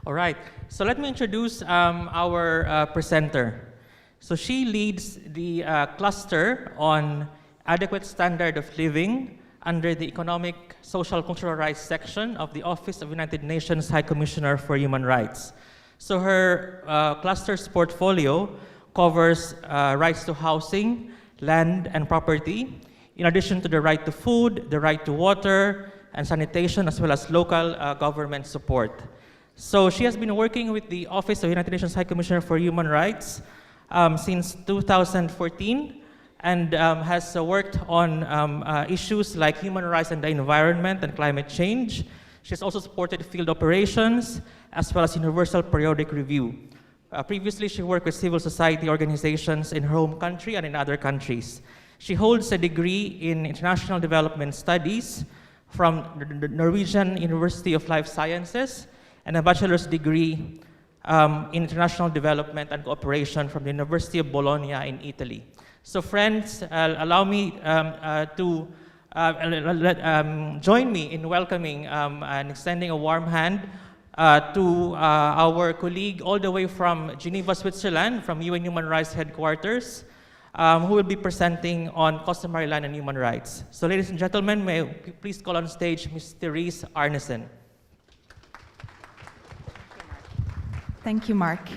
All right, so let me introduce our presenter. So she leads the cluster on adequate standard of living under the Economic, Social, Cultural Rights section of the Office of United Nations High Commissioner for Human Rights. So her cluster's portfolio covers rights to housing, land, and property, in addition to the right to food, the right to water, and sanitation, as well as local government support. So she has been working with the Office of United Nations High Commissioner for Human Rights since 2014, and has worked on issues like human rights and the environment and climate change. She has also supported field operations, as well as universal periodic review. Previously, she worked with civil society organizations in her home country and in other countries. She holds a degree in International Development Studies from the Norwegian University of Life Sciences and a bachelor's degree in International Development and Cooperation from the University of Bologna in Italy. So friends, allow me to join me in welcoming and extending a warm hand to our colleague all the way from Geneva, Switzerland, from UN Human Rights Headquarters, who will be presenting on customary land and human rights. So ladies and gentlemen, may I please call on stage Ms. Therese Arnesen. Thank you, Mark.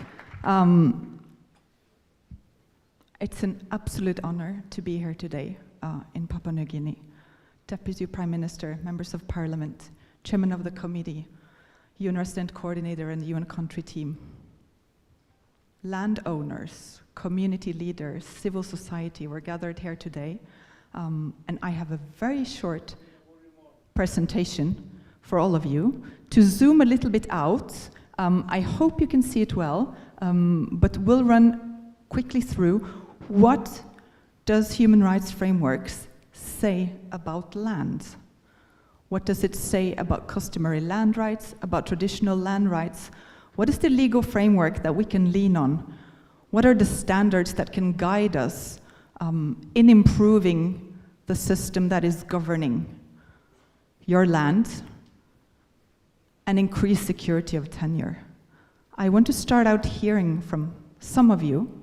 It's an absolute honor to be here today in Papua New Guinea. Deputy Prime Minister, members of Parliament, Chairman of the Committee, UN Resident Coordinator and the UN Country Team, landowners, community leaders, civil society, we're gathered here today. And I have a very short presentation for all of you. To zoom a little bit out, I hope you can see it well, but we'll run quickly through what does human rights frameworks say about land? What does it say about customary land rights, about traditional land rights? What is the legal framework that we can lean on? What are the standards that can guide us in improving the system that is governing your land and increase security of tenure? I want to start out hearing from some of you.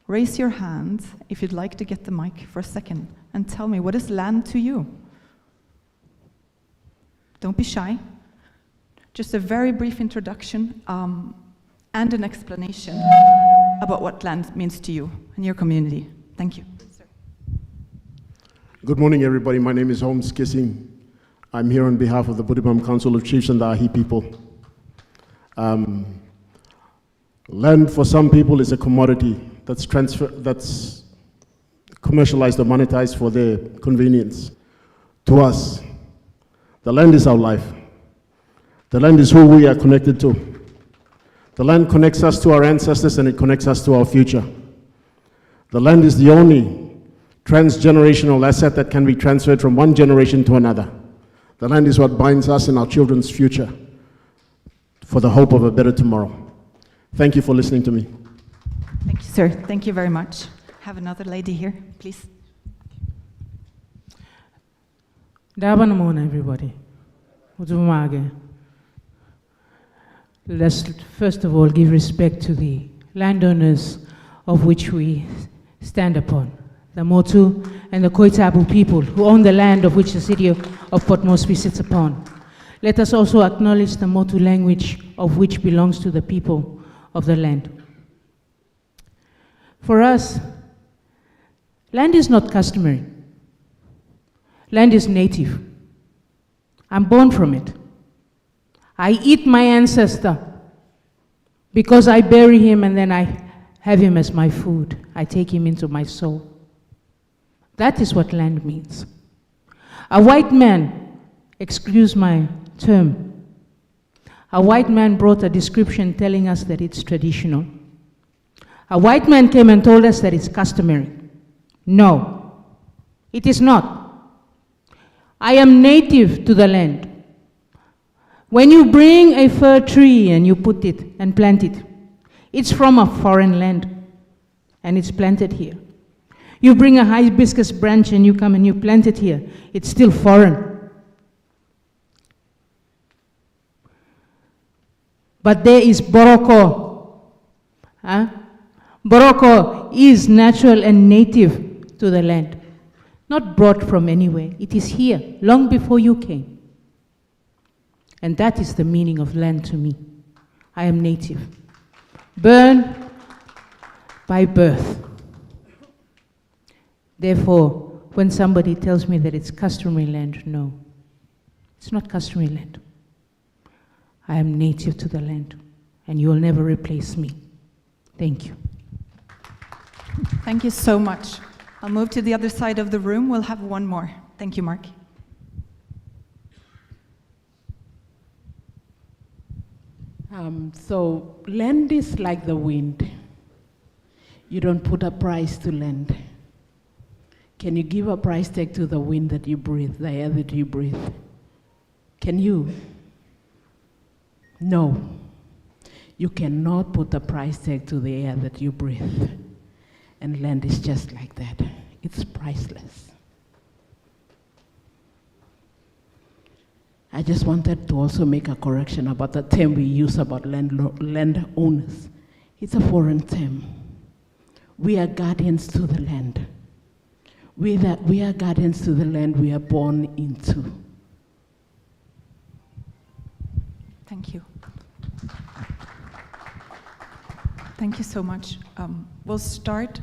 Raise your hand if you'd like to get the mic for a second and tell me, what is land to you? Don't be shy. Just a very brief introduction and an explanation about what land means to you and your community. Thank you. Good morning, everybody. My name is Haus Kissing. I'm here on behalf of the Budibam Council of Chiefs and the Ahi people. Land for some people is a commodity that's commercialized or monetized for their convenience. To us, the land is our life. The land is who we are connected to. The land connects us to our ancestors and it connects us to our future. The land is the only transgenerational asset that can be transferred from one generation to another. The land is what binds us and our children's future for the hope of a better tomorrow. Thank you for listening to me. Thank you, sir. Thank you very much. Have another lady here, please. Dabanamona, everybody. Let's first of all give respect to the landowners of which we stand upon, the Motu and the Koitabu people who own the land of which the city of Port Moresby sits upon. Let us also acknowledge the Motu language of which belongs to the people of the land. For us, land is not customary. Land is native. I'm born from it. I eat my ancestor because I bury him and then I have him as my food. I take him into my soul. That is what land means. A white man, excuse my term, a white man brought a description telling us that it's traditional. A white man came and told us that it's customary. No, it is not. I am native to the land. When you bring a fir tree and you put it and plant it, it's from a foreign land and it's planted here. You bring a hibiscus branch and you come and you plant it here, it's still foreign. But there is Boroko. Huh? Boroko is natural and native to the land, not brought from anywhere. It is here, long before you came. And that is the meaning of land to me. I am native. Born by birth. Therefore, when somebody tells me that it's customary land, no, it's not customary land. I am native to the land, and you will never replace me. Thank you. Thank you so much. I'll move to the other side of the room. We'll have one more. Thank you, Mark. So land is like the wind. You don't put a price to land. Can you give a price tag to the wind that you breathe, the air that you breathe? Can you? No. You cannot put a price tag to the air that you breathe. And land is just like that. It's priceless. I just wanted to also make a correction about the term we use about landowners. It's a foreign term. We are guardians to the land. We are guardians to the land we are born into. Thank you. Thank you so much. We'll start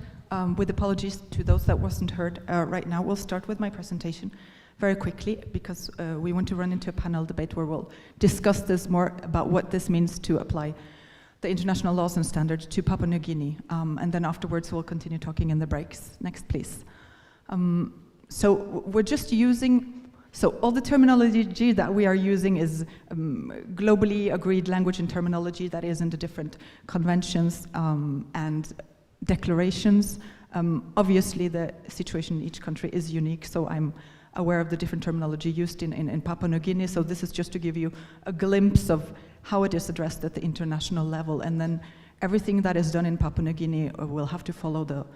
with apologies to those that wasn't heard right now. We'll start with my presentation very quickly because we want to run into a panel debate where we'll discuss this more about what this means to apply the international laws and standards to Papua New Guinea. And then afterwards we'll continue talking in the breaks. Next, please. So we're just using, so all the terminology that we are using is globally agreed language and terminology that is in the different conventions and declarations. Obviously the situation in each country is unique, so I'm aware of the different terminology used in Papua New Guinea, so this is just to give you a glimpse of how it is addressed at the international level, and then everything that is done in Papua New Guinea will have to follow the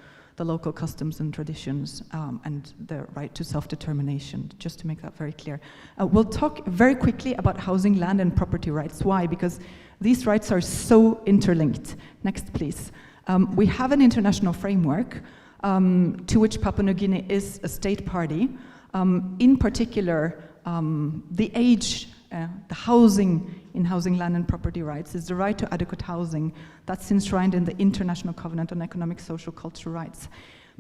local customs and traditions and the right to self-determination, just to make that very clear. We'll talk very quickly about housing, land, and property rights. Why? Because these rights are so interlinked. Next, please. We have an international framework to which Papua New Guinea is a state party. In particular, the age, the housing in housing, land, and property rights is the right to adequate housing that's enshrined in the International Covenant on Economic, Social, Cultural Rights.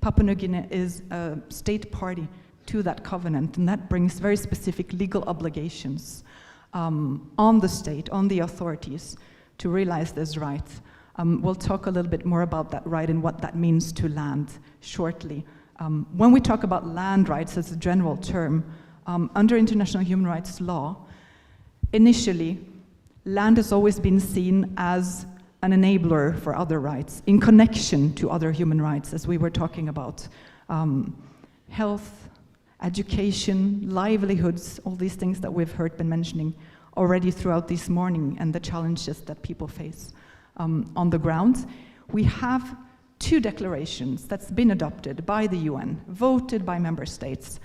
Papua New Guinea is a state party to that covenant, and that brings very specific legal obligations on the state, on the authorities, to realize this right. We'll talk a little bit more about that right and what that means to land shortly. When we talk about land rights as a general term, under international human rights law, initially, land has always been seen as an enabler for other rights, in connection to other human rights, as we were talking about. Health, education, livelihoods, all these things that we've been mentioning already throughout this morning, and the challenges that people face on the ground. We have 2 declarations that's been adopted by the UN, voted by member states,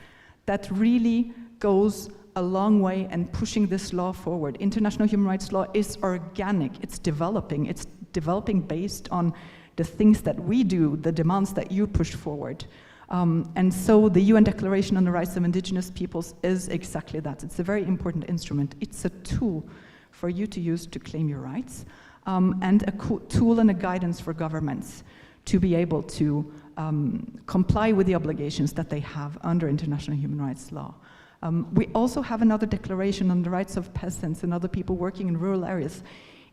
that really goes a long way in pushing this law forward. International human rights law is organic, it's developing based on the things that we do, the demands that you push forward. And so the UN Declaration on the Rights of Indigenous Peoples is exactly that. It's a very important instrument. It's a tool for you to use to claim your rights, and a tool and a guidance for governments to be able to comply with the obligations that they have under international human rights law. We also have another declaration on the rights of peasants and other people working in rural areas.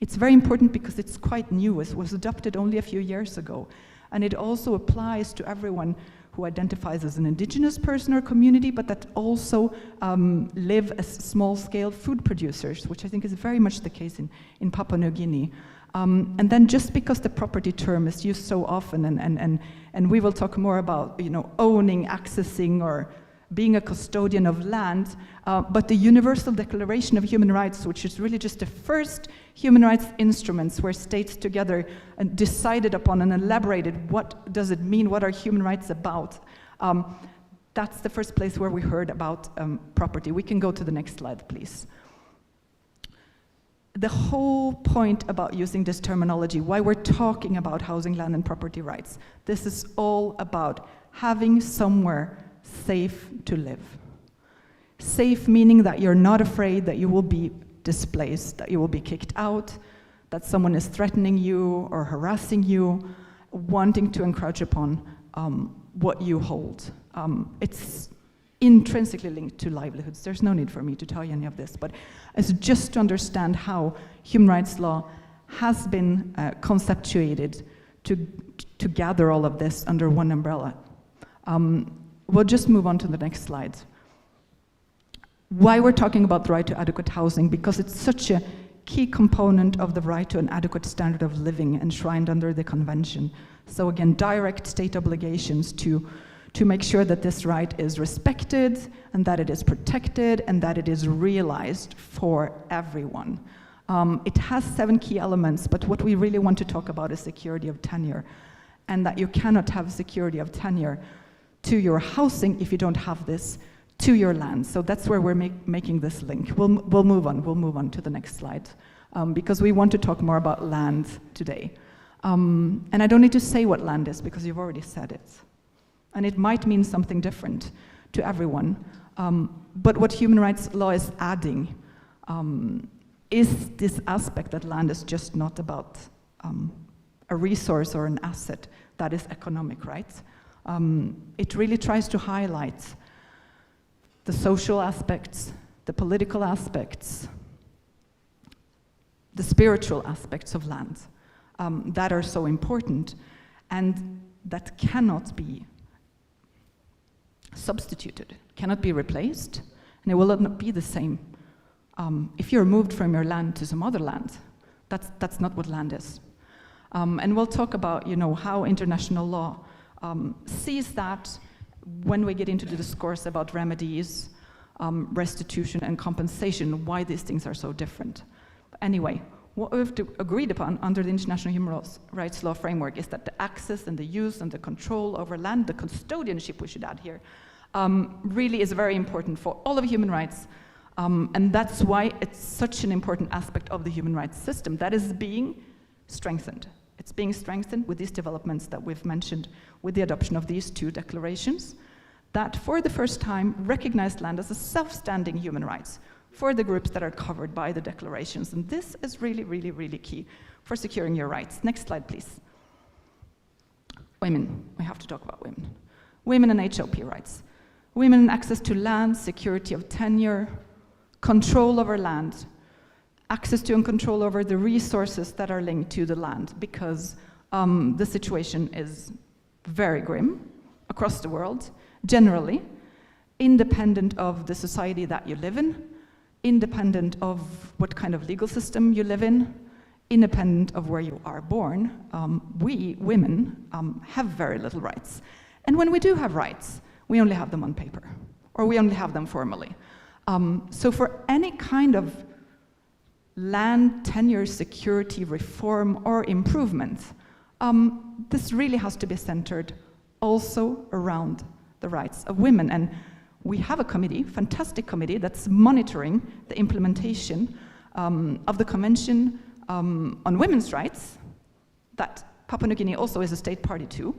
It's very important because it's quite new. It was adopted only a few years ago. And it also applies to everyone who identifies as an indigenous person or community, but that also live as small-scale food producers, which I think is very much the case in Papua New Guinea. And then just because the property term is used so often, and we will talk more about, owning, accessing, or being a custodian of land, but the Universal Declaration of Human Rights, which is really just the first human rights instruments where states together decided upon and elaborated what does it mean, what are human rights about. That's the first place where we heard about property. We can go to the next slide, please. the whole point about using this terminology, why we're talking about housing, land, and property rights, this is all about having somewhere safe to live. Safe meaning that you're not afraid that you will be displaced, that you will be kicked out, that someone is threatening you or harassing you, wanting to encroach upon what you hold. It's intrinsically linked to livelihoods. There's no need for me to tell you any of this, but it's just to understand how human rights law has been conceptuated to gather all of this under one umbrella. We'll just move on to the next slide. Why we're talking about the right to adequate housing, because it's such a key component of the right to an adequate standard of living enshrined under the convention. So again, direct state obligations to make sure that this right is respected and that it is protected and that it is realized for everyone. It has 7 key elements, but what we really want to talk about is security of tenure, and that you cannot have security of tenure to your housing if you don't have this to your land. So that's where we're making this link. We'll move on to the next slide, because we want to talk more about land today. And I don't need to say what land is because you've already said it. And it might mean something different to everyone. But what human rights law is adding is this aspect that land is just not about a resource or an asset that is economic, right? It really tries to highlight the social aspects, the political aspects, the spiritual aspects of land that are so important and that cannot be substituted, cannot be replaced, and it will not be the same. If you're moved from your land to some other land, that's not what land is. And we'll talk about, how international law sees that when we get into the discourse about remedies, restitution, and compensation, why these things are so different. But anyway, what we've agreed upon under the International Human Rights Law framework is that the access and the use and the control over land, the custodianship we should add here, really is very important for all of human rights. And that's why it's such an important aspect of the human rights system that is being strengthened. It's being strengthened with these developments that we've mentioned, with the adoption of these 2 declarations that for the first time recognized land as a self-standing human rights for the groups that are covered by the declarations. And this is really, really, really key for securing your rights. Next slide, please. Women. We have to talk about women. Women and HLP rights. Women and access to land, security of tenure, control over land, access to and control over the resources that are linked to the land, because the situation is very grim across the world, generally, independent of the society that you live in, independent of what kind of legal system you live in, independent of where you are born. We, women, have very little rights. And when we do have rights, we only have them on paper, or we only have them formally. So for any kind of land tenure security reform or improvement, this really has to be centered also around the rights of women. And we have a committee, fantastic committee, that's monitoring the implementation of the Convention on Women's Rights, that Papua New Guinea also is a state party to,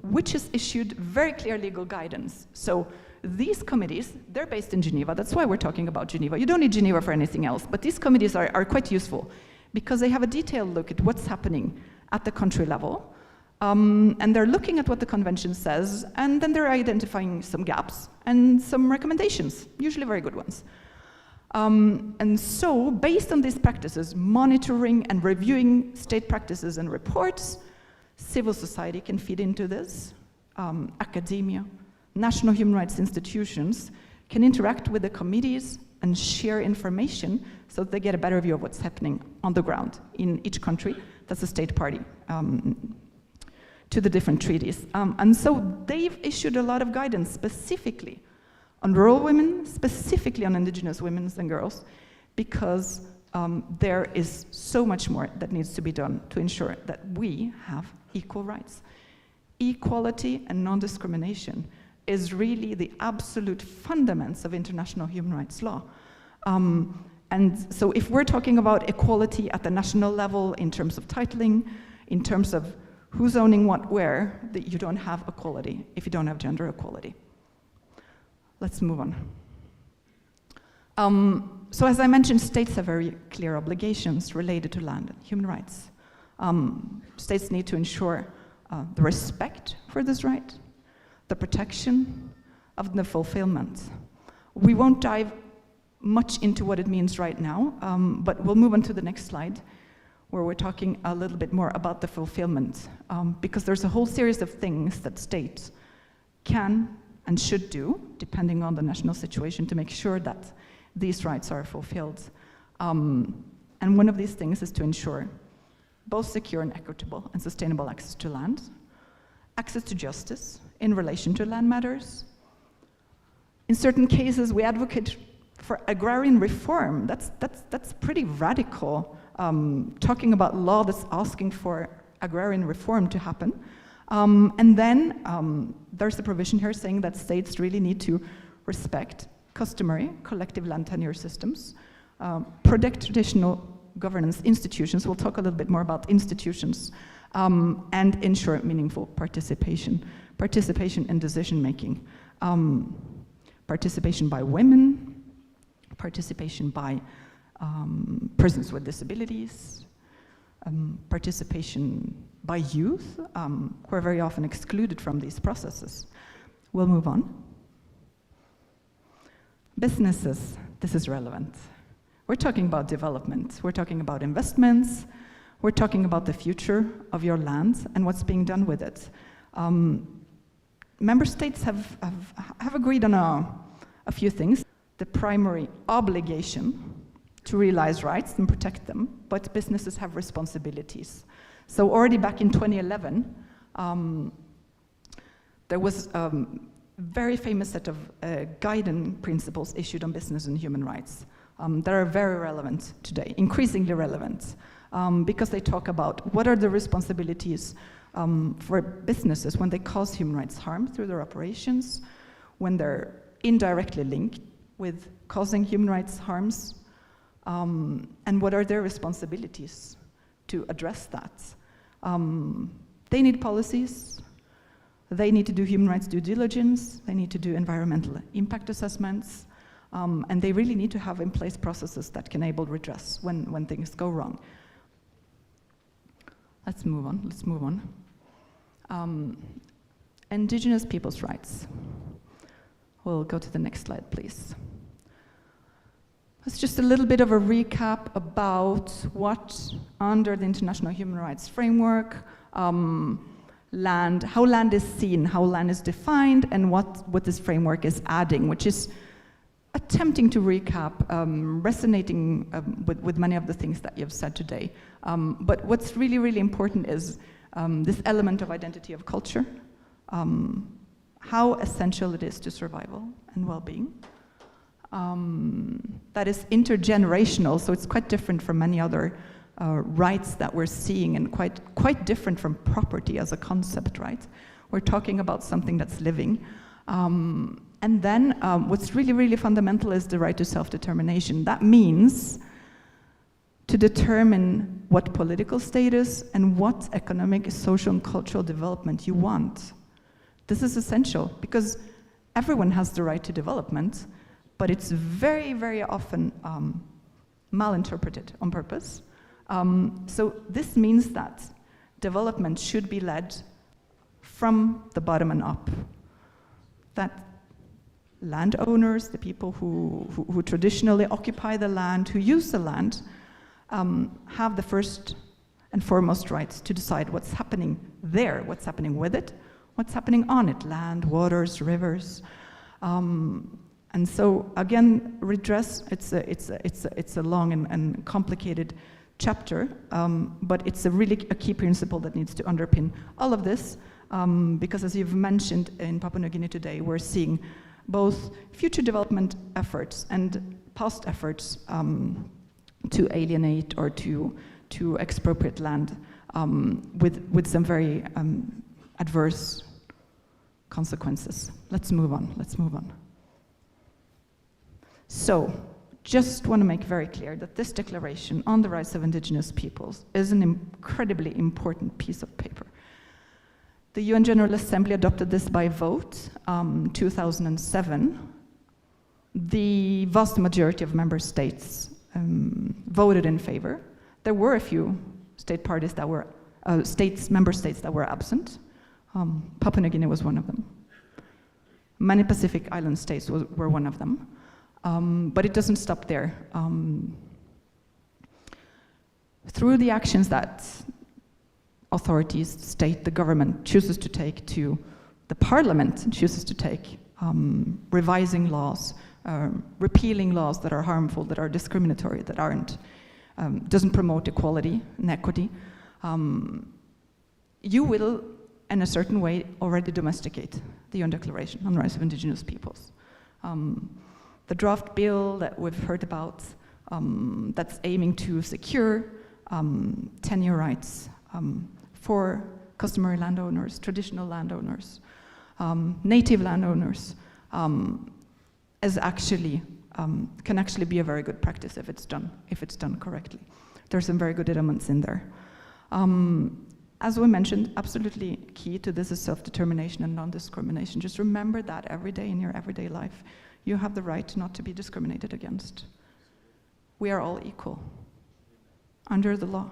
which has issued very clear legal guidance. So these committees, they're based in Geneva. That's why we're talking about Geneva. You don't need Geneva for anything else, but these committees are quite useful because they have a detailed look at what's happening at the country level. And they're looking at what the convention says, and then they're identifying some gaps and some recommendations, usually very good ones. And so, based on these practices, monitoring and reviewing state practices and reports, civil society can feed into this, academia, national human rights institutions can interact with the committees and share information so that they get a better view of what's happening on the ground in each country that's a state party to the different treaties. And so they've issued a lot of guidance specifically on rural women, specifically on indigenous women and girls, because there is so much more that needs to be done to ensure that we have equal rights. Equality and non-discrimination is really the absolute fundamentals of international human rights law. And And so if we're talking about equality at the national level in terms of titling, in terms of who's owning what where, that you don't have equality if you don't have gender equality. Let's move on. So as I mentioned, states have very clear obligations related to land and human rights. States need to ensure the respect for this right, the protection of the fulfillment. We won't dive much into what it means right now, but we'll move on to the next slide, where we're talking a little bit more about the fulfillment, because there's a whole series of things that states can and should do, depending on the national situation, to make sure that these rights are fulfilled. And one of these things is to ensure both secure and equitable and sustainable access to land, access to justice in relation to land matters. In certain cases, we advocate for agrarian reform. That's pretty radical, talking about law that's asking for agrarian reform to happen. And then there's a provision here saying that states really need to respect customary collective land tenure systems, protect traditional governance institutions, we'll talk a little bit more about institutions, and ensure meaningful participation in decision making, participation by women, participation by persons with disabilities, participation by youth, who are very often excluded from these processes. We'll move on. Businesses, this is relevant. We're talking about development, we're talking about investments, we're talking about the future of your land and what's being done with it. Member states have agreed on a few things. The primary obligation to realize rights and protect them, but businesses have responsibilities. So already back in 2011, there was a very famous set of guiding principles issued on business and human rights that are very relevant today, increasingly relevant, because they talk about what are the responsibilities for businesses when they cause human rights harm through their operations, when they're indirectly linked with causing human rights harms, and what are their responsibilities to address that. They need policies, they need to do human rights due diligence, they need to do environmental impact assessments, and they really need to have in place processes that can enable redress when things go wrong. Let's move on. Indigenous people's rights. We'll go to the next slide, please. It's just a little bit of a recap about what, under the International Human Rights Framework, how land is seen, how land is defined, and what this framework is adding, which is attempting to recap, resonating with many of the things that you've said today. But what's really, really important is this element of identity of culture, how essential it is to survival and well-being. That is intergenerational, so it's quite different from many other rights that we're seeing, and quite different from property as a concept, right? We're talking about something that's living. And then what's really, really fundamental is the right to self-determination. That means to determine what political status and what economic, social, and cultural development you want. This is essential because everyone has the right to development, but it's very, very often malinterpreted on purpose. So this means that development should be led from the bottom and up. That landowners, the people who traditionally occupy the land, who use the land, have the first and foremost rights to decide what's happening there, what's happening with it, what's happening on it, land, waters, rivers. And so again, redress, it's a long and complicated chapter, but it's really a key principle that needs to underpin all of this, because as you've mentioned in Papua New Guinea today, we're seeing both future development efforts and past efforts to alienate or to expropriate land with some very adverse consequences. Let's move on. So, just want to make very clear that this declaration on the rights of indigenous peoples is an incredibly important piece of paper. The UN General Assembly adopted this by vote, 2007. The vast majority of member states voted in favor. There were a few state parties that were, member states that were absent. Papua New Guinea was one of them. Many Pacific Island states were one of them. But it doesn't stop there. Through the actions that authorities, state, the government chooses to take, to the parliament chooses to take, revising laws, repealing laws that are harmful, that are discriminatory, that aren't, doesn't promote equality and equity, you will, in a certain way, already domesticate the UN Declaration on the Rights of Indigenous Peoples. The draft bill that we've heard about, that's aiming to secure tenure rights for customary landowners, traditional landowners, native landowners, is actually, can actually be a very good practice if it's done correctly. There's some very good elements in there. As we mentioned, absolutely key to this is self-determination and non-discrimination. Just remember that every day in your everyday life. You have the right not to be discriminated against. We are all equal under the law.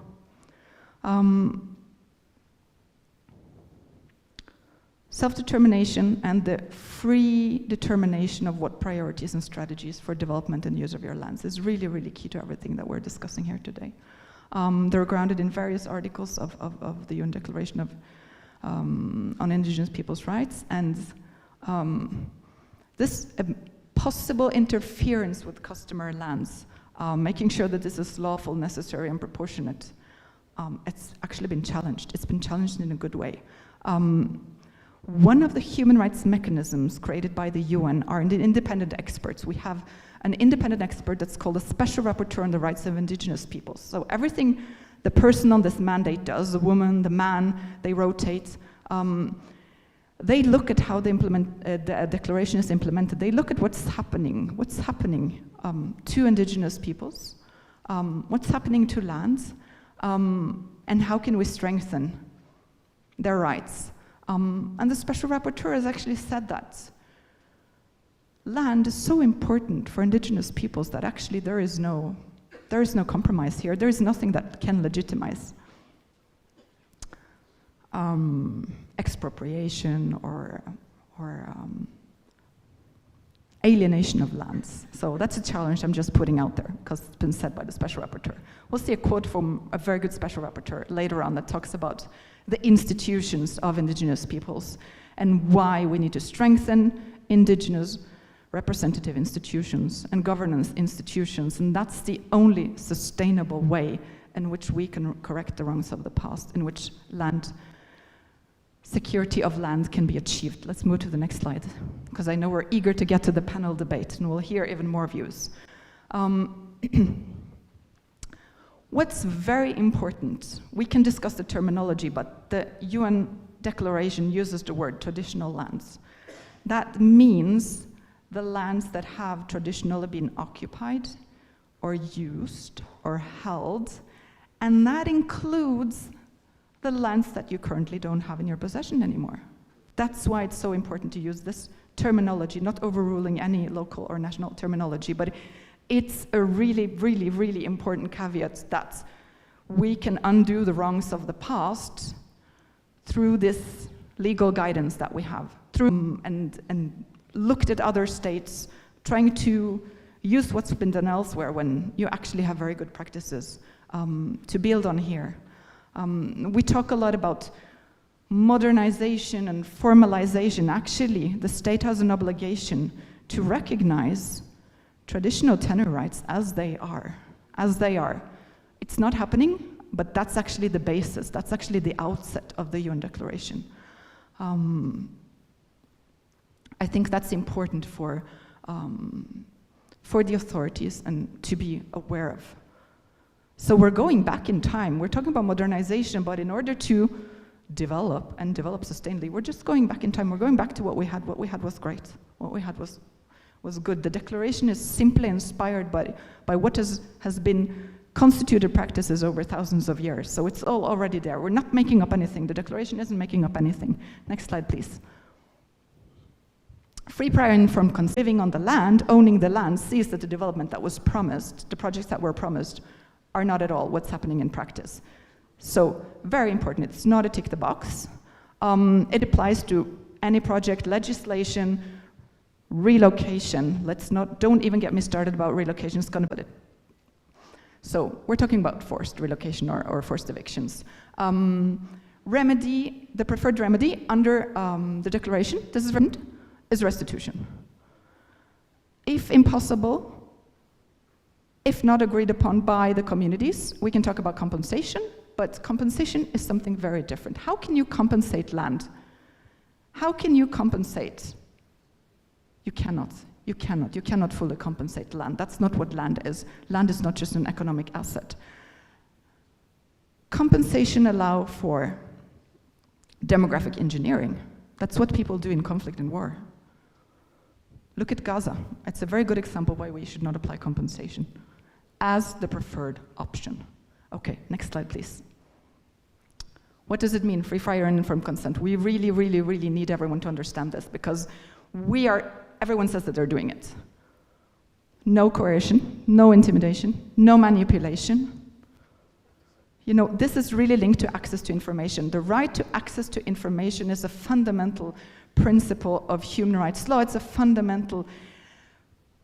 Self-determination and the free determination of what priorities and strategies for development and use of your lands is really, really key to everything that we're discussing here today. They're grounded in various articles of the UN Declaration on Indigenous Peoples' Rights, and this possible interference with customary lands, making sure that this is lawful, necessary, and proportionate, it's actually been challenged. It's been challenged in a good way. One of the human rights mechanisms created by the UN are the independent experts. We have an independent expert that's called a Special Rapporteur on the Rights of Indigenous Peoples. So everything the person on this mandate does, the woman, the man, they rotate. They look at how the declaration is implemented. They look at what's happening to indigenous peoples, what's happening to lands, and how can we strengthen their rights. And the Special Rapporteur has actually said that land is so important for indigenous peoples that actually there is no compromise here. There is nothing that can legitimize expropriation or alienation of lands. So that's a challenge I'm just putting out there because it's been said by the Special Rapporteur. We'll see a quote from a very good Special Rapporteur later on that talks about the institutions of indigenous peoples and why we need to strengthen indigenous representative institutions and governance institutions, and that's the only sustainable way in which we can correct the wrongs of the past, in which security of land can be achieved. Let's move to the next slide, because I know we're eager to get to the panel debate, and we'll hear even more views. What's very important, we can discuss the terminology, but the UN Declaration uses the word traditional lands. That means the lands that have traditionally been occupied or used or held, and that includes the lands that you currently don't have in your possession anymore. That's why it's so important to use this terminology, not overruling any local or national terminology, but it's a really, really, really important caveat that we can undo the wrongs of the past through this legal guidance that we have, through and looked at other states, trying to use what's been done elsewhere when you actually have very good practices to build on here. We talk a lot about modernization and formalization. Actually, the state has an obligation to recognize traditional tenure rights as they are. It's not happening, but that's actually the basis. That's actually the outset of the UN Declaration. I think that's important for the authorities and to be aware of. So we're going back in time. We're talking about modernization, but in order to develop and develop sustainably, we're just going back in time. We're going back to what we had. What we had was great. What we had was was good. The declaration is simply inspired by what has been constituted practices over thousands of years. So it's all already there. We're not making up anything. The declaration isn't making up anything. Next slide, please. Free, prior, and informed consent. Living on the land, owning the land, sees that the development that was promised, the projects that were promised, are not at all what's happening in practice. So, very important. It's not a tick the box. It applies to any project, legislation, relocation. Don't even get me started about relocation. It's gonna put it. So, we're talking about forced relocation or forced evictions. Remedy, the preferred remedy under the declaration, this is restitution. If impossible, if not agreed upon by the communities, we can talk about compensation, but compensation is something very different. How can you compensate land? How can you compensate? You cannot fully compensate land. That's not what land is. Land is not just an economic asset. Compensation allows for demographic engineering. That's what people do in conflict and war. Look at Gaza. It's a very good example why we should not apply compensation as the preferred option. Okay, next slide, please. What does it mean, free, prior, and informed consent? We really, really, really need everyone to understand this because everyone says that they're doing it. No coercion, no intimidation, no manipulation. You know, this is really linked to access to information. The right to access to information is a fundamental principle of human rights law. It's a fundamental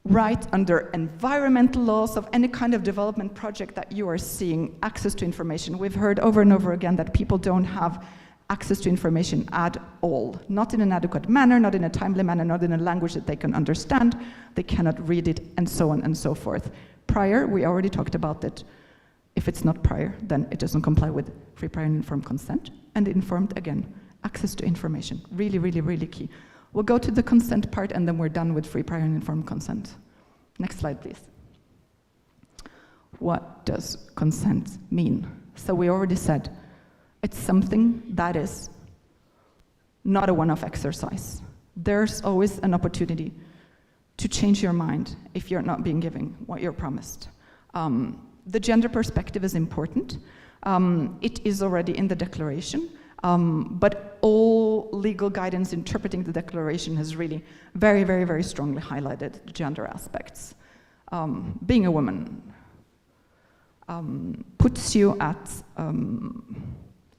right under environmental laws of any kind of development project that you are seeing, access to information. We've heard over and over again that people don't have access to information at all. Not in an adequate manner, not in a timely manner, not in a language that they can understand. They cannot read it, and so on and so forth. Prior, we already talked about that. If it's not prior, then it doesn't comply with free, prior, and informed consent. And informed, again, access to information. Really, really, really key. We'll go to the consent part, and then we're done with free, prior, and informed consent. Next slide, please. What does consent mean? So we already said it's something that is not a one-off exercise. There's always an opportunity to change your mind if you're not being given what you're promised. The gender perspective is important. It is already in the declaration, but all legal guidance interpreting the declaration has really very, very, very strongly highlighted the gender aspects. Being a woman puts you at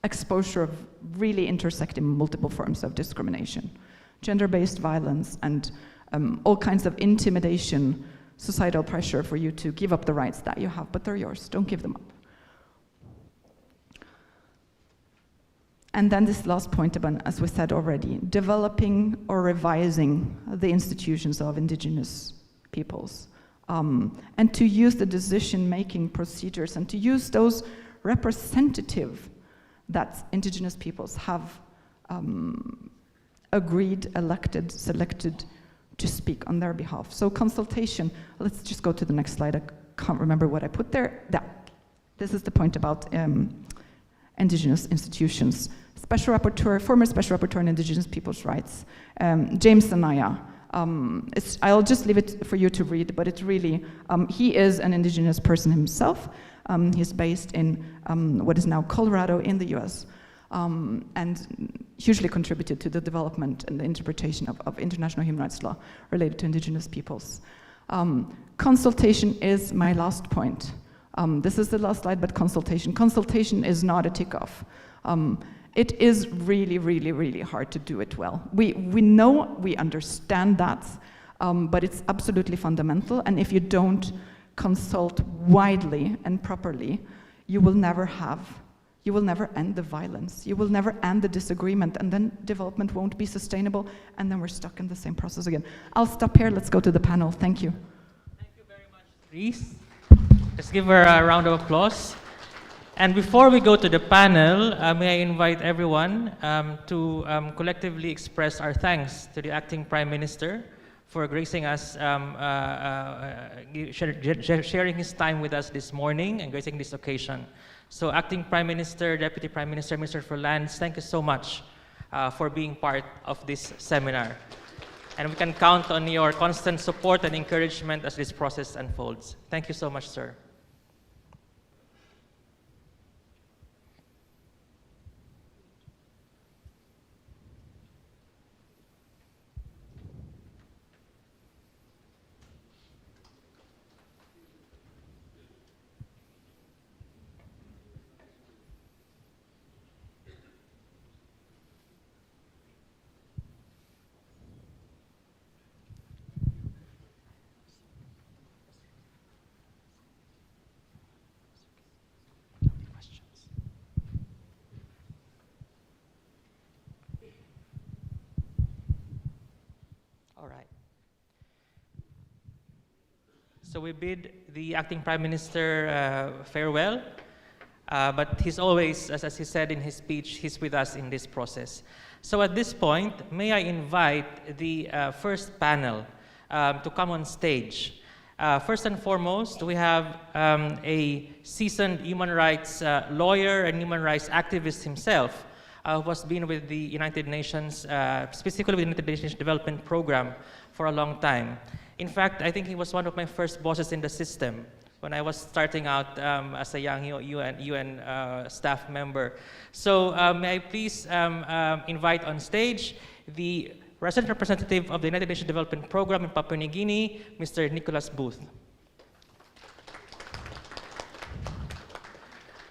exposure of really intersecting multiple forms of discrimination, gender-based violence, and all kinds of intimidation, societal pressure for you to give up the rights that you have, but they're yours. Don't give them up. And then this last point about, as we said already, developing or revising the institutions of Indigenous peoples, and to use the decision-making procedures and to use those representative that Indigenous peoples have agreed, elected, selected to speak on their behalf. So consultation, let's just go to the next slide. I can't remember what I put there. This is the point about Indigenous institutions. Special Rapporteur, former Special Rapporteur on Indigenous Peoples' Rights, James Anaya. I'll just leave it for you to read, but it's really, he is an Indigenous person himself. He's based in what is now Colorado in the US, and hugely contributed to the development and the interpretation of international human rights law related to Indigenous peoples. Consultation is my last point. This is the last slide, but consultation. Consultation is not a tick-off. It is really, really, really hard to do it well. We know, we understand that, but it's absolutely fundamental, and if you don't consult widely and properly, you will never end the violence, you will never end the disagreement, and then development won't be sustainable, and then we're stuck in the same process again. I'll stop here, let's go to the panel. Thank you. Thank you very much, Reese. Let's give her a round of applause. And before we go to the panel, may I invite everyone to collectively express our thanks to the Acting Prime Minister for gracing us, sharing his time with us this morning and gracing this occasion. So Acting Prime Minister, Deputy Prime Minister, Minister for Lands, thank you so much for being part of this seminar. and we can count on your constant support and encouragement as this process unfolds. Thank you so much, sir. All right. So we bid the acting Prime Minister farewell, but he's always, as he said in his speech, he's with us in this process. So at this point, may I invite the first panel to come on stage. First and foremost, we have a seasoned human rights lawyer and human rights activist himself, who has been with the United Nations, specifically with the United Nations Development Program, for a long time. In fact, I think he was one of my first bosses in the system when I was starting out as a young UN staff member. So may I please invite on stage the resident representative of the United Nations Development Program in Papua New Guinea, Mr. Nicholas Booth.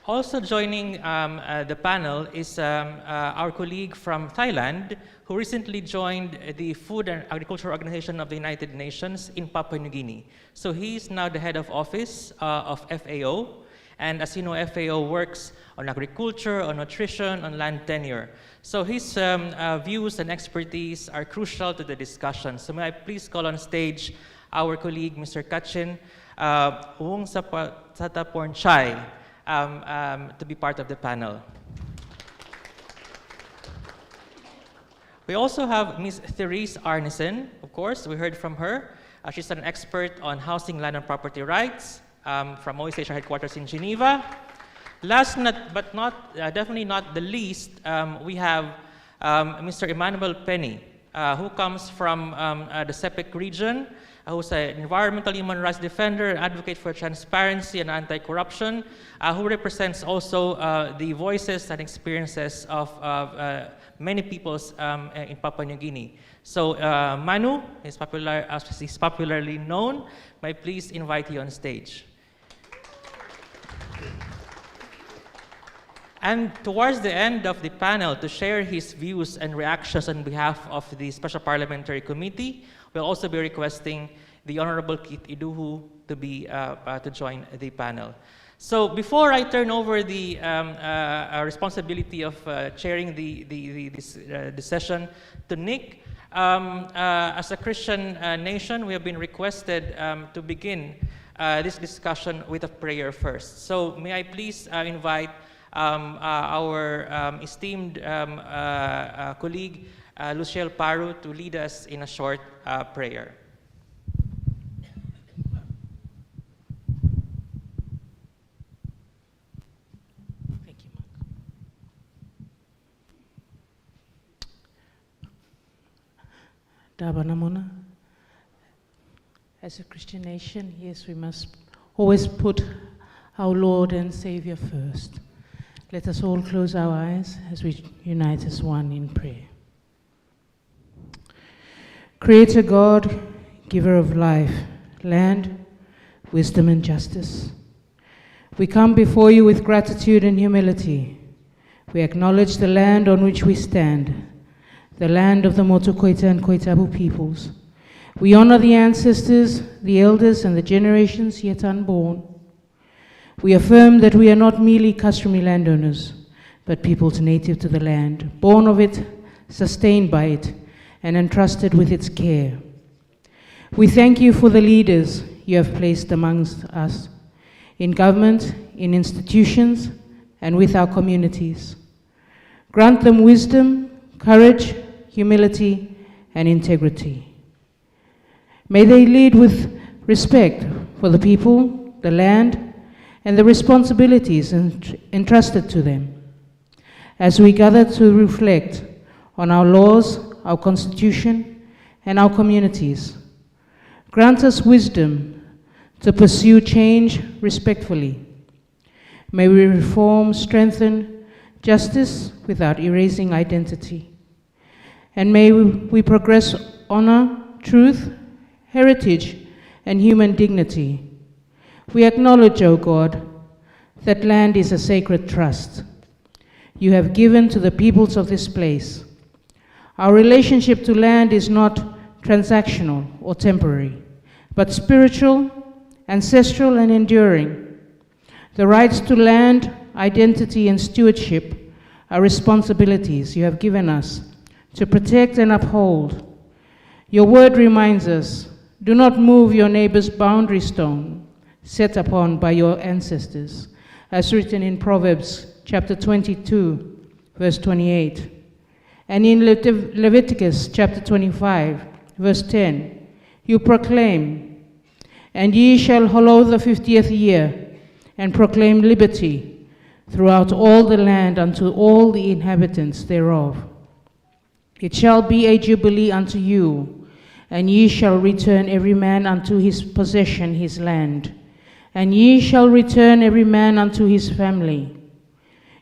Also joining the panel is our colleague from Thailand, who recently joined the Food and Agriculture Organization of the United Nations in Papua New Guinea. So he's now the head of office of FAO, and as you know, FAO works on agriculture, on nutrition, on land tenure. So his views and expertise are crucial to the discussion. So may I please call on stage our colleague, Mr. Kachin Satapornchai, to be part of the panel. We also have Ms. Therese Arnesen, of course, we heard from her. She's an expert on housing, land, and property rights from OSHA headquarters in Geneva. Last but definitely not the least, we have Mr. Emmanuel Penny, who comes from the CEPEC region, who's an environmental human rights defender, an advocate for transparency and anti-corruption, who represents also the voices and experiences of many peoples in Papua New Guinea. So Manu, is as he's popularly known, may I please invite you on stage. And towards the end of the panel, to share his views and reactions on behalf of the Special Parliamentary Committee, we'll also be requesting the Honorable Keith Iduhu to join the panel. So before I turn over the responsibility of chairing the session to Nick, as a Christian nation, we have been requested to begin this discussion with a prayer first. So may I please invite our esteemed colleague, Luciel Paru, to lead us in a short prayer. Thank you, Mark. Dabanamona. As a Christian nation, yes, we must always put our Lord and Savior first. Let us all close our eyes as we unite as one in prayer. Creator God, giver of life, land, wisdom, and justice, we come before you with gratitude and humility. We acknowledge the land on which we stand, the land of the Motu Koita and Koitabu peoples. We honor the ancestors, the elders, and the generations yet unborn. We affirm that we are not merely customary landowners, but peoples native to the land, born of it, sustained by it, and entrusted with its care. We thank you for the leaders you have placed amongst us, in government, in institutions, and with our communities. Grant them wisdom, courage, humility, and integrity. May they lead with respect for the people, the land, and the responsibilities entrusted to them. As we gather to reflect on our laws, our constitution, and our communities. Grant us wisdom to pursue change respectfully. May we reform, strengthen justice without erasing identity. And may we progress honor, truth, heritage, and human dignity. We acknowledge, O God, that land is a sacred trust you have given to the peoples of this place. Our relationship to land is not transactional or temporary, but spiritual, ancestral, and enduring. The rights to land, identity, and stewardship are responsibilities you have given us to protect and uphold. Your word reminds us, do not move your neighbor's boundary stone set upon by your ancestors, as written in Proverbs chapter 22, verse 28. And in Leviticus chapter 25, verse 10, you proclaim, and ye shall hallow the 50th year, and proclaim liberty throughout all the land unto all the inhabitants thereof. It shall be a jubilee unto you, and ye shall return every man unto his possession, his land, and ye shall return every man unto his family.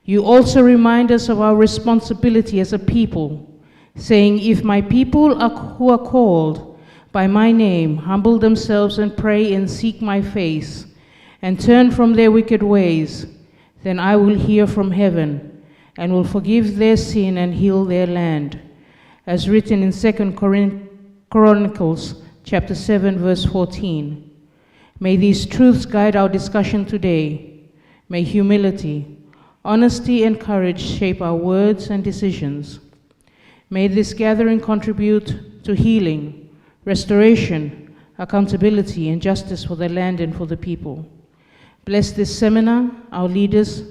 You also remind us of our responsibility as a people, saying, if my people who are called by my name humble themselves and pray and seek my face, and turn from their wicked ways, then I will hear from heaven, and will forgive their sin and heal their land, as written in 2 Chronicles chapter 7, verse 14. May these truths guide our discussion today. May humility, honesty, and courage shape our words and decisions. May this gathering contribute to healing, restoration, accountability, and justice for the land and for the people. Bless this seminar, our leaders,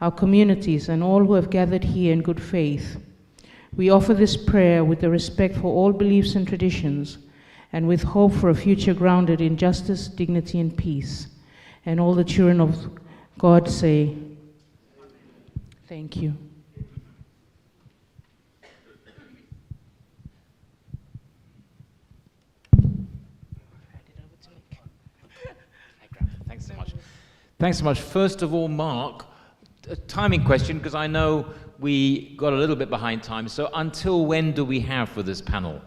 our communities, and all who have gathered here in good faith. We offer this prayer with the respect for all beliefs and traditions, and with hope for a future grounded in justice, dignity, and peace. And all the children of God say, thank you. Thanks so much. Thanks so much. First of all, Mark, a timing question, because I know we got a little bit behind time. So until when do we have for this panel?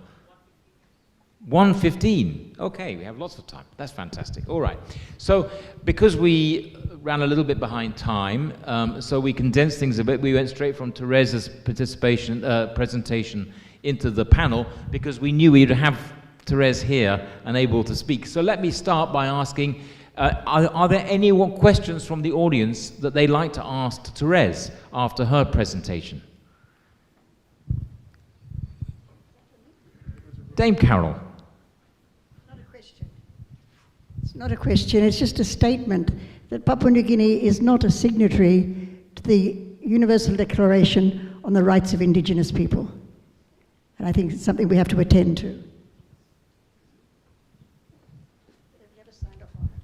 1:15. Okay, we have lots of time. That's fantastic. All right. So because we ran a little bit behind time, so we condensed things a bit. We went straight from Therese's presentation into the panel because we knew we'd have Therese here and able to speak. So let me start by asking, are there any questions from the audience that they'd like to ask to Therese after her presentation? Dame Carol. Not a question, it's just a statement that Papua New Guinea is not a signatory to the Universal Declaration on the Rights of Indigenous People. And I think it's something we have to attend to.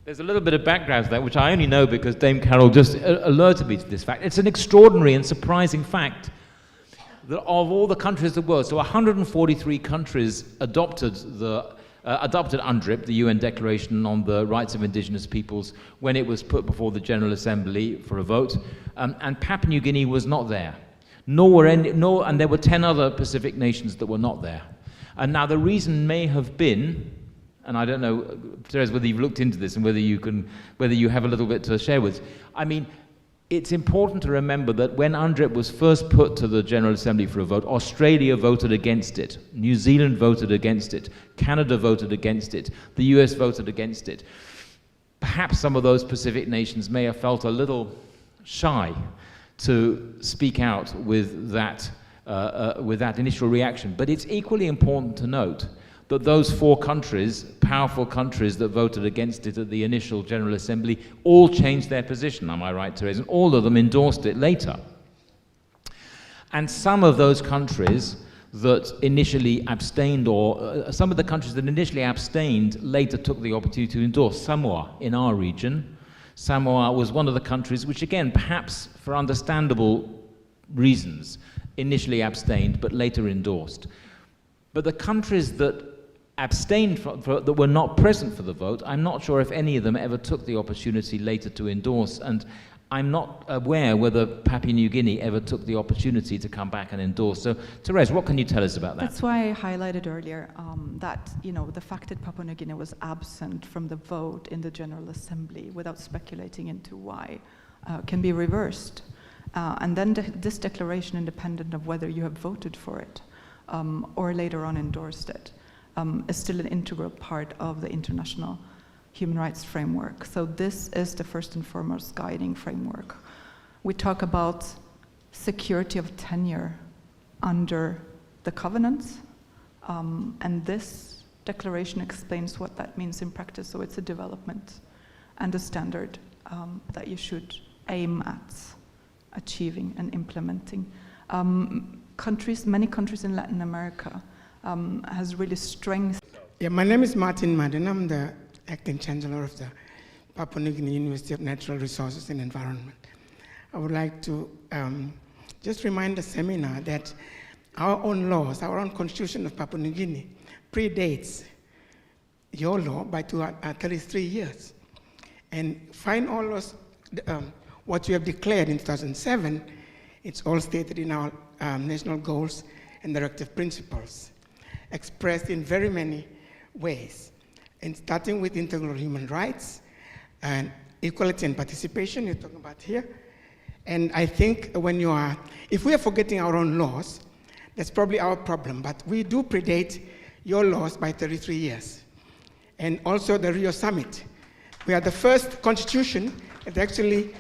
There's a little bit of background to that, which I only know because Dame Carol just alerted me to this fact. It's an extraordinary and surprising fact that of all the countries of the world, so 143 countries adopted UNDRIP, the UN Declaration on the Rights of Indigenous Peoples, when it was put before the General Assembly for a vote, and Papua New Guinea was not there. And there were 10 other Pacific nations that were not there. And now the reason may have been, and I don't know, Therese, whether you've looked into this and whether you have a little bit to share with. I mean, it's important to remember that when UNDRIP was first put to the General Assembly for a vote, Australia voted against it, New Zealand voted against it, Canada voted against it, the US voted against it. Perhaps some of those Pacific nations may have felt a little shy to speak out with that initial reaction. But it's equally important to note that those 4 countries, powerful countries that voted against it at the initial General Assembly, all changed their position, am I right, Therese? And all of them endorsed it later. And some of those countries that initially abstained, or some of the countries that initially abstained, later took the opportunity to endorse. Samoa, in our region. Samoa was one of the countries which, again, perhaps for understandable reasons, initially abstained, but later endorsed. But the countries that abstained that were not present for the vote. I'm not sure if any of them ever took the opportunity later to endorse, and I'm not aware whether Papua New Guinea ever took the opportunity to come back and endorse. So, Therese, what can you tell us about that? That's why I highlighted earlier that the fact that Papua New Guinea was absent from the vote in the General Assembly, without speculating into why, can be reversed. And then this declaration, independent of whether you have voted for it or later on endorsed it, is still an integral part of the international human rights framework. So this is the first and foremost guiding framework. We talk about security of tenure under the covenants, and this declaration explains what that means in practice. So it's a development and a standard that you should aim at achieving and implementing. Many countries in Latin America has really strengthened. Yeah, my name is Martin Madden. I'm the Acting Chancellor of the Papua New Guinea University of Natural Resources and Environment. I would like to just remind the seminar that our own laws, our own constitution of Papua New Guinea predates your law by 33 years. And find all those, what you have declared in 2007, it's all stated in our national goals and directive principles, expressed in very many ways. And starting with integral human rights and equality and participation, you're talking about here. And I think if we are forgetting our own laws, that's probably our problem, but we do predate your laws by 33 years. And also the Rio Summit. We are the first constitution that actually,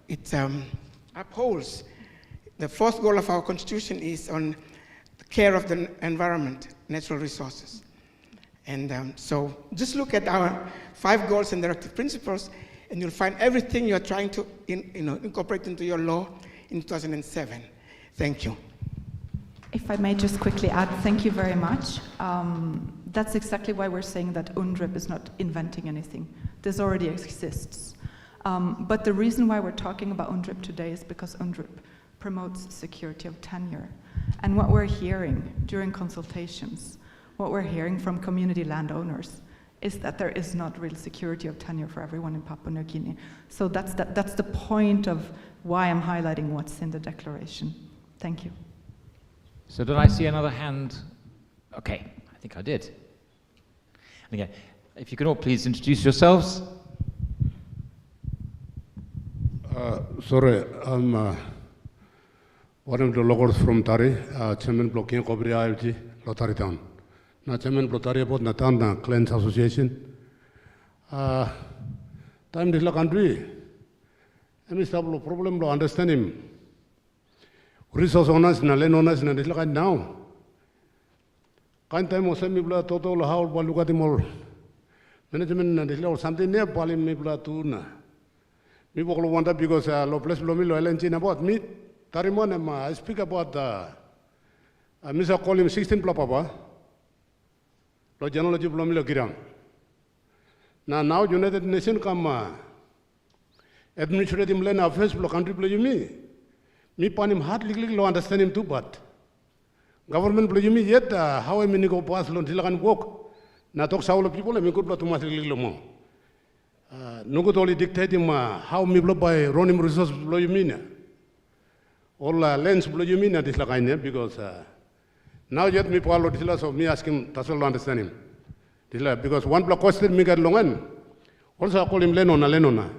it upholds. The fourth goal of our constitution is on the care of the environment, natural resources. And so just look at our 5 goals and directive principles, and you'll find everything you're trying to incorporate into your law in 2007. Thank you. If I may just quickly add, thank you very much. That's exactly why we're saying that UNDRIP is not inventing anything. This already exists. But the reason why we're talking about UNDRIP today is because UNDRIP promotes security of tenure. And what we're hearing during consultations, what we're hearing from community landowners, is that there is not real security of tenure for everyone in Papua New Guinea. So that's the point of why I'm highlighting what's in the declaration. Thank you. So did I see another hand? Okay, I think I did. Okay, if you can all please introduce yourselves. Sorry, I'm one of the locals from Tari, Chairman Blocking Kobri ILG, Lotari Town. Now, Chairman Lotari about Natan Clans Association. Time this country, I mean, stable problem to understand him. Resource owners na land owners na this like now. Kind time was semi bla total how balugati more management na this or something near palim me bla tuna. Me boklo wanda because lo place lo me lo elenchina about me. Tarimon I speak about Mr. call him 16 pla papa. Lo genealogy lo me lo giram. Now United Nations come administrative land affairs lo country play you me. Me panim hard legally lo understand him too, but government play me yet how I mean go pass lo tilakan walk. Na talk saulo people I mean good to mas legally lo mo. No good only dictate him how me blow by running resources blow you mean. All lands blow you mean this like because now yet me palo tila so me ask him that's all understand him. Because one block costed me get longan. Also I call him Lenona.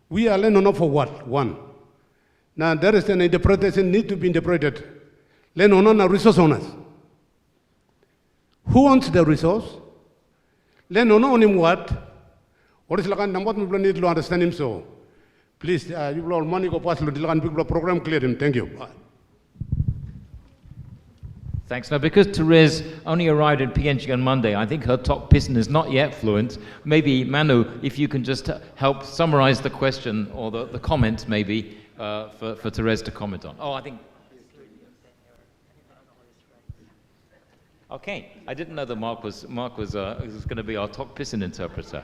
We are Lenona for what? One. Now there is an interpretation need to be interpreted. Lenona resource owners. Who owns the resource? Lenona on him what? What is like number people need to understand him so. Please, you will money go pass people program clear him. Thank you. Thanks. Now, because Therese only arrived in PNG on Monday, I think her Tok Pisin is not yet fluent. Maybe, Manu, if you can just help summarize the question or the comment, maybe, for Therese to comment on. Oh, I think... Okay, I didn't know that Mark was going to be our Tok Pisin interpreter.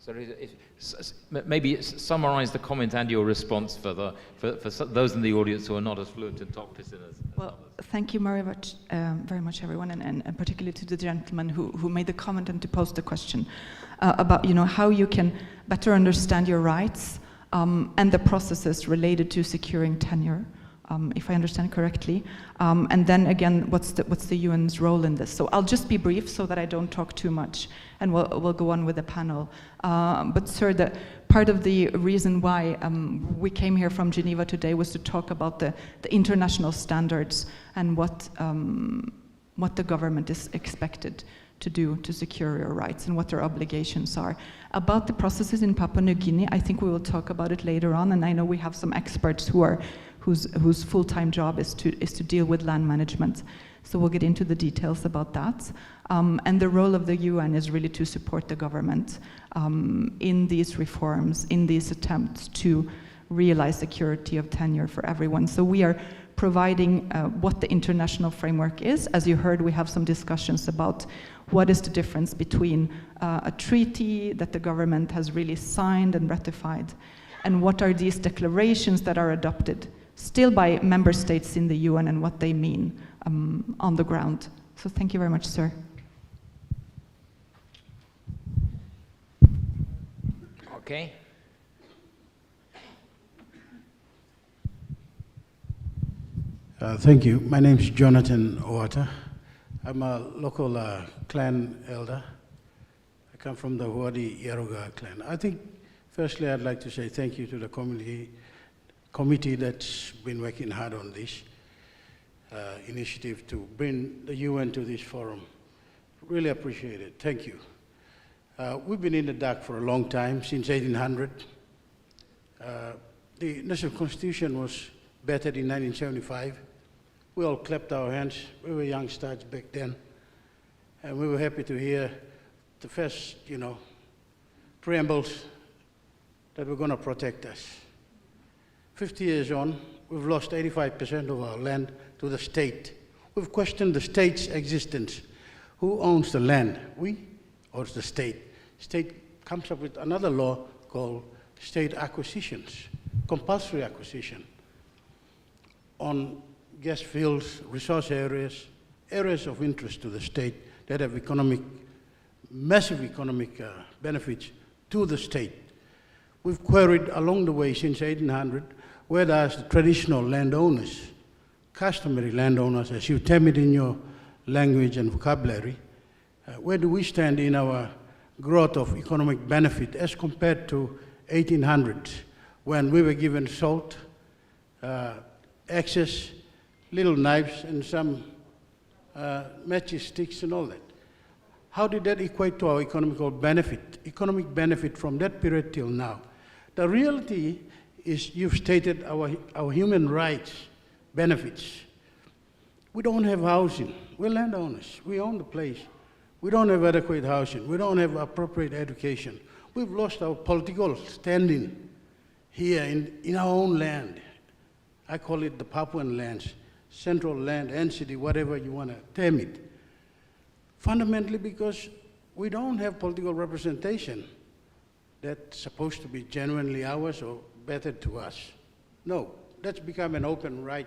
Sorry, maybe summarize the comment and your response for those in the audience who are not as fluent in Tok Pisin as well, thank you very much, everyone, and particularly to the gentleman who made the comment and to pose the question about how you can better understand your rights and the processes related to securing tenure, if I understand correctly, and then again, what's the UN's role in this? So I'll just be brief so that I don't talk too much, and we'll go on with the panel. But sir, part of the reason why we came here from Geneva today was to talk about the international standards and what the government is expected to do to secure your rights and what their obligations are. About the processes in Papua New Guinea, I think we will talk about it later on, and I know we have some experts whose full-time job is to deal with land management. So we'll get into the details about that. And the role of the UN is really to support the government in these reforms, in these attempts to realize security of tenure for everyone. So we are providing what the international framework is. As you heard, we have some discussions about what is the difference between a treaty that the government has really signed and ratified, and what are these declarations that are adopted still by member states in the UN and what they mean on the ground. So thank you very much, sir. Okay. Thank you. My name is Jonathan Owata. I'm a local clan elder. I come from the Huadi Yaruga clan. I think, firstly, I'd like to say thank you to the committee that's been working hard on this initiative to bring the UN to this forum. Really appreciate it. Thank you. We've been in the dark for a long time, since 1800. The National Constitution was bettered in 1975. We all clapped our hands. We were youngsters back then. And we were happy to hear the first, preambles that were going to protect us. 50 years on, we've lost 85% of our land to the state. We've questioned the state's existence. Who owns the land? We or the state? State comes up with another law called state acquisitions, compulsory acquisition on gas fields, resource areas, areas of interest to the state that have massive economic benefits to the state. We've queried along the way since 1800, where does the traditional landowners, customary landowners, as you term it in your language and vocabulary, where do we stand in our growth of economic benefit as compared to 1800s, when we were given salt, access, little knives, and some matches sticks and all that. How did that equate to our economic benefit from that period till now? The reality is you've stated our human rights benefits. We don't have housing. We're landowners. We own the place. We don't have adequate housing. We don't have appropriate education. We've lost our political standing here in our own land. I call it the Papuan lands, central land, entity, whatever you want to term it. Fundamentally because we don't have political representation that's supposed to be genuinely ours or better to us. No, that's become an open right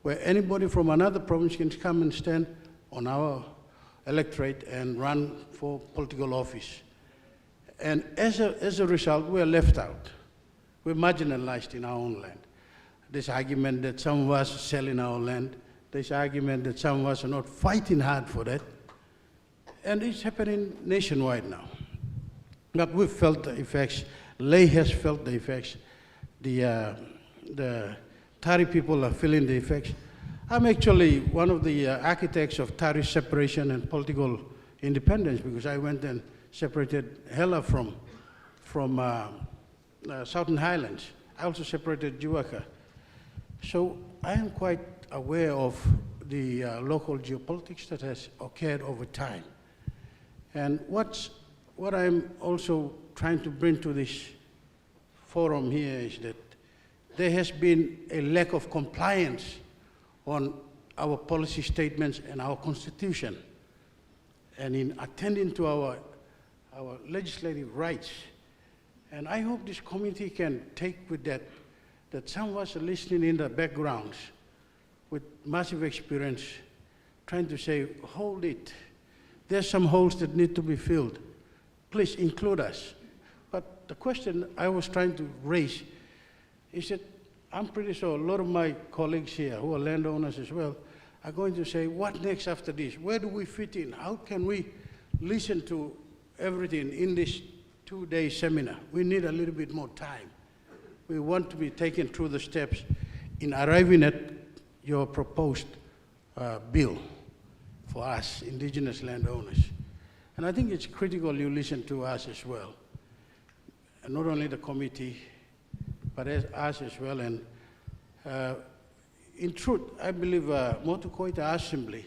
where anybody from another province can come and stand on our electorate and run for political office. And as a result, we're left out. We're marginalized in our own land. This argument that some of us are selling our land, this argument that some of us are not fighting hard for that, and it's happening nationwide now. But we've felt the effects, Lay has felt the effects, the Tari people are feeling the effects. I'm actually one of the architects of Tari separation and political independence because I went and separated Hela from Southern Highlands. I also separated Juaka. So I am quite aware of the local geopolitics that has occurred over time. And what I'm also trying to bring to this forum here is that there has been a lack of compliance on our policy statements and our constitution. And in attending to our legislative rights, And I hope this committee can take with that some of us are listening in the backgrounds with massive experience, trying to say, hold it. There's some holes that need to be filled. Please include us. But the question I was trying to raise is that I'm pretty sure a lot of my colleagues here, who are landowners as well, are going to say, what next after this? Where do we fit in? How can we listen to everything in this 2-day seminar? We need a little bit more time. We want to be taken through the steps in arriving at your proposed bill for us, indigenous landowners. And I think it's critical you listen to us as well. And not only the committee, but us as well. And in truth, I believe Motu Koita Assembly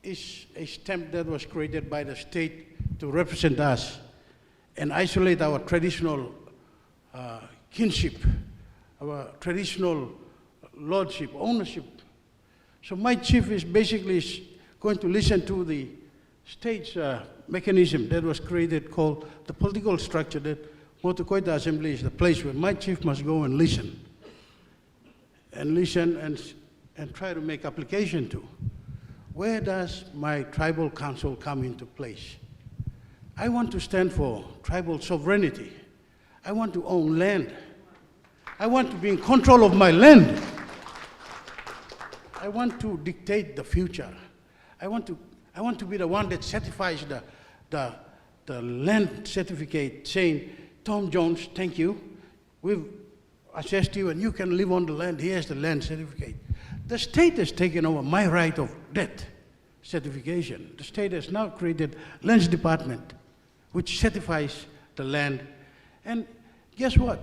is a stamp that was created by the state to represent us and isolate our traditional kinship, our traditional lordship, ownership. So my chief is basically going to listen to the state's mechanism that was created called the political structure, that Motu Koita Assembly is the place where my chief must go and listen and try to make application to. Where does my tribal council come into place? I want to stand for tribal sovereignty. I want to own land. I want to be in control of my land. I want to dictate the future. I want to be the one that certifies the land certificate saying, Tom Jones, thank you. We've assessed you and you can live on the land. Here's the land certificate. The state has taken over my right of that certification. The state has now created Lands Department, which certifies the land. And guess what?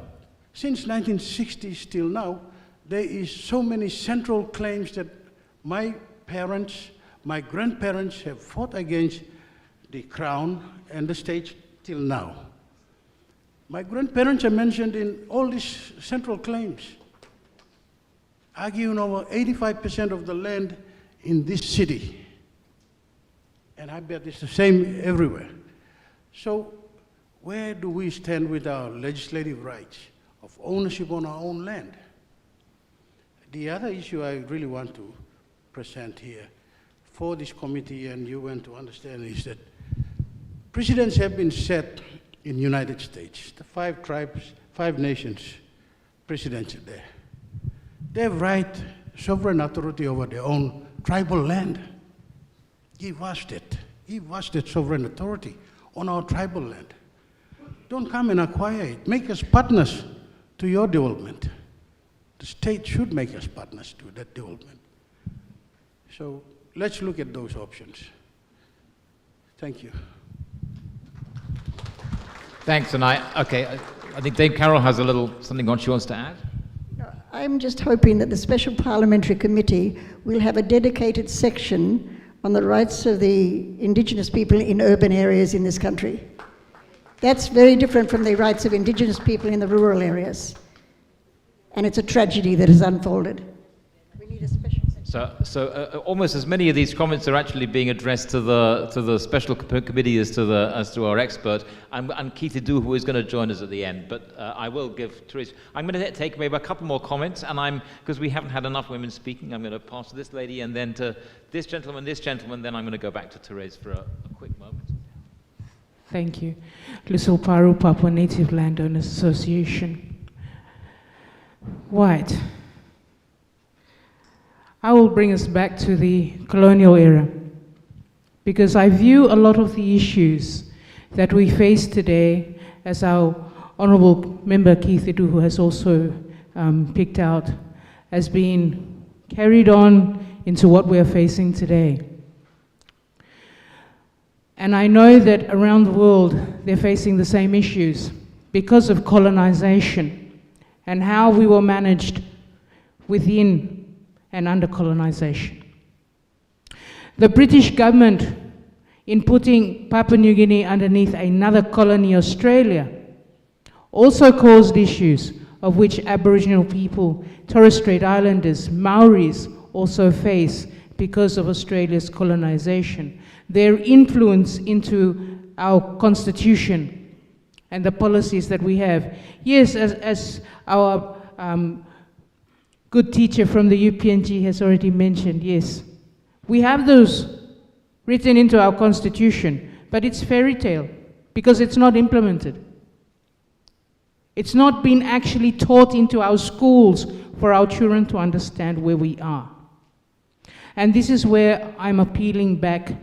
Since 1960s till now, there is so many central claims that my parents, my grandparents have fought against the Crown and the state till now. My grandparents are mentioned in all these central claims, arguing over 85% of the land in this city. And I bet it's the same everywhere. So where do we stand with our legislative rights of ownership on our own land? The other issue I really want to present here for this committee, and you want to understand, is that precedents have been set in the United States. The 5 tribes, 5 nations, presidents are there. They have right, sovereign authority over their own tribal land. Give us that. Give us that sovereign authority on our tribal land. Don't come and acquire it. Make us partners to your development. The state should make us partners to that development. So let's look at those options. Thank you. Thanks, and I think Dame Carol has a little something she wants to add. I'm just hoping that the Special Parliamentary Committee will have a dedicated section on the rights of the Indigenous people in urban areas in this country. That's very different from the rights of Indigenous people in the rural areas. And it's a tragedy that has unfolded. We need a special section. So almost as many of these comments are actually being addressed to the special committee as to our expert. I'm Keith Edu, who is going to join us at the end, but I will give Therese. I'm going to take maybe a couple more comments, and because we haven't had enough women speaking, I'm going to pass to this lady, and then to this gentleman, then I'm going to go back to Therese for a quick moment. Thank you. Lusulparu Papua Native Landowners Association. Right. I will bring us back to the colonial era, because I view a lot of the issues that we face today, as our honourable member Keith Edu, who has also picked out, as being carried on into what we are facing today. And I know that around the world they're facing the same issues because of colonization and how we were managed within and under colonization. The British government, in putting Papua New Guinea underneath another colony, Australia, also caused issues of which Aboriginal people, Torres Strait Islanders, Maoris also face because of Australia's colonization. Their influence into our constitution and the policies that we have. Yes, as our good teacher from the UPNG has already mentioned, yes, we have those written into our constitution, but it's fairy tale because it's not implemented. It's not been actually taught into our schools for our children to understand where we are. And this is where I'm appealing back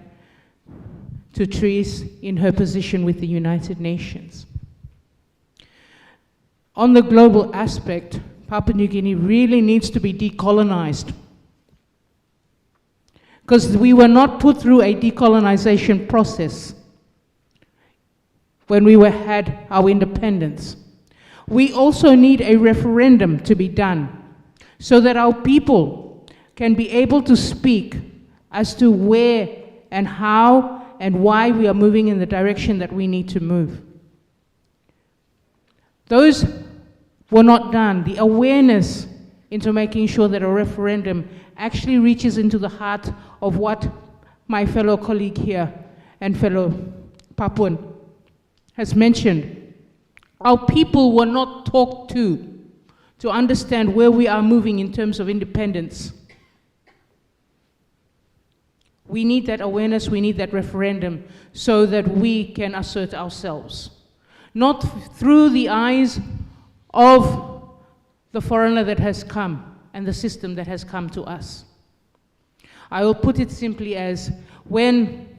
to Therese in her position with the United Nations. On the global aspect, Papua New Guinea really needs to be decolonized, because we were not put through a decolonization process when we had our independence. We also need a referendum to be done so that our people can be able to speak as to where and how and why we are moving in the direction that we need to move. Those were not done. The awareness into making sure that a referendum actually reaches into the heart of what my fellow colleague here and fellow Papuan has mentioned. Our people were not talked to understand where we are moving in terms of independence. We need that awareness, we need that referendum so that we can assert ourselves. Not through the eyes of the foreigner that has come and the system that has come to us. I will put it simply as, when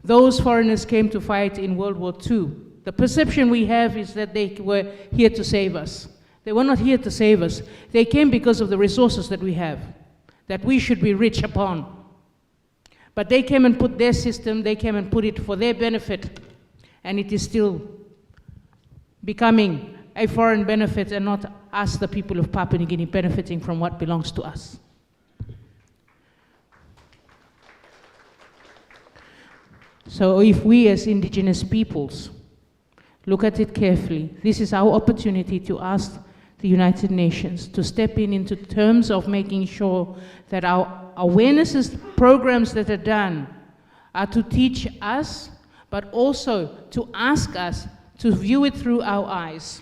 those foreigners came to fight in World War II, the perception we have is that they were here to save us. They were not here to save us. They came because of the resources that we have, that we should be rich upon. But they came and put their system, they came and put it for their benefit, and it is still becoming a foreign benefit and not us, the people of Papua New Guinea, benefiting from what belongs to us. So if we as indigenous peoples look at it carefully, this is our opportunity to ask the United Nations to step in into terms of making sure that our awareness programs that are done are to teach us, but also to ask us to view it through our eyes.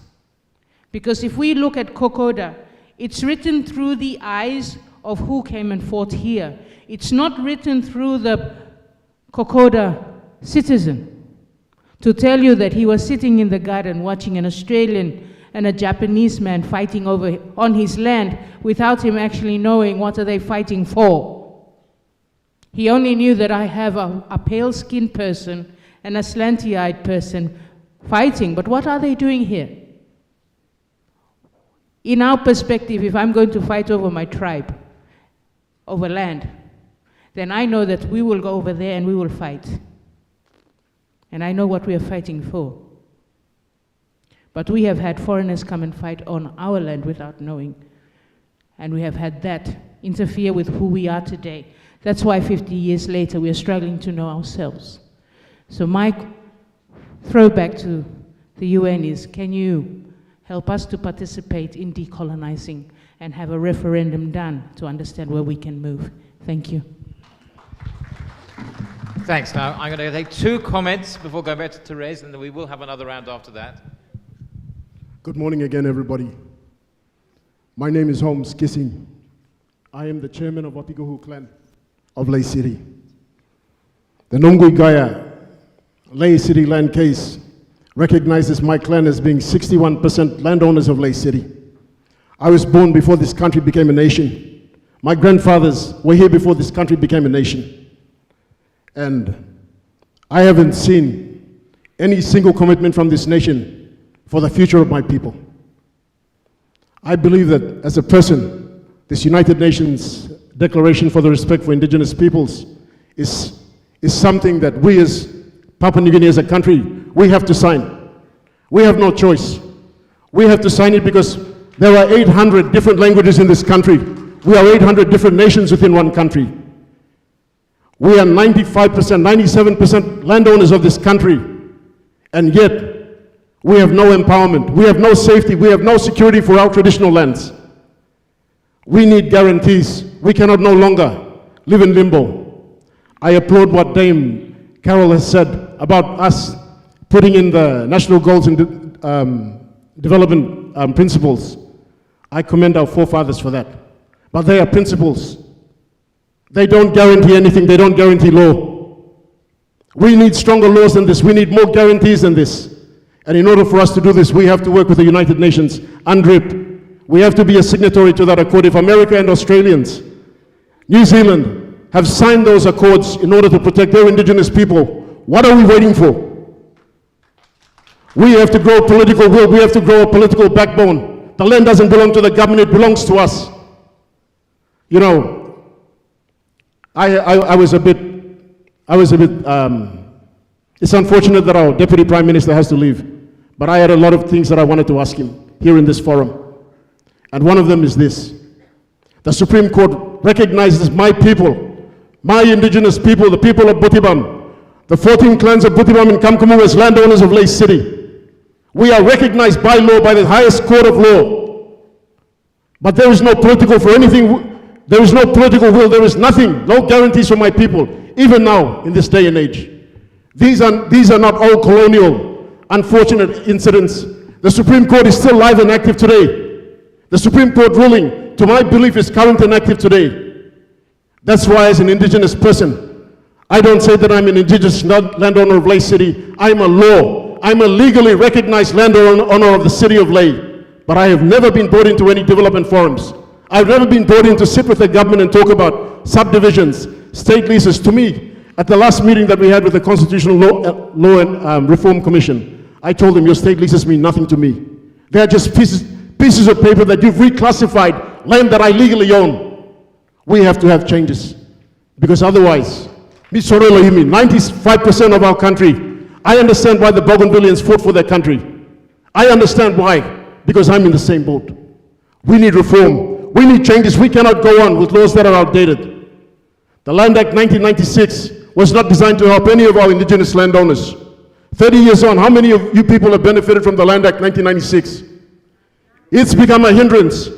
Because if we look at Kokoda, it's written through the eyes of who came and fought here. It's not written through the Kokoda citizen to tell you that he was sitting in the garden watching an Australian and a Japanese man fighting over on his land without him actually knowing what are they fighting for. He only knew that I have a pale-skinned person and a slanty-eyed person fighting, but what are they doing here? In our perspective, if I'm going to fight over my tribe, over land, then I know that we will go over there and we will fight. And I know what we are fighting for. But we have had foreigners come and fight on our land without knowing. And we have had that interfere with who we are today. That's why 50 years later we are struggling to know ourselves. So my throwback to the UN is, can you help us to participate in decolonizing and have a referendum done to understand where we can move? Thank you. Thanks. Now, I'm going to take two comments before going back to Therese, and then we will have another round after that. Good morning again, everybody. My name is Holmes Kissing. I am the chairman of Wapiguhu clan of Lay City. The Nongui Gaya Lay City land case recognizes my clan as being 61% landowners of Lay City. I was born before this country became a nation. My grandfathers were here before this country became a nation. And I haven't seen any single commitment from this nation for the future of my people. I believe that as a person, this United Nations Declaration for the Respect for Indigenous Peoples is something that we as Papua New Guinea as a country, we have to sign. We have no choice. We have to sign it because there are 800 different languages in this country. We are 800 different nations within one country. We are 95%, 97% landowners of this country, and yet we have no empowerment, we have no safety, we have no security for our traditional lands. We need guarantees. We cannot no longer live in limbo. I applaud what Dame Carol has said about us putting in the national goals and development principles. I commend our forefathers for that. But they are principles. They don't guarantee anything, they don't guarantee law. We need stronger laws than this, we need more guarantees than this. And in order for us to do this, we have to work with the United Nations, UNDRIP. We have to be a signatory to that accord. If America and Australians, New Zealand, have signed those accords in order to protect their indigenous people, what are we waiting for? We have to grow political will, we have to grow a political backbone. The land doesn't belong to the government, it belongs to us. You know, I was a bit, it's unfortunate that our Deputy Prime Minister has to leave, but I had a lot of things that I wanted to ask him here in this forum. And one of them is this: the Supreme Court recognizes my people, my indigenous people, the people of Butibam, the 14 clans of Butibam and Kamkamu as landowners of Lae City. We are recognized by law, by the highest court of law. But there is no political for anything, there is no political will, there is nothing, no guarantees for my people, even now in this day and age. These are not all colonial, unfortunate incidents. The Supreme Court is still live and active today. The Supreme Court ruling, to my belief, is current and active today. That's why, as an indigenous person, I don't say that I'm an indigenous landowner of Lae City. I'm a legally recognized landowner of the city of Lae. But I have never been brought into any development forums. I've never been brought in to sit with the government and talk about subdivisions, state leases. To me, at the last meeting that we had with the Constitutional Law and Reform Commission, I told them, your state leases mean nothing to me. They are just pieces of paper that you've reclassified land that I legally own. We have to have changes, because otherwise, 95% of our country, I understand why the Bougainvilleans fought for their country. I understand why, because I'm in the same boat. We need reform. We need changes. We cannot go on with laws that are outdated. The Land Act 1996 was not designed to help any of our indigenous landowners. 30 years on, how many of you people have benefited from the Land Act 1996? It's become a hindrance.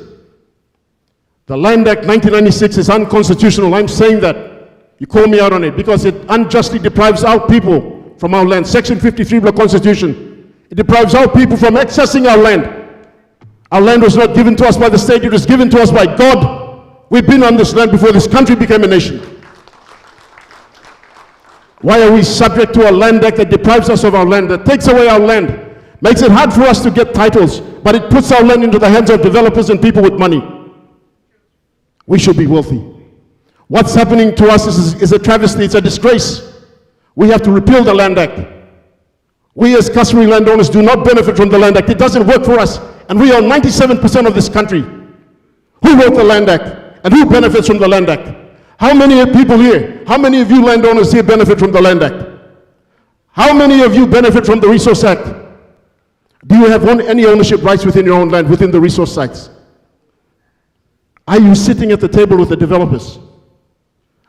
The Land Act 1996 is unconstitutional. I'm saying that. You call me out on it because it unjustly deprives our people from our land. Section 53 of the Constitution. It deprives our people from accessing our land. Our land was not given to us by the state, it was given to us by God. We've been on this land before this country became a nation. Why are we subject to a land act that deprives us of our land, that takes away our land, makes it hard for us to get titles, but it puts our land into the hands of developers and people with money? We should be wealthy. What's happening to us is a travesty, it's a disgrace. We have to repeal the Land Act. We as customary landowners do not benefit from the Land Act. It doesn't work for us. And we own 97% of this country. Who wrote the Land Act? And who benefits from the Land Act? How many people here, how many of you landowners here benefit from the Land Act? How many of you benefit from the Resource Act? Do you have any ownership rights within your own land, within the resource sites? Are you sitting at the table with the developers?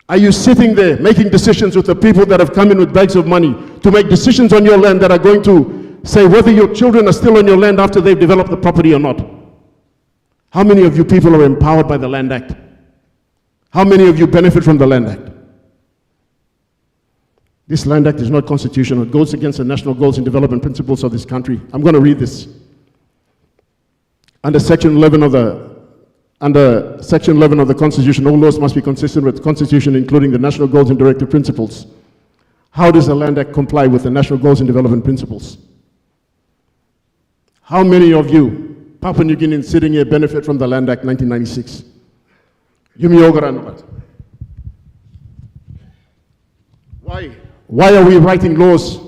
Are you sitting there making decisions with the people that have come in with bags of money to make decisions on your land that are going to say whether your children are still on your land after they've developed the property or not? How many of you people are empowered by the Land Act? How many of you benefit from the Land Act? This Land Act is not constitutional. It goes against the national goals and development principles of this country. I'm going to read this. Under Section 11 of the Constitution, all laws must be consistent with the Constitution, including the national goals and directive principles. How does the Land Act comply with the national goals and development principles? How many of you, Papua New Guineans sitting here, benefit from the Land Act 1996? Why are we writing laws?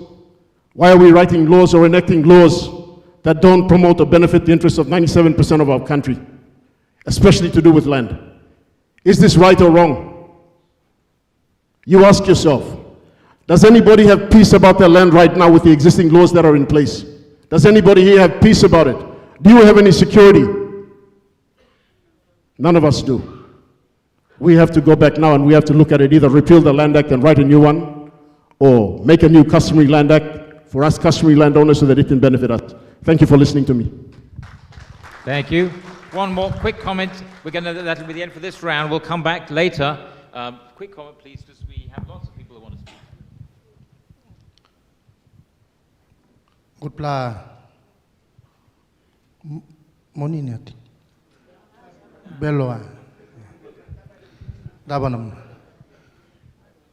Why are we writing laws or enacting laws that don't promote or benefit the interests of 97% of our country, especially to do with land? Is this right or wrong? You ask yourself, does anybody have peace about their land right now with the existing laws that are in place? Does anybody here have peace about it? Do you have any security? None of us do. We have to go back now and we have to look at it, either repeal the Land Act and write a new one, or make a new Customary Land Act for us customary landowners so that it can benefit us. Thank you for listening to me. Thank you. One more quick comment. That'll be the end for this round. We'll come back later. Quick comment, please, because we have lots of people who want to speak. good pla moninati beloa dabanam.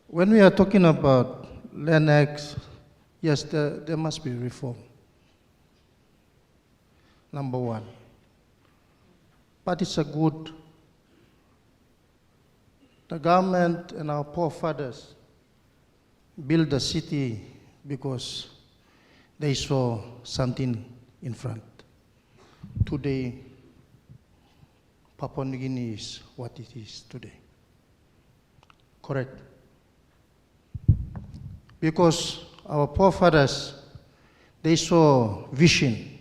When we are talking about land acts, yes, there must be reform. Number one. But it's a good. The government and our forefathers built the city because they saw something in front. Today, Papua New Guinea is what it is today. Correct? Because our forefathers, they saw vision,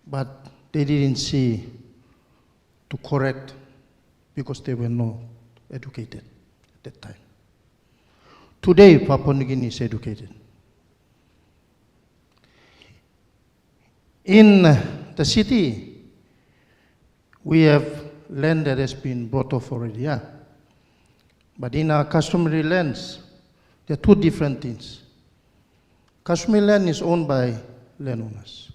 but they didn't see to correct because they were not educated at that time. Today, Papua New Guinea is educated. In the city, we have land that has been brought off already, yeah. But in our customary lands, there are two different things. Customary land is owned by landowners.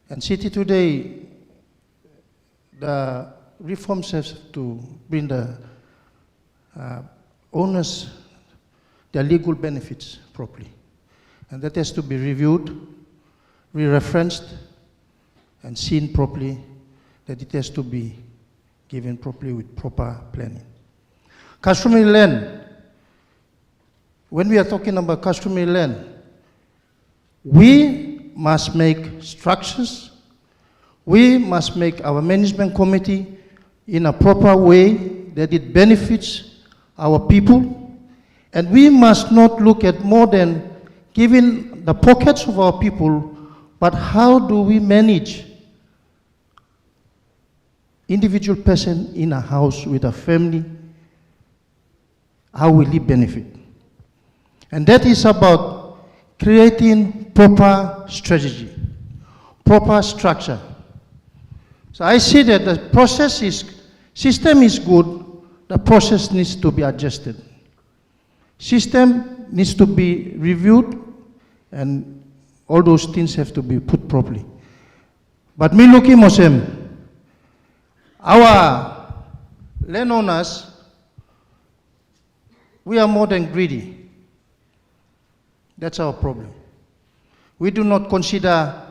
And city today, the reforms have to bring the owners their legal benefits properly. And that has to be reviewed, re-referenced, and seen properly, that it has to be given properly with proper planning. Customary land, when we are talking about customary land, we must make structures, we must make our management committee in a proper way that it benefits our people, and we must not look at more than giving the pockets of our people, but how do we manage individual person in a house with a family, how will he benefit? And that is about creating proper strategy, proper structure. So I see that the system is good, the process needs to be adjusted. System needs to be reviewed, and all those things have to be put properly. But me looking Mosem, our landowners, we are more than greedy. That's our problem. We do not consider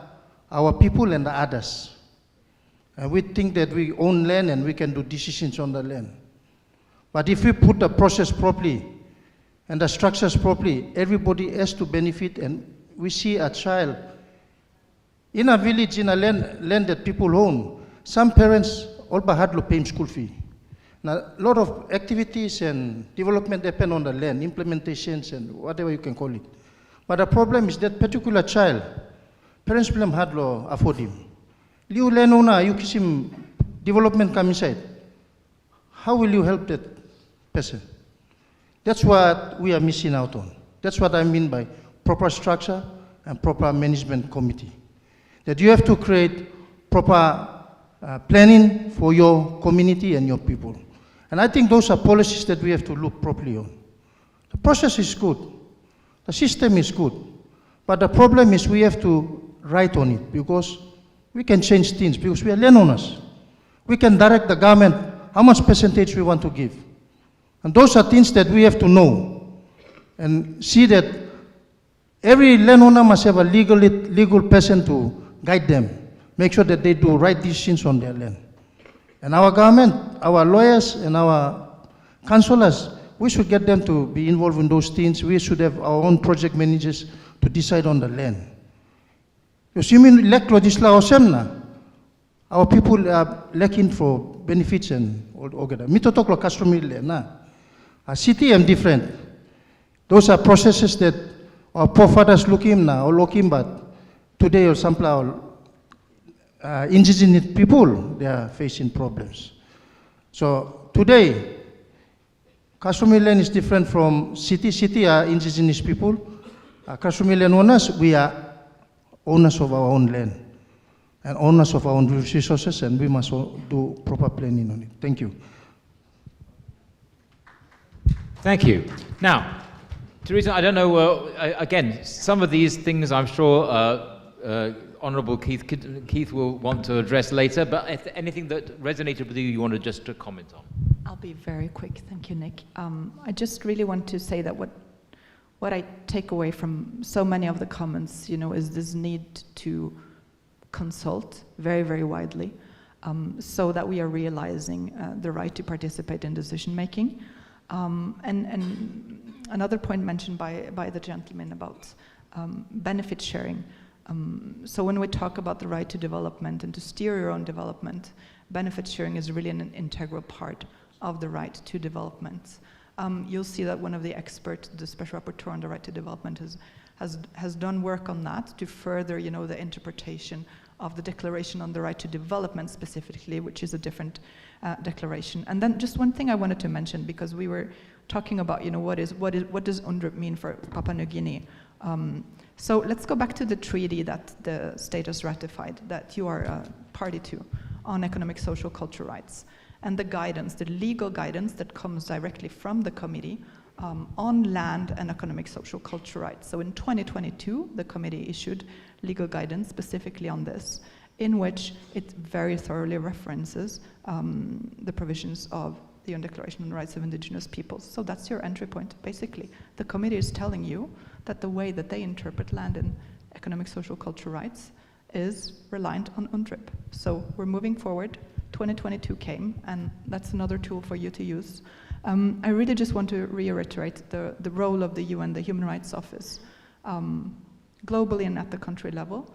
our people and the others. And we think that we own land and we can do decisions on the land. But if we put the process properly and the structures properly, everybody has to benefit. And we see a child in a village, in a land that people own. Some parents all but had to pay school fee. Now, a lot of activities and development depend on the land, implementations and whatever you can call it. But the problem is that particular child, parents will have to afford him. Liu land owner, you kiss him, development come inside. How will you help that person? That's what we are missing out on. That's what I mean by proper structure and proper management committee. That you have to create proper planning for your community and your people. And I think those are policies that we have to look properly on. The process is good. The system is good. But the problem is we have to write on it, because we can change things, because we are landowners. We can direct the government how much percentage we want to give. And those are things that we have to know and see that every landowner must have a legal person to guide them, make sure that they do right decisions on their land. And our government, our lawyers and our councillors, we should get them to be involved in those things. We should have our own project managers to decide on the land. You see, our people are lacking for benefits and all that. Mitotoklo customary land. A city is different. Those are processes that our forefathers looking now, or looking, but today or some indigenous people, they are facing problems. So today, customary land is different from city. City are indigenous people. Customary land owners, we are owners of our own land and owners of our own resources, and we must do proper planning on it. Thank you. Thank you. Now, Teresa, I don't know, again, some of these things I'm sure Honourable Keith will want to address later, but anything that resonated with you, you want to just comment on? I'll be very quick, thank you, Nick. I just really want to say that what I take away from so many of the comments, is this need to consult very, very widely, so that we are realizing the right to participate in decision making. And another point mentioned by the gentleman about benefit sharing. So when we talk about the right to development and to steer your own development, benefit sharing is really an integral part of the right to development. You'll see that one of the experts, the special rapporteur on the right to development, has done work on that to further, the interpretation of the Declaration on the Right to Development specifically, which is a different declaration. And then just one thing I wanted to mention, because we were talking about, what does UNDRIP mean for Papua New Guinea? So let's go back to the treaty that the state has ratified, that you are a party to, on economic, social, cultural rights. And the guidance, the legal guidance that comes directly from the committee on land and economic, social, cultural rights. So in 2022, the committee issued legal guidance specifically on this, in which it very thoroughly references the provisions of the UN Declaration on the Rights of Indigenous Peoples. So that's your entry point, basically. The committee is telling you that the way that they interpret land and economic, social, cultural rights is reliant on UNDRIP. So we're moving forward. 2022 came, and that's another tool for you to use. I really just want to reiterate the role of the UN, the Human Rights Office, globally and at the country level,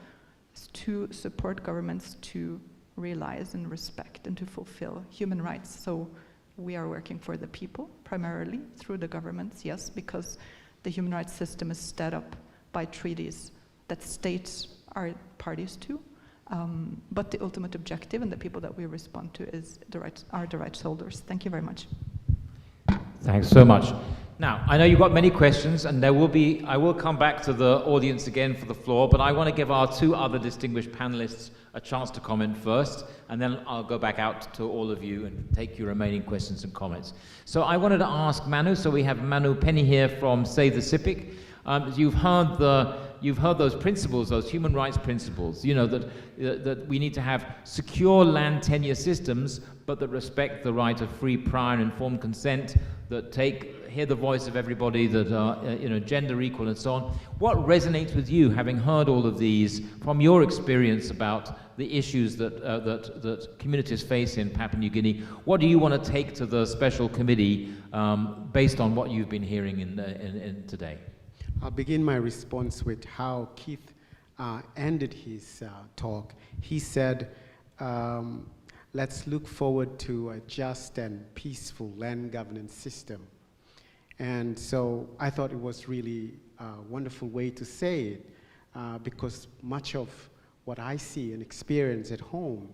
is to support governments to realize and respect and to fulfill human rights. So we are working for the people, primarily through the governments, yes, because the human rights system is set up by treaties that states are parties to, but the ultimate objective and the people that we respond to are the rights holders. Thank you very much. Thanks so much. Now, I know you've got many questions, and I will come back to the audience again for the floor, but I want to give our two other distinguished panelists a chance to comment first, and then I'll go back out to all of you and take your remaining questions and comments. So I wanted to ask Manu, so we have Manu Penny here from Save the CIPIC. You've heard those principles, those human rights principles, that we need to have secure land tenure systems, but that respect the right of free, prior, and informed consent, that hear the voice of everybody, that are gender equal and so on. What resonates with you, having heard all of these, from your experience about the issues that communities face in Papua New Guinea? What do you want to take to the special committee based on what you've been hearing in today? I'll begin my response with how Keith ended his talk. He said, let's look forward to a just and peaceful land governance system. And so I thought it was really a wonderful way to say it, because much of what I see and experience at home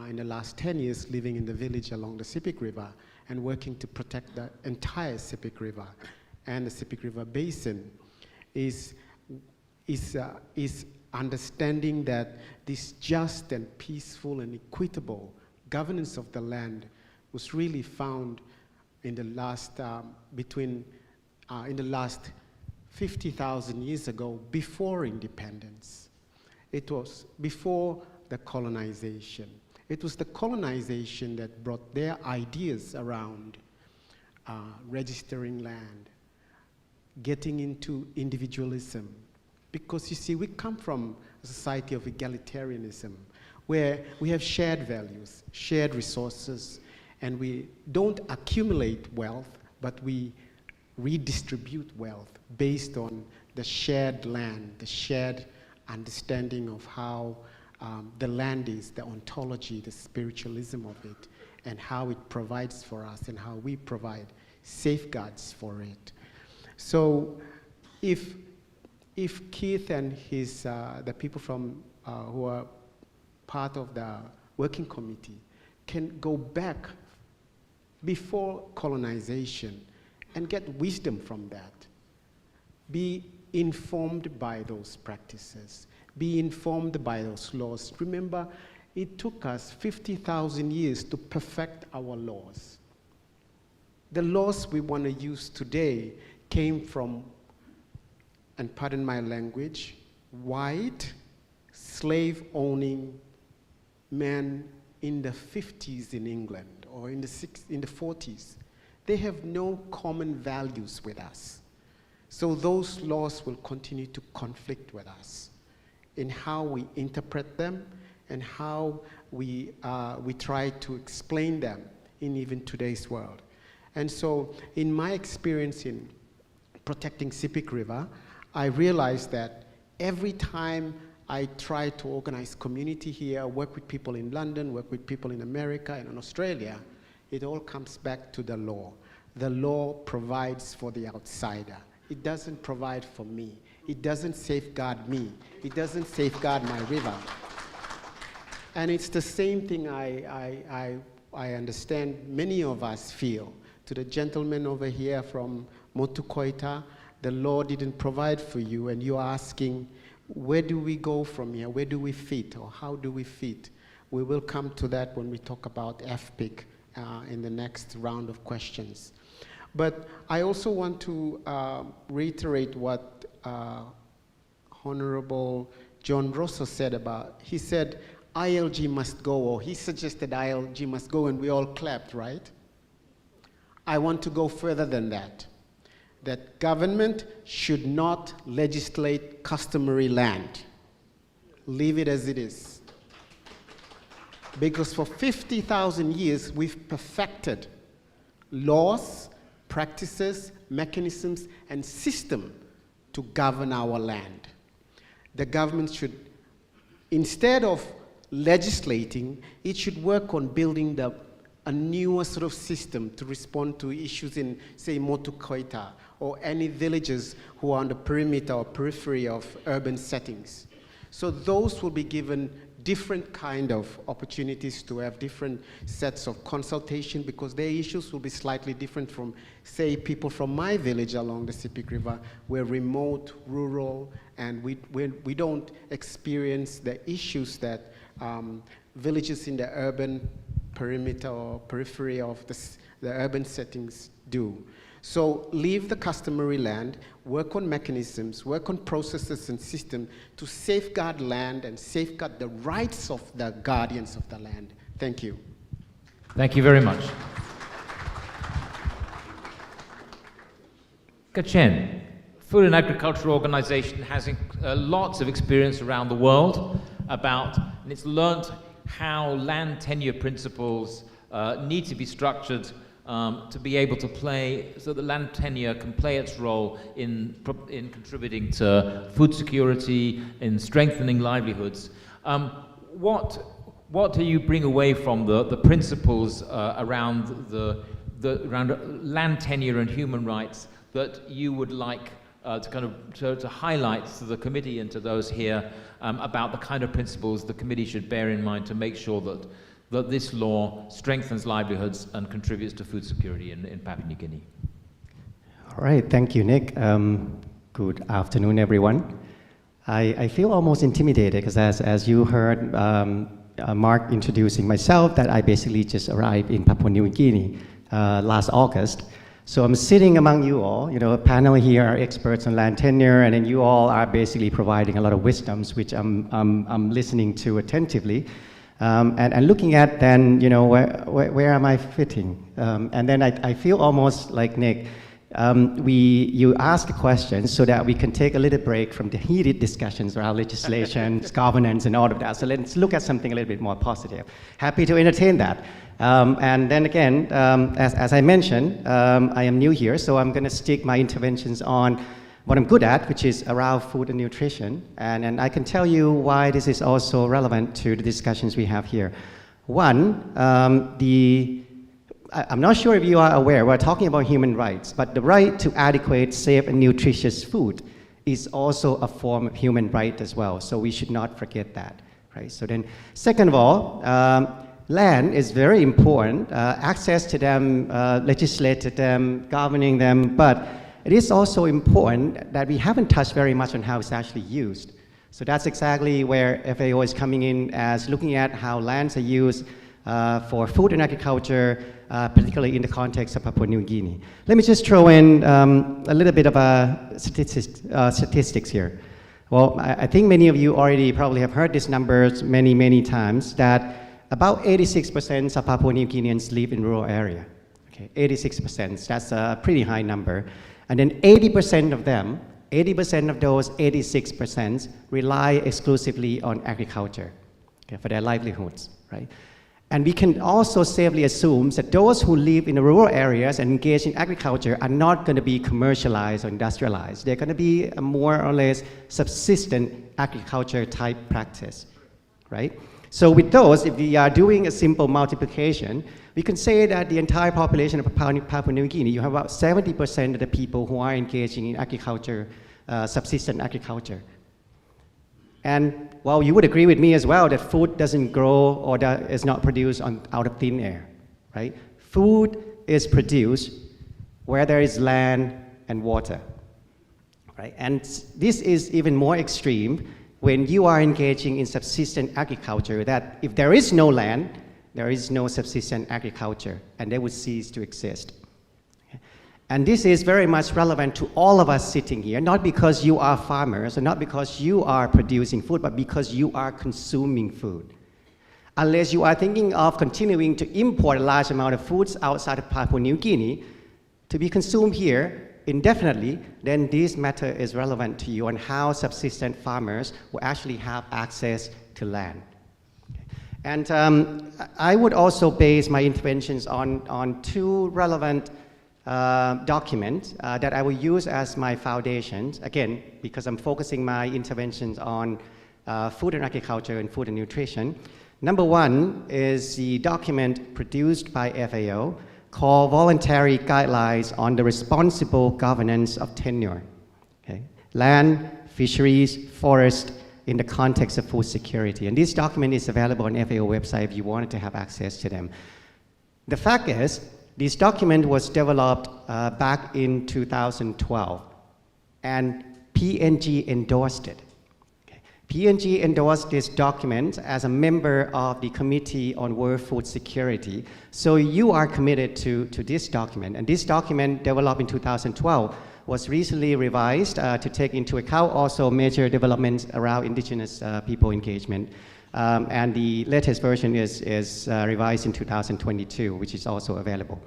in the last 10 years living in the village along the CIPIC River and working to protect the entire CIPIC River and the CIPIC River Basin is understanding that this just and peaceful and equitable governance of the land was really found in the last in the last 50,000 years ago, before independence. It was before the colonization. It was the colonization that brought their ideas around registering land, getting into individualism. Because you see, we come from a society of egalitarianism, where we have shared values, shared resources, and we don't accumulate wealth, but we redistribute wealth based on the shared land, the shared understanding of how the land is, the ontology, the spiritualism of it, and how it provides for us and how we provide safeguards for it. So if Keith and his, the people from, who are part of the working committee can go back before colonization and get wisdom from that, be informed by those practices, be informed by those laws. Remember, it took us 50,000 years to perfect our laws. The laws we want to use today came from and pardon my language, white, slave-owning men in the 50s in England or in the 40s. They have no common values with us. So those laws will continue to conflict with us in how we interpret them and how we try to explain them in even today's world. And so in my experience in protecting Sepik River, I realized that every time I try to organize community here, work with people in London, work with people in America and in Australia, it all comes back to the law. The law provides for the outsider. It doesn't provide for me. It doesn't safeguard me. It doesn't safeguard my river. And it's the same thing I understand many of us feel. To the gentleman over here from Motu Koita, the law didn't provide for you, and you're asking, where do we go from here? Where do we fit, or how do we fit? We will come to that when we talk about FPIC in the next round of questions. But I also want to reiterate what Honorable John Rosso said about, he said ILG must go, or he suggested ILG must go, and we all clapped, right? I want to go further than that. That government should not legislate customary land. Leave it as it is. Because for 50,000 years, we've perfected laws, practices, mechanisms, and system to govern our land. The government should, instead of legislating, it should work on building a newer sort of system to respond to issues in, say, Motu Koita, or any villages who are on the perimeter or periphery of urban settings. So those will be given different kind of opportunities to have different sets of consultation, because their issues will be slightly different from, say, people from my village along the Sepik River. We're remote, rural, and we don't experience the issues that villages in the urban perimeter or periphery of the urban settings do. So leave the customary land, work on mechanisms, work on processes and systems to safeguard land and safeguard the rights of the guardians of the land. Thank you. Thank you very much. Kachin, Food and Agriculture Organization has lots of experience around the world about, and it's learned how land tenure principles need to be structured to be able to play, so that land tenure can play its role in contributing to food security, in strengthening livelihoods. What do you bring away from the principles around around land tenure and human rights that you would like to highlight to the committee and to those here about the kind of principles the committee should bear in mind to make sure that this law strengthens livelihoods and contributes to food security in Papua New Guinea? All right, thank you, Nick. Good afternoon, everyone. I feel almost intimidated because as you heard Mark introducing myself, that I basically just arrived in Papua New Guinea last August. So I'm sitting among you all, a panel here are experts on land tenure, and then you all are basically providing a lot of wisdoms, which I'm listening to attentively. And looking at then, where am I fitting? And then I feel almost like Nick, you ask the questions so that we can take a little break from the heated discussions around legislation, governance, and all of that. So let's look at something a little bit more positive. Happy to entertain that. And then again, as I mentioned, I am new here, so I'm going to stick my interventions on what I'm good at, which is around food and nutrition. And I can tell you why this is also relevant to the discussions we have here. One, I'm not sure if you are aware, we're talking about human rights, but the right to adequate, safe, and nutritious food is also a form of human right as well. So we should not forget that, right? So then, second of all, land is very important. Access to them, legislating them, governing them, but it is also important that we haven't touched very much on how it's actually used. So that's exactly where FAO is coming in, as looking at how lands are used for food and agriculture, particularly in the context of Papua New Guinea. Let me just throw in a little bit of statistics here. Well, I think many of you already probably have heard these numbers many, many times, that about 86% of Papua New Guineans live in rural area. Okay, 86%, that's a pretty high number. And then 80% of them, 80% of those 86% rely exclusively on agriculture, okay, for their livelihoods, right? And we can also safely assume that those who live in the rural areas and engage in agriculture are not going to be commercialized or industrialized. They're going to be a more or less subsistent agriculture type practice, right? So with those, if we are doing a simple multiplication, we can say that the entire population of Papua New Guinea, you have about 70% of the people who are engaging in agriculture, subsistence agriculture. And well, you would agree with me as well that food doesn't grow or that is not produced out of thin air, right? Food is produced where there is land and water, right? And this is even more extreme when you are engaging in subsistence agriculture, that if there is no land, there is no subsistence agriculture, and they would cease to exist. And this is very much relevant to all of us sitting here, not because you are farmers, and not because you are producing food, but because you are consuming food. Unless you are thinking of continuing to import a large amount of foods outside of Papua New Guinea to be consumed here indefinitely, then this matter is relevant to you on how subsistence farmers will actually have access to land. And I would also base my interventions on two relevant documents that I will use as my foundations, again, because I'm focusing my interventions on food and agriculture and food and nutrition. Number one is the document produced by FAO called Voluntary Guidelines on the Responsible Governance of Tenure. Okay? Land, fisheries, forest, in the context of food security. And this document is available on FAO website if you wanted to have access to them. The fact is, this document was developed back in 2012, and PNG endorsed it. Okay. PNG endorsed this document as a member of the Committee on World Food Security. So you are committed to this document, and this document developed in 2012 was recently revised to take into account also major developments around indigenous people engagement. And the latest version is revised in 2022, which is also available.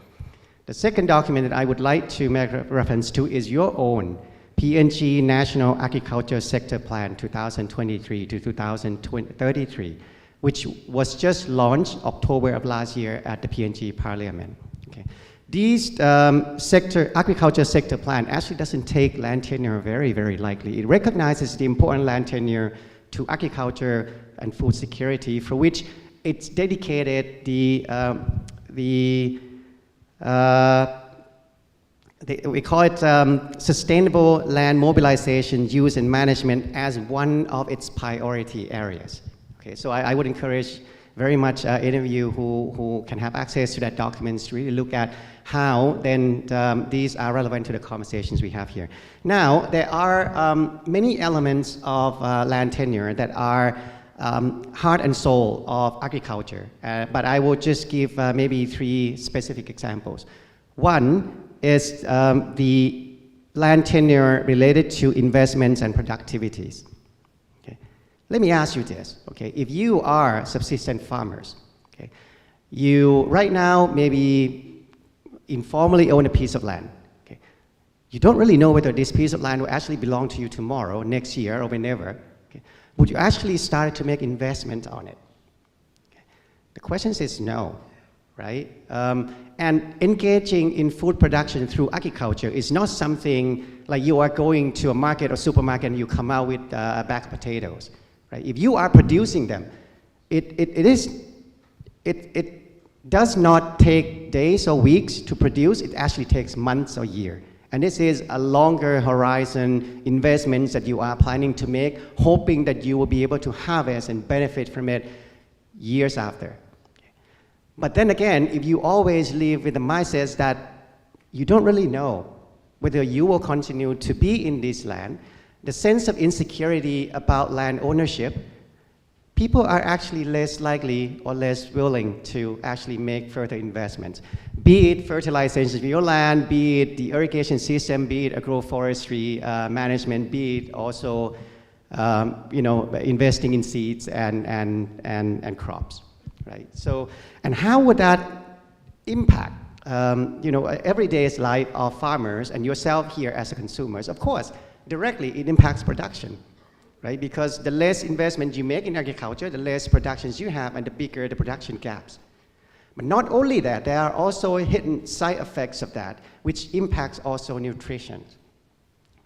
The second document that I would like to make reference to is your own PNG National Agriculture Sector Plan 2023 to 2033, which was just launched October of last year at the PNG Parliament. Okay. These agriculture sector plan actually doesn't take land tenure very, very lightly. It recognizes the important land tenure to agriculture and food security, for which it's dedicated we call it sustainable land mobilization, use and management as one of its priority areas. Okay, so I would encourage very much any of you who can have access to that document to really look at how then these are relevant to the conversations we have here. Now, there are many elements of land tenure that are heart and soul of agriculture, but I will just give maybe three specific examples. One is the land tenure related to investments and productivities. Okay. Let me ask you this, okay? If you are subsistence farmers, okay, you right now maybe informally own a piece of land. Okay. You don't really know whether this piece of land will actually belong to you tomorrow, next year, or whenever. Okay. Would you actually start to make investment on it? Okay. The question is no, right? And engaging in food production through agriculture is not something like you are going to a market or supermarket and you come out with a bag of potatoes, right? If you are producing them, it does not take days or weeks to produce. It actually takes months or years. And this is a longer horizon investments that you are planning to make, hoping that you will be able to harvest and benefit from it years after. But then again, if you always live with the mindset that you don't really know whether you will continue to be in this land, the sense of insecurity about land ownership, people are actually less likely or less willing to actually make further investments, be it fertilization of your land, be it the irrigation system, be it agroforestry management, be it also investing in seeds and crops, right? So, and how would that impact everyday's life of farmers and yourself here as a consumers? Of course, directly it impacts production, right? Because the less investment you make in agriculture, the less productions you have and the bigger the production gaps. But not only that, there are also hidden side effects of that, which impacts also nutrition,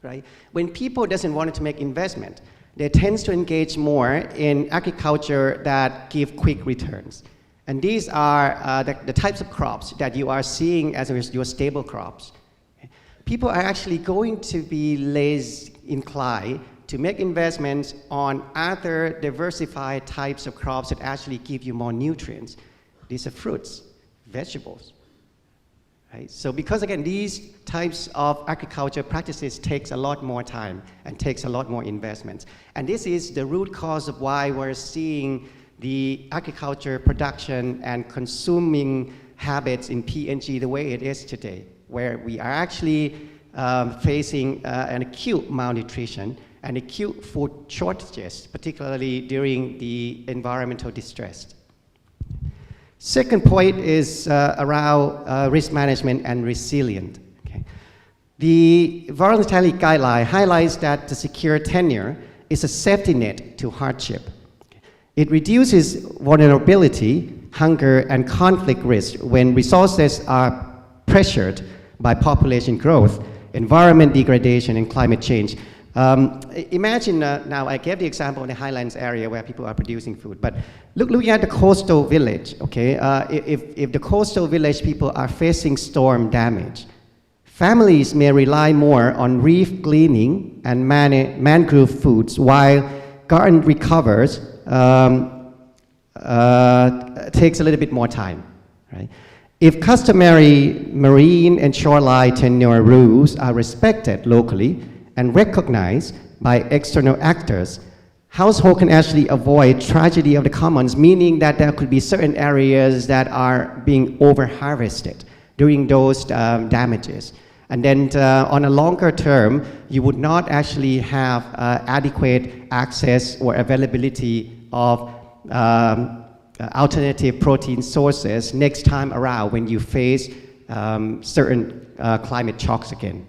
right? When people doesn't want to make investment, they tend to engage more in agriculture that give quick returns. And these are the types of crops that you are seeing as your staple crops. People are actually going to be less inclined to make investments on other diversified types of crops that actually give you more nutrients. These are fruits, vegetables, right? So because again, these types of agriculture practices takes a lot more time and takes a lot more investments. And this is the root cause of why we're seeing the agriculture production and consuming habits in PNG the way it is today, where we are actually facing an acute malnutrition and acute food shortages, particularly during the environmental distress. Second point is around risk management and resilience. Okay. The voluntary guideline highlights that the secure tenure is a safety net to hardship. It reduces vulnerability, hunger, and conflict risk when resources are pressured by population growth, environment degradation, and climate change. Imagine now, I gave the example in the highlands area where people are producing food, but looking at the coastal village, okay, if the coastal village people are facing storm damage, families may rely more on reef cleaning and mangrove foods while garden recovers takes a little bit more time, right? If customary marine and shoreline tenure rules are respected locally and recognized by external actors, households can actually avoid tragedy of the commons, meaning that there could be certain areas that are being over-harvested during those damages. And then on a longer term, you would not actually have adequate access or availability of alternative protein sources next time around when you face certain climate shocks again.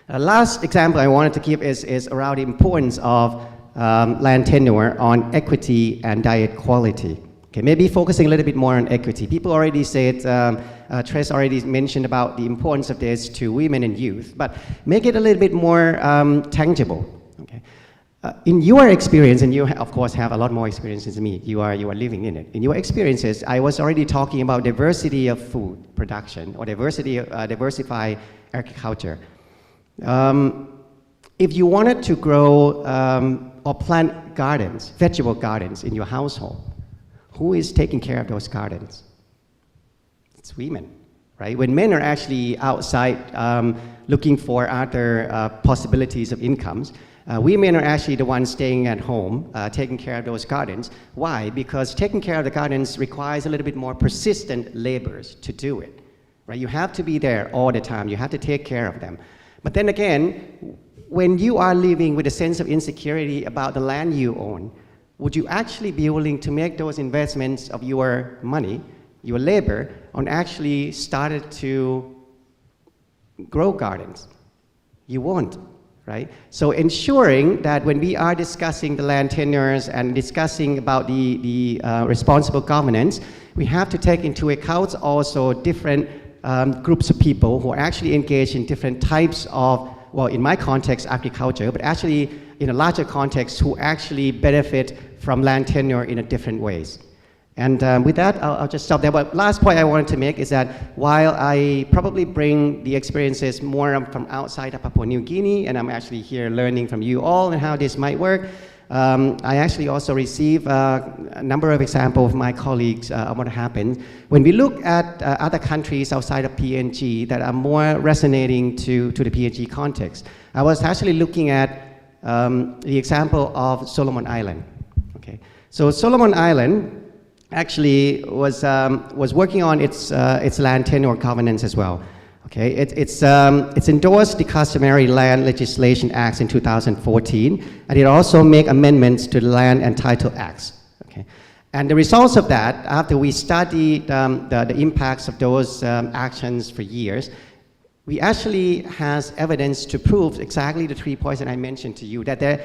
Last example I wanted to give is around the importance of land tenure on equity and diet quality. Okay, maybe focusing a little bit more on equity. People already said, Tres already mentioned about the importance of this to women and youth, but make it a little bit more tangible. Okay. In your experience, and you of course have a lot more experience than me, you are living in it. In your experiences, I was already talking about diversity of food production or diversified agriculture. If you wanted to grow or plant gardens, vegetable gardens in your household, who is taking care of those gardens? It's women, right? When men are actually outside looking for other possibilities of incomes, women are actually the ones staying at home, taking care of those gardens. Why? Because taking care of the gardens requires a little bit more persistent labors to do it, right? You have to be there all the time. You have to take care of them. But then again, when you are living with a sense of insecurity about the land you own, would you actually be willing to make those investments of your money, your labor, on actually started to grow gardens? You won't, right? So ensuring that when we are discussing the land tenures and discussing about the responsible governance, we have to take into account also different groups of people who are actually engaged in different types of, well, in my context, agriculture, but actually in a larger context who actually benefit from land tenure in a different ways. And with that, I'll just stop there. But last point I wanted to make is that while I probably bring the experiences more from outside of Papua New Guinea, and I'm actually here learning from you all and how this might work, I actually also receive a number of examples of my colleagues of what happens. When we look at other countries outside of PNG that are more resonating to the PNG context, I was actually looking at the example of Solomon Island. Okay, so Solomon Island actually was working on its land tenure governance as well. Okay, it's endorsed the Customary Land Legislation Acts in 2014, and it also made amendments to the Land and Title Acts. Okay, and the results of that, after we studied the impacts of those actions for years, we actually has evidence to prove exactly the 3 points that I mentioned to you, that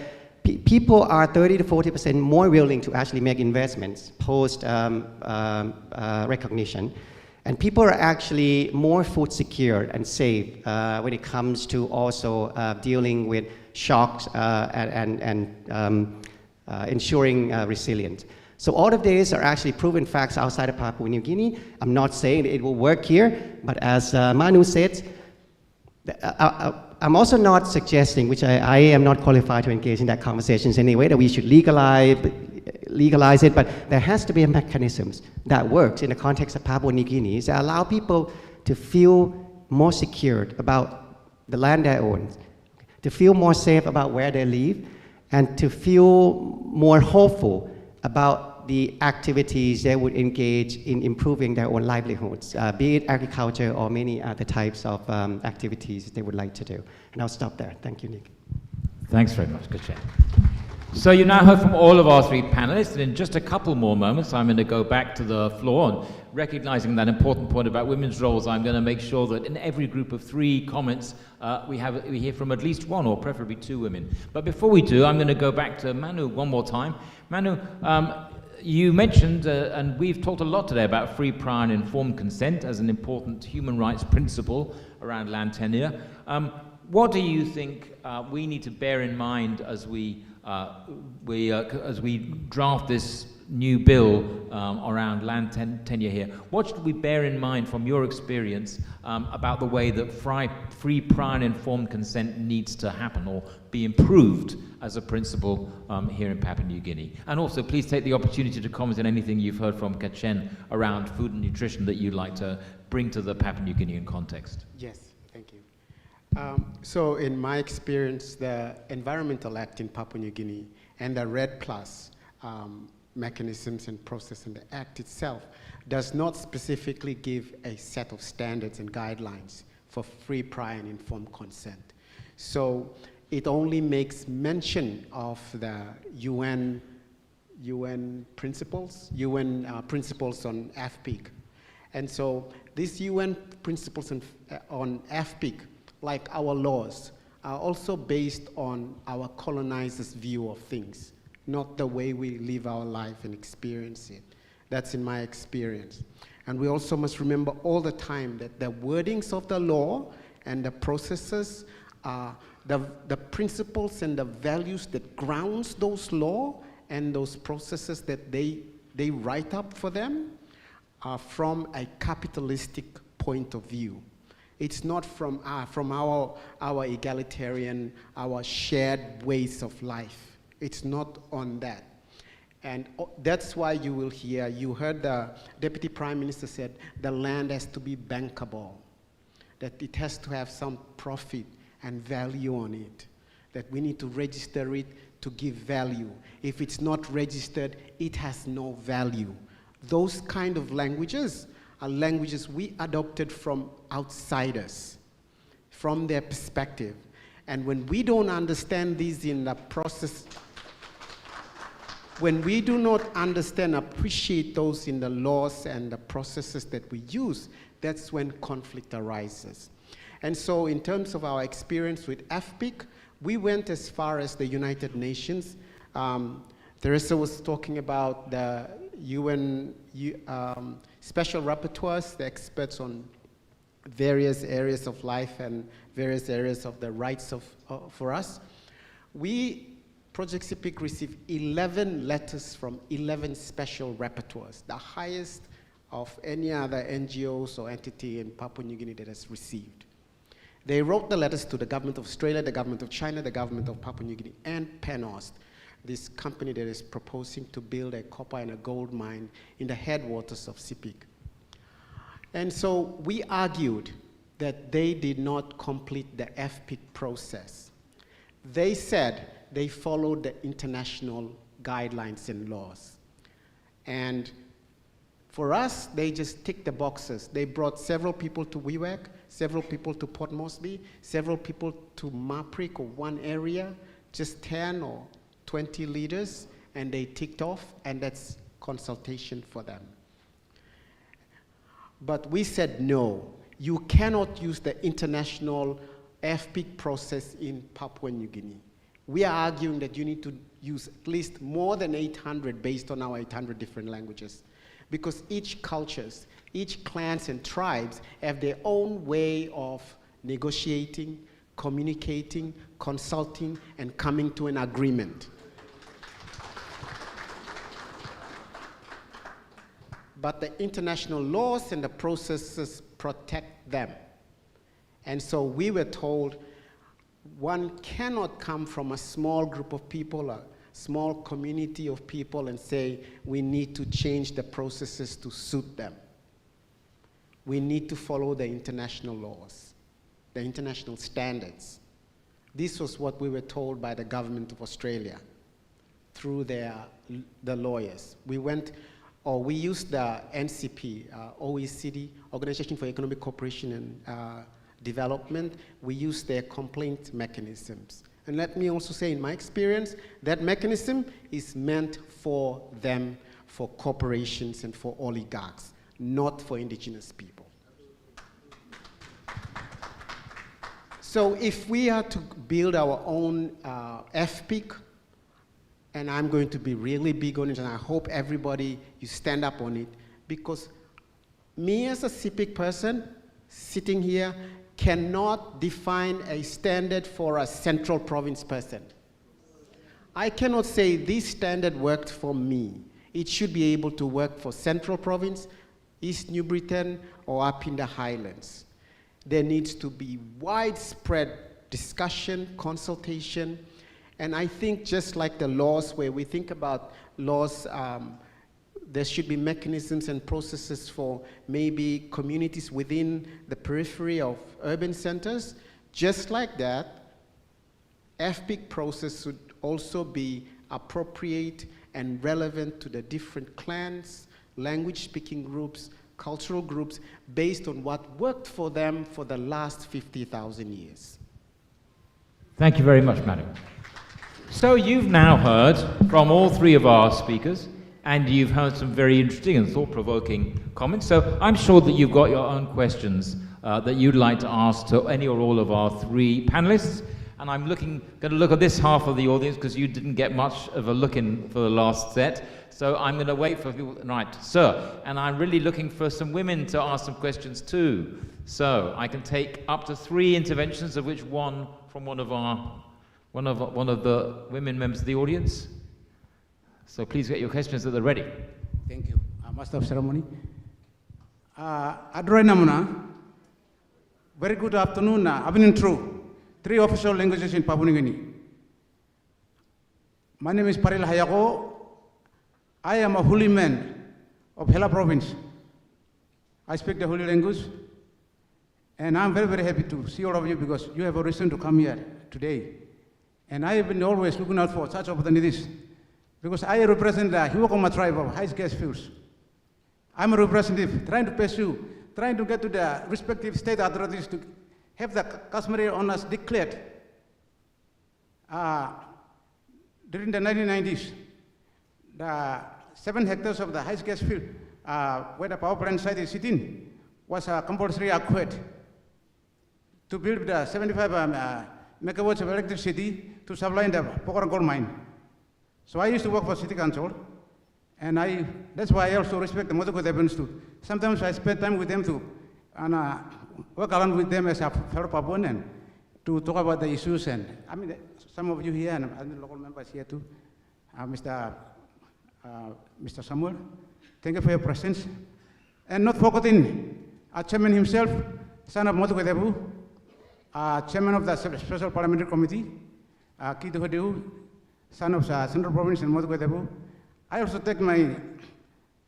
people are 30 to 40% more willing to actually make investments post recognition. And people are actually more food secure and safe when it comes to also dealing with shocks and ensuring resilience. So all of these are actually proven facts outside of Papua New Guinea. I'm not saying that it will work here, but as Manu said, I'm also not suggesting, which I am not qualified to engage in that conversations anyway, that we should legalize it, but there has to be mechanisms that works in the context of Papua New Guinea that allow people to feel more secure about the land they own, to feel more safe about where they live, and to feel more hopeful about the activities they would engage in improving their own livelihoods, be it agriculture or many other types of activities they would like to do. And I'll stop there. Thank you, Nick. Thanks very much. Good chat. So you now heard from all of our 3 panelists, and in just a couple more moments, I'm going to go back to the floor, and recognizing that important point about women's roles, I'm going to make sure that in every group of 3 comments, we hear from at least 1 or preferably 2 women. But before we do, I'm going to go back to Manu one more time. Manu, you mentioned, and we've talked a lot today about free, prior and informed consent as an important human rights principle around land tenure. What do you think we need to bear in mind as we draft this new bill around land tenure here? What should we bear in mind from your experience about the way that free, prior and informed consent needs to happen or be improved as a principle here in Papua New Guinea? And also, please take the opportunity to comment on anything you've heard from Kachen around food and nutrition that you'd like to bring to the Papua New Guinean context. Yes, thank you. So in my experience, the Environmental Act in Papua New Guinea and the RED Plus mechanisms and process in the Act itself does not specifically give a set of standards and guidelines for free, prior and informed consent. So it only makes mention of the UN principles, principles on FPIC. And so these UN principles on FPIC, like our laws, are also based on our colonizers' view of things, not the way we live our life and experience it. That's in my experience. And we also must remember all the time that the wordings of the law and the processes are the principles and the values that grounds those laws and those processes that they write up for them are from a capitalistic point of view. It's not from our egalitarian, our shared ways of life. It's not on that. And that's why you heard the Deputy Prime Minister said the land has to be bankable, that it has to have some profit and value on it, that we need to register it to give value. If it's not registered, it has no value. Those kind of languages are languages we adopted from outsiders, from their perspective. And when we don't understand these in the process, when we do not understand, appreciate those in the laws and the processes that we use, that's when conflict arises. And so in terms of our experience with FPIC, we went as far as the United Nations. Teresa was talking about the UN special rapporteurs, the experts on various areas of life and various areas of the rights for us. Project CPIC received 11 letters from 11 special rapporteurs, the highest of any other NGOs or entity in Papua New Guinea that has received. They wrote the letters to the government of Australia, the government of China, the government of Papua New Guinea, and Panelist, this company that is proposing to build a copper and a gold mine in the headwaters of CPIC. And so we argued that they did not complete the FPIC process. They said they followed the international guidelines and laws. And for us, they just tick the boxes. They brought several people to Wewak, several people to Port Moresby, several people to Maprik or one area, just 10 or 20 leaders, and they ticked off, and that's consultation for them. But we said no, you cannot use the international FPIC process in Papua New Guinea. We are arguing that you need to use at least more than 800 based on our 800 different languages, because each cultures, each clans and tribes have their own way of negotiating, communicating, consulting, and coming to an agreement. But the international laws and the processes protect them. And so we were told one cannot come from a small group of people, a small community of people, and say we need to change the processes to suit them. We need to follow the international laws, the international standards. This was what we were told by the government of Australia through the lawyers. We used the NCP, OECD, Organization for Economic Cooperation and Development. We used their complaint mechanisms. And let me also say, in my experience, that mechanism is meant for them, for corporations and for oligarchs, not for indigenous people. So if we are to build our own FPIC, and I'm going to be really big on it, and I hope everybody, you stand up on it, because me as a CPIC person sitting here cannot define a standard for a central province person. I cannot say this standard worked for me. It should be able to work for central province, East New Britain, or up in the highlands. There needs to be widespread discussion, consultation, and I think just like the laws, where we think about laws, there should be mechanisms and processes for maybe communities within the periphery of urban centers. Just like that, FPIC process should also be appropriate and relevant to the different clans, language-speaking groups, cultural groups, based on what worked for them for the last 50,000 years. Thank you very much, madam. So you've now heard from all three of our speakers, and you've heard some very interesting and thought-provoking comments. So I'm sure that you've got your own questions that you'd like to ask to any or all of our three panelists. And I'm going to look at this half of the audience because you didn't get much of a look in for the last set. So I'm going to wait for people. Right, sir. And I'm really looking for some women to ask some questions too. So I can take up to 3 interventions, of which one from one of the women members of the audience. So please get your questions at the ready. Thank you, Master of Ceremony. Adroy Namuna, very good afternoon. I've been through 3 official languages in Papua New Guinea. My name is Paril Hayago. I am a holy man of Hela province. I speak the holy language, and I'm very, very happy to see all of you because you have a reason to come here today. And I have been always looking out for such opportunities because I represent the Hiwakoma tribe of High Gas Fields. I'm a representative trying to pursue, trying to get to the respective state authorities to have the customary owners declared. During the 1990s, the 7 hectares of the High Gas Field where the power plant site is sitting was compulsory acquired to build the 75 megawatts of electricity to supply the Pokoran gold mine. So I used to work for City Council, and that's why I also respect the Motogo Devons too. Sometimes I spend time with them too, and work along with them as a fellow Papuan and to talk about the issues. And I mean, some of you here and local members here too, Mr. Samuel, thank you for your presence. And not forgetting our chairman himself, son of Motogo Debu, chairman of the Special Parliamentary Committee, Kitu Hodeu, son of Central Province and Motogo Debu. I also take my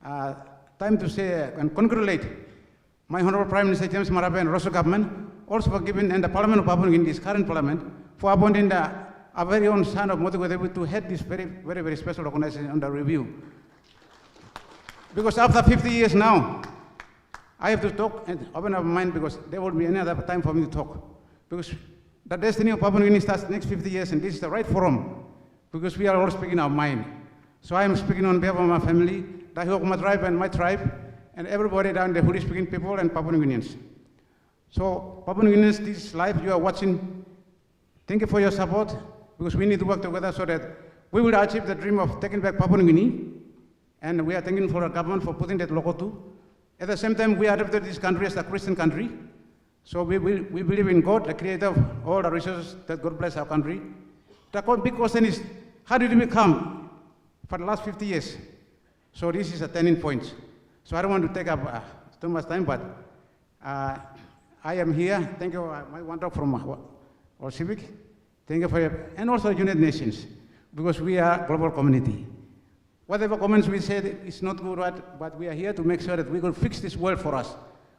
time to say and congratulate my Honorable Prime Minister James Marape and Rosso government, also for giving, and the Parliament of Papua New Guinea, this current Parliament, for appointing the our very own son of Motukotebu to head this very, very, very special organization under review. Because after 50 years now, I have to talk and open up my mind because there won't be any other time for me to talk. Because the destiny of Papua New Guinea starts next 50 years, and this is the right forum because we are all speaking our mind. So I am speaking on behalf of my family, the Hiokuma tribe and my tribe, and everybody down there who is speaking people and Papua New Guineans. So Papua New Guineans, this live you are watching, thank you for your support because we need to work together so that we will achieve the dream of taking back Papua New Guinea. And we are thanking for our government for putting that logo too. At the same time, we adopted this country as a Christian country. So we believe in God, the creator of all the resources that God bless our country. The big question is, how did we come for the last 50 years? So this is a turning point. So I don't want to take up too much time, but I am here. Thank you, my one talk from our civic. Thank you for your, and also United Nations, because we are a global community. Whatever comments we said is not good, but we are here to make sure that we will fix this world for us.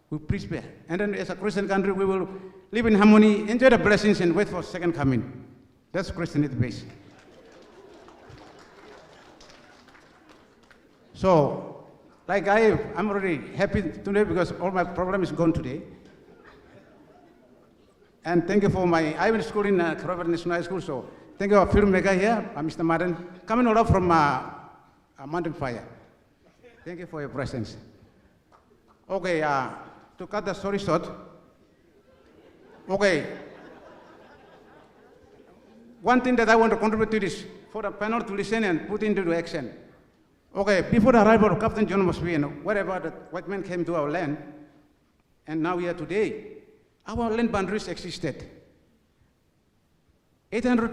We prosper. And then as a Christian country, we will live in harmony, enjoy the blessings, and wait for second coming. That's Christianity base. So, like I'm already happy today because all my problem is gone today. And thank you for I went to school in Carver National High School, so thank you, our filmmaker here, Mr. Martin, coming all up from Mountain Fire. Thank you for your presence. Okay, to cut the story short, okay, one thing that I want to contribute to this, for the panel to listen and put into action. Okay, before the arrival of Captain John Moresby and wherever the white men came to our land, and now we are today, our land boundaries existed. 800,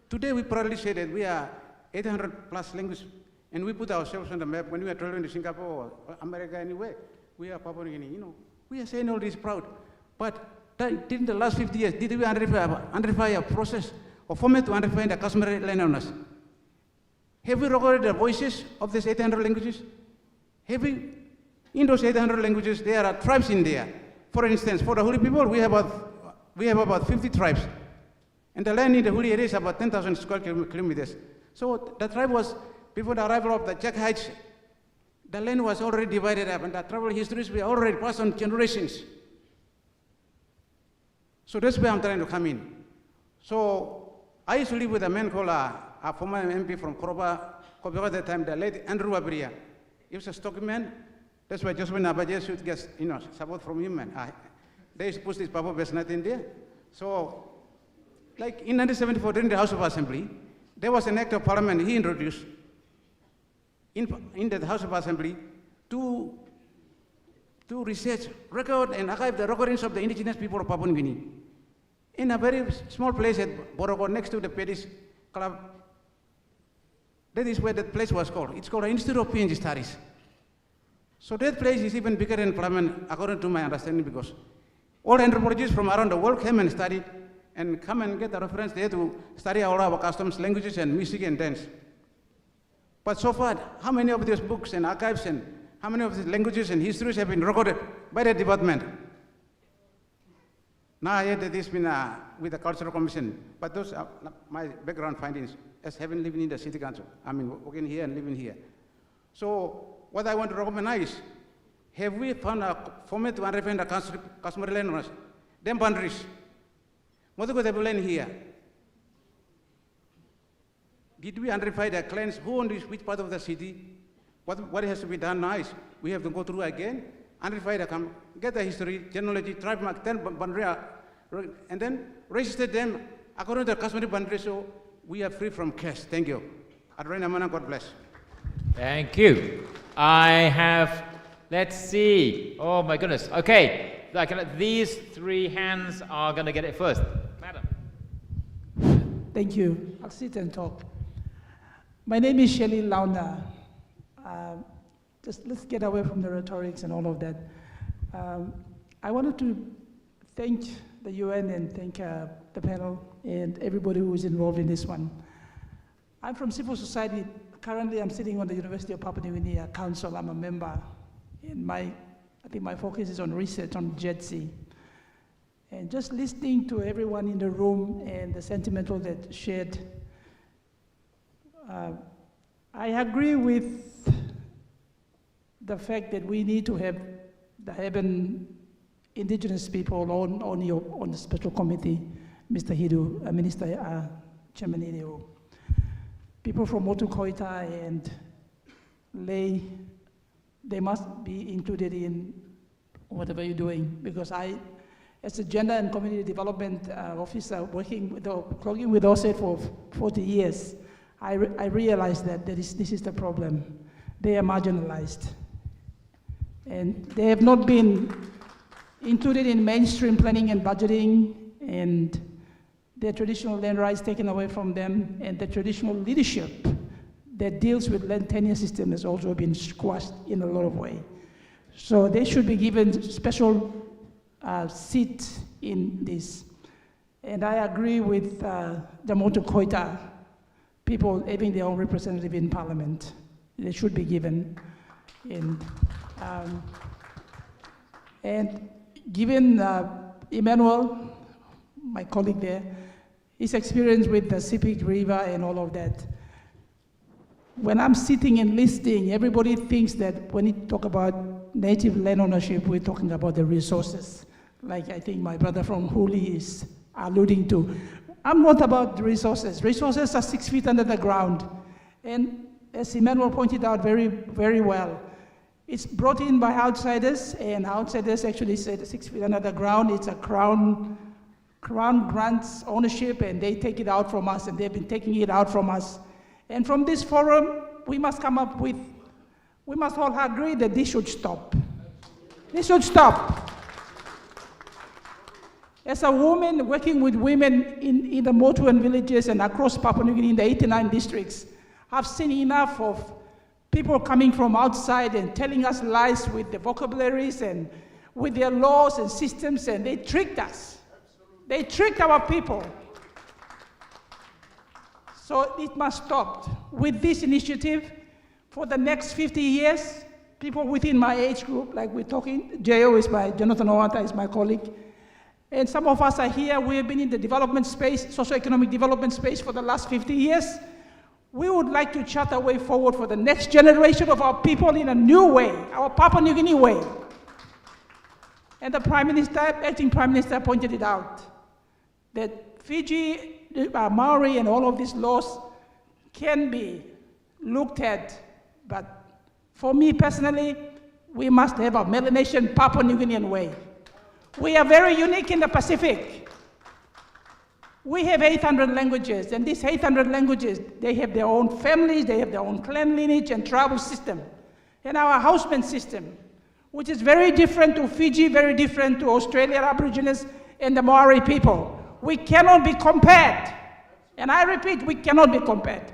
today we proudly say that we are 800 plus languages, and we put ourselves on the map when we are traveling to Singapore or America anywhere. We are Papua New Guinea, you know. We are saying all this proud. But in the last 50 years, did we identify a process or format to identify the customary landowners? Have we recorded the voices of these 800 languages? Have we, in those 800 languages, there are tribes in there. For instance, for the Huli people, we have about 50 tribes. And the land in the Huli area is about 10,000 square kilometers. So the tribe was, before the arrival of the Jack Heights, the land was already divided up, and the tribal histories were already passed on generations. So that's where I'm trying to come in. So I used to live with a man called a former MP from Koroba at that time, the late Andrew Abiria. He was a stockman. That's why just when Abaja should get support from him, and they used to push this Papua Best Night in there. So, like in 1974, during the House of Assembly, there was an act of parliament he introduced in the House of Assembly to research, record, and archive the recordings of the indigenous people of Papua New Guinea. In a very small place at Borogo, next to the Pedis Club, that is where that place was called. It's called the Institute of PNG Studies. So that place is even bigger than Parliament, according to my understanding, because all anthropologists from around the world came and studied and come and get the reference there to study all our customs, languages, and music and dance. But so far, how many of these books and archives and how many of these languages and histories have been recorded by the department? Now I heard that it's been with the Cultural Commission, but those are my background findings as having lived in the City Council. I mean, working here and living here. So what I want to recognize, have we found a format to understand the customary landowners, them boundaries? What do we land here? Did we identify the clans who owns which part of the city? What has to be done now is we have to go through again, identify the, get the history, genealogy, tribe mark, then boundary, and then register them according to the customary boundary, so we are free from cash. Thank you. Adrena Mana, God bless. Thank you. I have, let's see. Oh my goodness. Okay, these three hands are going to get it first. Madam. Thank you. I'll sit and talk. My name is Shelley Launa. Just let's get away from the rhetorics and all of that. I wanted to thank the UN and thank the panel and everybody who is involved in this one. I'm from civil society. Currently, I'm sitting on the University of Papua New Guinea Council. I'm a member. And I think my focus is on research on JETC. And just listening to everyone in the room and the sentimental that shared, I agree with the fact that we need to have indigenous people on the special committee, Mr. Hidu, Minister Chairman Hidu. People from Motu Koita and Lay, they must be included in whatever you're doing, because as a gender and community development officer working with OSET for 40 years, I realized that this is the problem. They are marginalized. And they have not been included in mainstream planning and budgeting, and their traditional land rights taken away from them, and the traditional leadership that deals with land tenure system has also been squashed in a lot of ways. So they should be given special seat in this. And I agree with the Motu Koita people having their own representative in parliament. They should be given. And given Emmanuel, my colleague there, his experience with the Sepik River and all of that, when I'm sitting and listening, everybody thinks that when you talk about native land ownership, we're talking about the resources, like I think my brother from Huli is alluding to. I'm not about the resources. Resources are 6 feet under the ground. And as Emmanuel pointed out very, very well, it's brought in by outsiders, and outsiders actually said 6 feet under the ground. It's a crown grants ownership, and they take it out from us, and they've been taking it out from us. And from this forum, we must all agree that this should stop. This should stop. As a woman working with women in the Motuan villages and across Papua New Guinea in the 89 districts, I've seen enough of people coming from outside and telling us lies with the vocabularies and with their laws and systems, and they tricked us. They tricked our people. So it must stop. With this initiative, for the next 50 years, people within my age group, like we're talking, Jonathan Owanta is my colleague, and some of us are here, we have been in the development space, socioeconomic development space for the last 50 years. We would like to chart a way forward for the next generation of our people in a new way, our Papua New Guinea way. And the acting Prime Minister pointed it out, that Fiji, Maori, and all of these laws can be looked at, but for me personally, we must have a melanation Papua New Guinean way. We are very unique in the Pacific. We have 800 languages, and these 800 languages, they have their own families, they have their own clan lineage and tribal system, and our houseman system, which is very different to Fiji, very different to Australian Aborigines and the Maori people. We cannot be compared. And I repeat, we cannot be compared.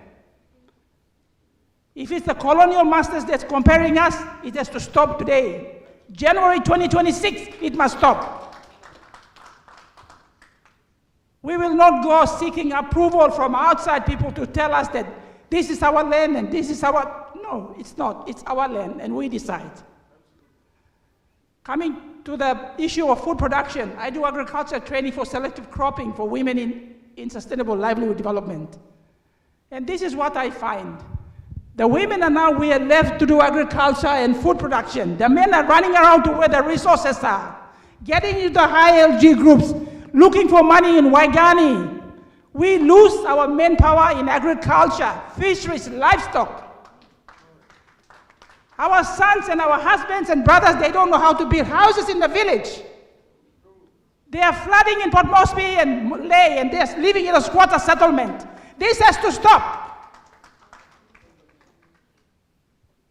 If it's the colonial masters that's comparing us, it has to stop today. January 2026, it must stop. We will not go seeking approval from outside people to tell us that this is our land and this is our... No, it's not. It's our land, and we decide. Coming to the issue of food production, I do agriculture training for selective cropping for women in sustainable livelihood development. And this is what I find. The women are now, we are left to do agriculture and food production. The men are running around to where the resources are, getting into the high LG groups, looking for money in Waigani. We lose our manpower in agriculture, fisheries, livestock. Our sons and our husbands and brothers, they don't know how to build houses in the village. They are flooding in Port Moresby and Lay, and they're living in a squatter settlement. This has to stop.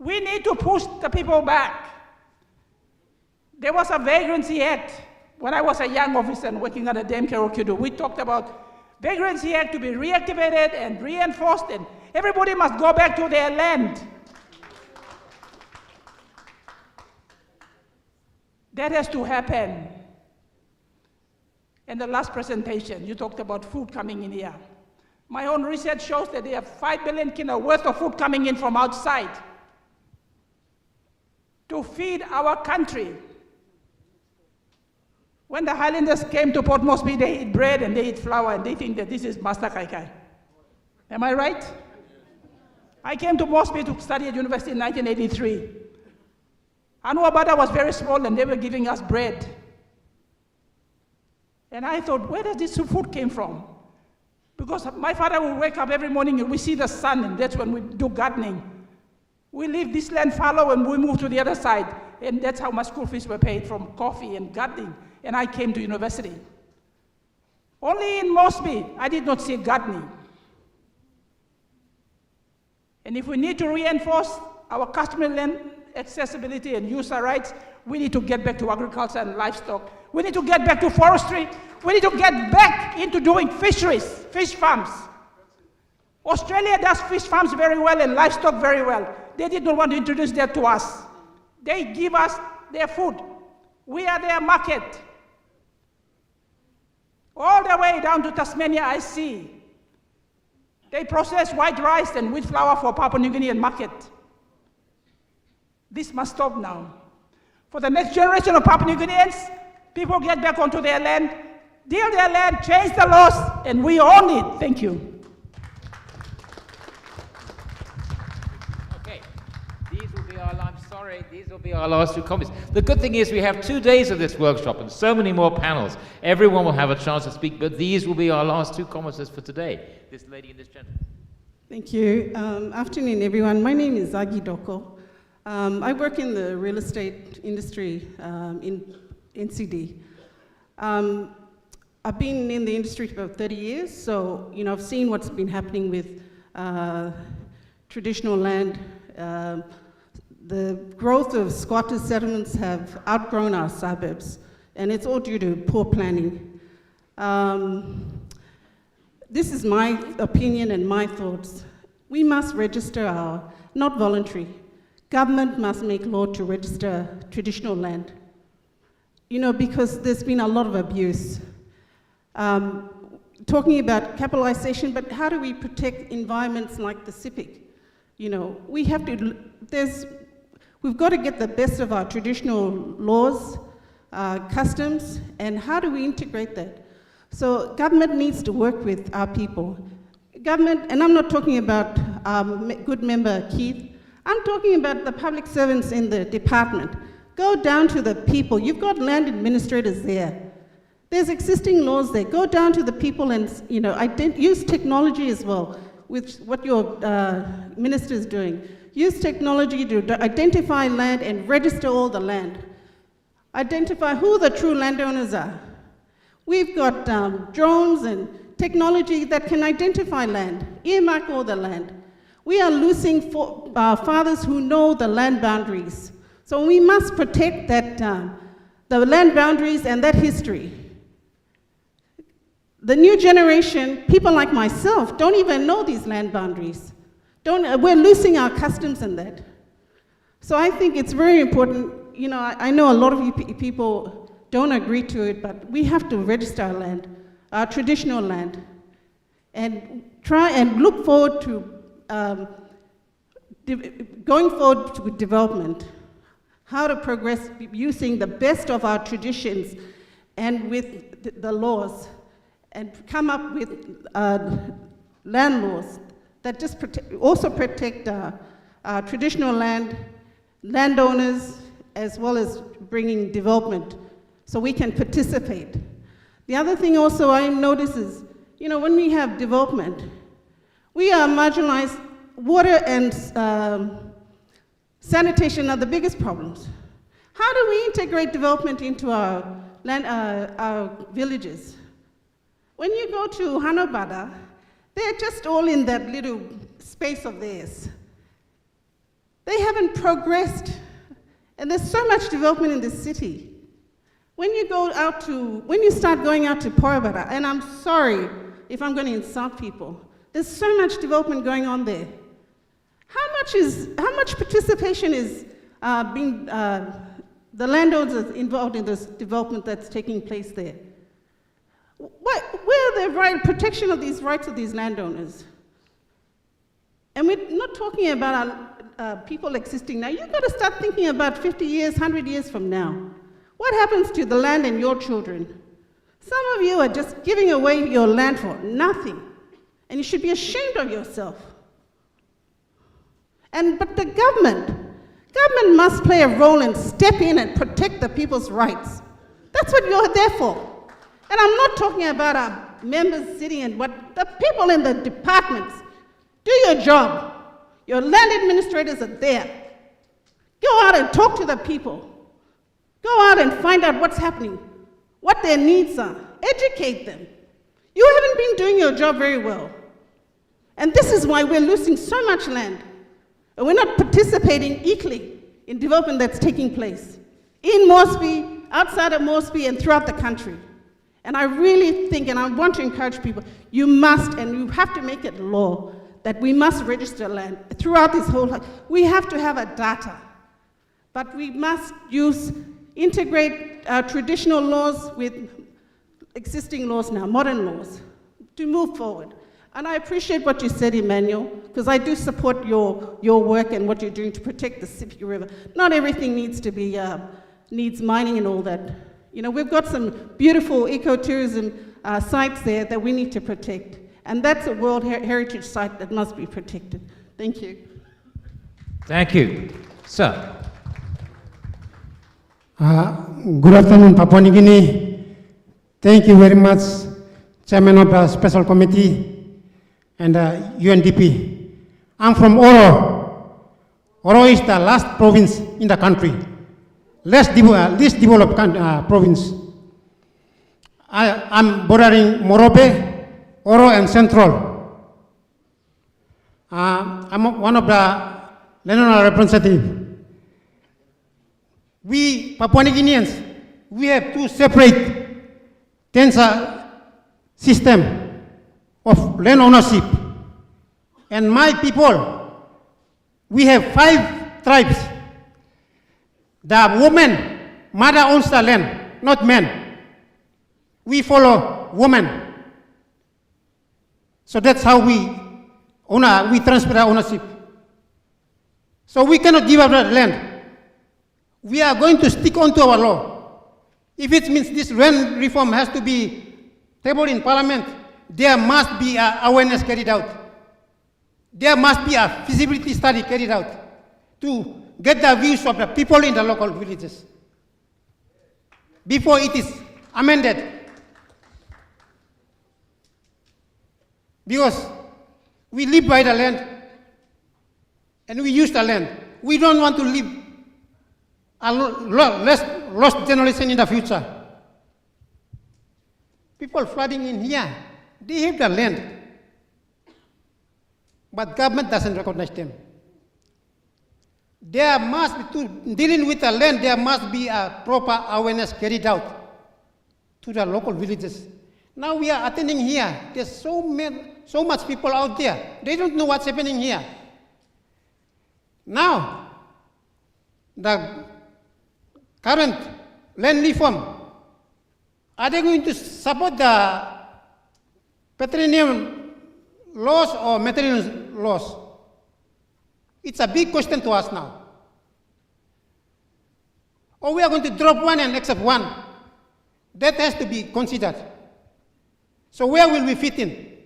We need to push the people back. There was a vagrancy act when I was a young officer and working at the Dame Kerokidu. We talked about vagrancy act to be reactivated and reinforced, and everybody must go back to their land. That has to happen. And the last presentation, you talked about food coming in here. My own research shows that there are 5 billion kina worth of food coming in from outside to feed our country. When the Highlanders came to Port Moresby, they eat bread and they eat flour and they think that this is Master Kai Kai. Am I right? I came to Moresby to study at university in 1983. Anua Bada was very small and they were giving us bread. And I thought, where does this food came from? Because my father would wake up every morning and we see the sun, and that's when we do gardening. We leave this land fallow and we move to the other side. And that's how my school fees were paid, from coffee and gardening. And I came to university. Only in Moresby, I did not see gardening. And if we need to reinforce our customary land accessibility and user rights, we need to get back to agriculture and livestock. We need to get back to forestry. We need to get back into doing fisheries, fish farms. Australia does fish farms very well and livestock very well. They did not want to introduce that to us. They give us their food. We are their market. All the way down to Tasmania, I see. They process white rice and wheat flour for Papua New Guinean market. This must stop now. For the next generation of Papua New Guineans, people get back onto their land, deal their land, change the laws, and we own it. Thank you. Okay, these will be our last two comments. The good thing is we have 2 days of this workshop and so many more panels. Everyone will have a chance to speak, but these will be our last two comments for today. This lady and this gentleman. Thank you. Afternoon, everyone. My name is Zagi Doko. I work in the real estate industry in NCD. I've been in the industry for about 30 years, so I've seen what's been happening with traditional land. The growth of squatters' settlements have outgrown our suburbs, and it's all due to poor planning. This is my opinion and my thoughts. We must register our, not voluntary. Government must make law to register traditional land. Because there's been a lot of abuse. Talking about capitalization, but how do we protect environments like the CPIC? We've got to get the best of our traditional laws, customs, and how do we integrate that? So government needs to work with our people. Government, and I'm not talking about good member Keith, I'm talking about the public servants in the department. Go down to the people. You've got land administrators there. There's existing laws there. Go down to the people and use technology as well, with what your minister is doing. Use technology to identify land and register all the land. Identify who the true landowners are. We've got drones and technology that can identify land, earmark all the land. We are losing fathers who know the land boundaries. So we must protect that, the land boundaries and that history. The new generation, people like myself, don't even know these land boundaries. We're losing our customs in that. So I think it's very important. I know a lot of you people don't agree to it, but we have to register our land, our traditional land, and try and look forward to going forward with development, how to progress using the best of our traditions and with the laws, and come up with land laws that just also protect traditional landowners, as well as bringing development so we can participate. The other thing also I notice is, when we have development, we are marginalized. Water and sanitation are the biggest problems. How do we integrate development into our villages? When you go to Hanobada, they're just all in that little space of theirs. They haven't progressed, and there's so much development in this city. When you start going out to Porabada, and I'm sorry if I'm going to insult people, there's so much development going on there. How much participation is the landowners involved in this development that's taking place there? Where are the protection of these rights of these landowners? And we're not talking about people existing now. You've got to start thinking about 50 years, 100 years from now. What happens to the land and your children? Some of you are just giving away your land for nothing, and you should be ashamed of yourself. But the government must play a role and step in and protect the people's rights. That's what you're there for. And I'm not talking about our members sitting and what the people in the departments. Do your job. Your land administrators are there. Go out and talk to the people. Go out and find out what's happening, what their needs are. Educate them. You haven't been doing your job very well. And this is why we're losing so much land. And we're not participating equally in development that's taking place in Moresby, outside of Moresby, and throughout the country. And I really think, and I want to encourage people, you must, and you have to make it law, that we must register land throughout this whole, we have to have a data. But we must integrate traditional laws with existing laws now, modern laws, to move forward. And I appreciate what you said, Emmanuel, because I do support your work and what you're doing to protect the Sipi River. Not everything needs to be, needs mining and all that. You know, we've got some beautiful ecotourism sites there that we need to protect. And that's a World Heritage Site that must be protected. Thank you. Thank you. Sir. Good afternoon, Papua New Guinea. Thank you very much, Chairman of the Special Committee and UNDP. I'm from Oro. Oro is the last province in the country, least developed province. I'm bordering Moresby, Oro, and Central. I'm one of the landowner representatives. We Papua New Guineans, we have two separate system of land ownership. And my people, we have 5 tribes. The woman, mother owns the land, not men. We follow woman. So that's how we transfer our ownership. So we cannot give up the land. We are going to stick on to our law. If it means this land reform has to be tabled in Parliament, there must be awareness carried out. There must be a feasibility study carried out to get the views of the people in the local villages before it is amended. Because we live by the land and we use the land. We don't want to live a lost generation in the future. People flooding in here, they have the land, but government doesn't recognize them. There must be, to dealing with the land, there must be a proper awareness carried out to the local villages. Now we are attending here. There's so much people out there. They don't know what's happening here. Now, the current land reform, are they going to support the petroleum laws or material laws? It's a big question to us now. Or we are going to drop one and accept one. That has to be considered. So where will we fit in?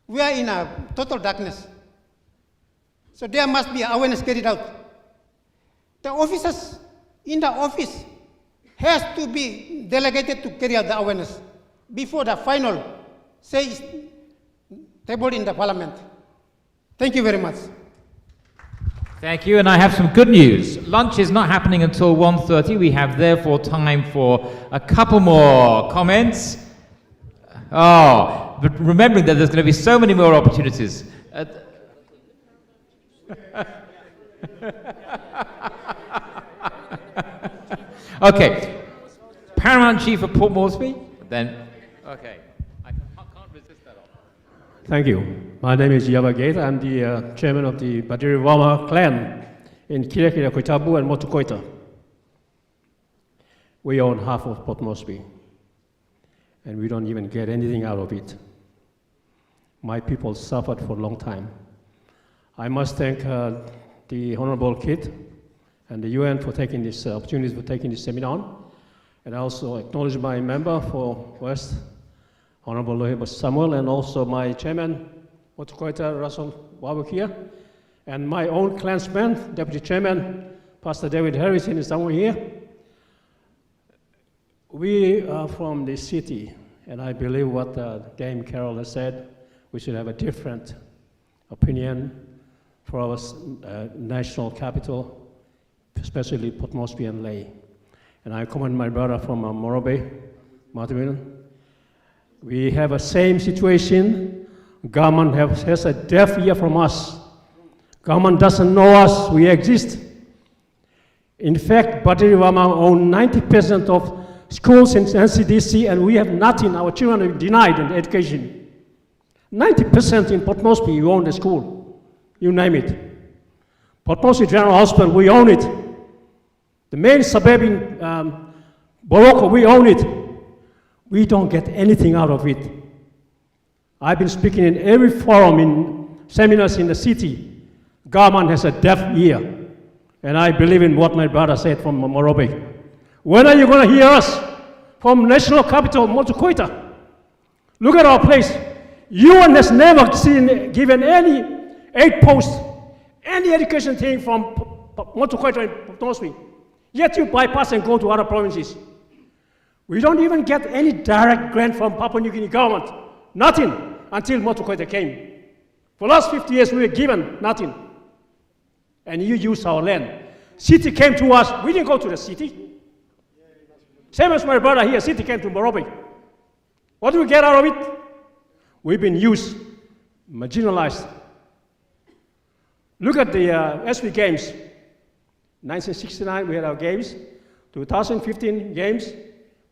We are in a total darkness. So there must be awareness carried out. The officers in the office has to be delegated to carry out the awareness before the final say is tabled in the Parliament. Thank you very much. Thank you, and I have some good news. Lunch is not happening until 1:30. We have therefore time for a couple more comments. Oh, but remembering that there's going to be so many more opportunities. Okay, Paramount Chief of Port Moresby, then, okay. I can't resist that offer. Thank you. My name is Yaba Gate. I'm the chairman of the Badiri Wama clan in Kirekira, Koitabu, and Motukoita. We own half of Port Moresby, and we don't even get anything out of it. My people suffered for a long time. I must thank the Honorable Kit and the UN for taking this opportunity for taking this seminar on. And I also acknowledge my member for West, Honorable Lohiba Samuel, and also my chairman, Motukoita Russell Wabuk, and my own clansman, Deputy Chairman, Pastor David Harrison is somewhere here. We are from the city, and I believe what Dame Carol has said, we should have a different opinion for our national capital, especially Port Moresby and Lae. And I commend my brother from Moresby, Martin. We have a same situation. Government has a deaf ear from us. Government doesn't know us, we exist. In fact, Badiri Wama own 90% of schools in NCDC, and we have nothing. Our children are denied in education. 90% in Port Moresby, you own the school. You name it. Port Moresby General Hospital, we own it. The main suburb in Boroko, we own it. We don't get anything out of it. I've been speaking in every forum, in seminars in the city. Government has a deaf ear. And I believe in what my brother said from Moresby. When are you going to hear us from national capital, Motukoita? Look at our place. UN has never given any aid post, any education thing from Motukoita and Port Moresby. Yet you bypass and go to other provinces. We don't even get any direct grant from Papua New Guinea government. Nothing until Motukoita came. For the last 50 years, we were given nothing. And you use our land. City came to us, we didn't go to the city. Same as my brother here, city came to Moresby. What do we get out of it? We've been used, marginalized. Look at the SB Games. 1969, we had our games. 2015 games,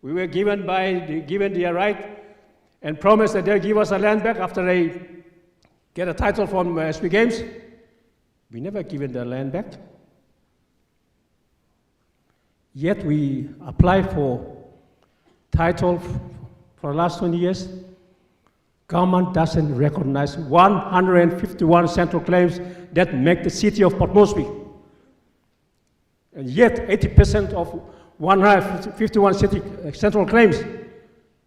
we were given the right and promised that they'll give us a land back after they get a title from SB Games. We never given the land back. Yet we apply for title for the last 20 years. Government doesn't recognize 151 central claims that make the city of Port Moresby. And yet 80% of 151 city central claims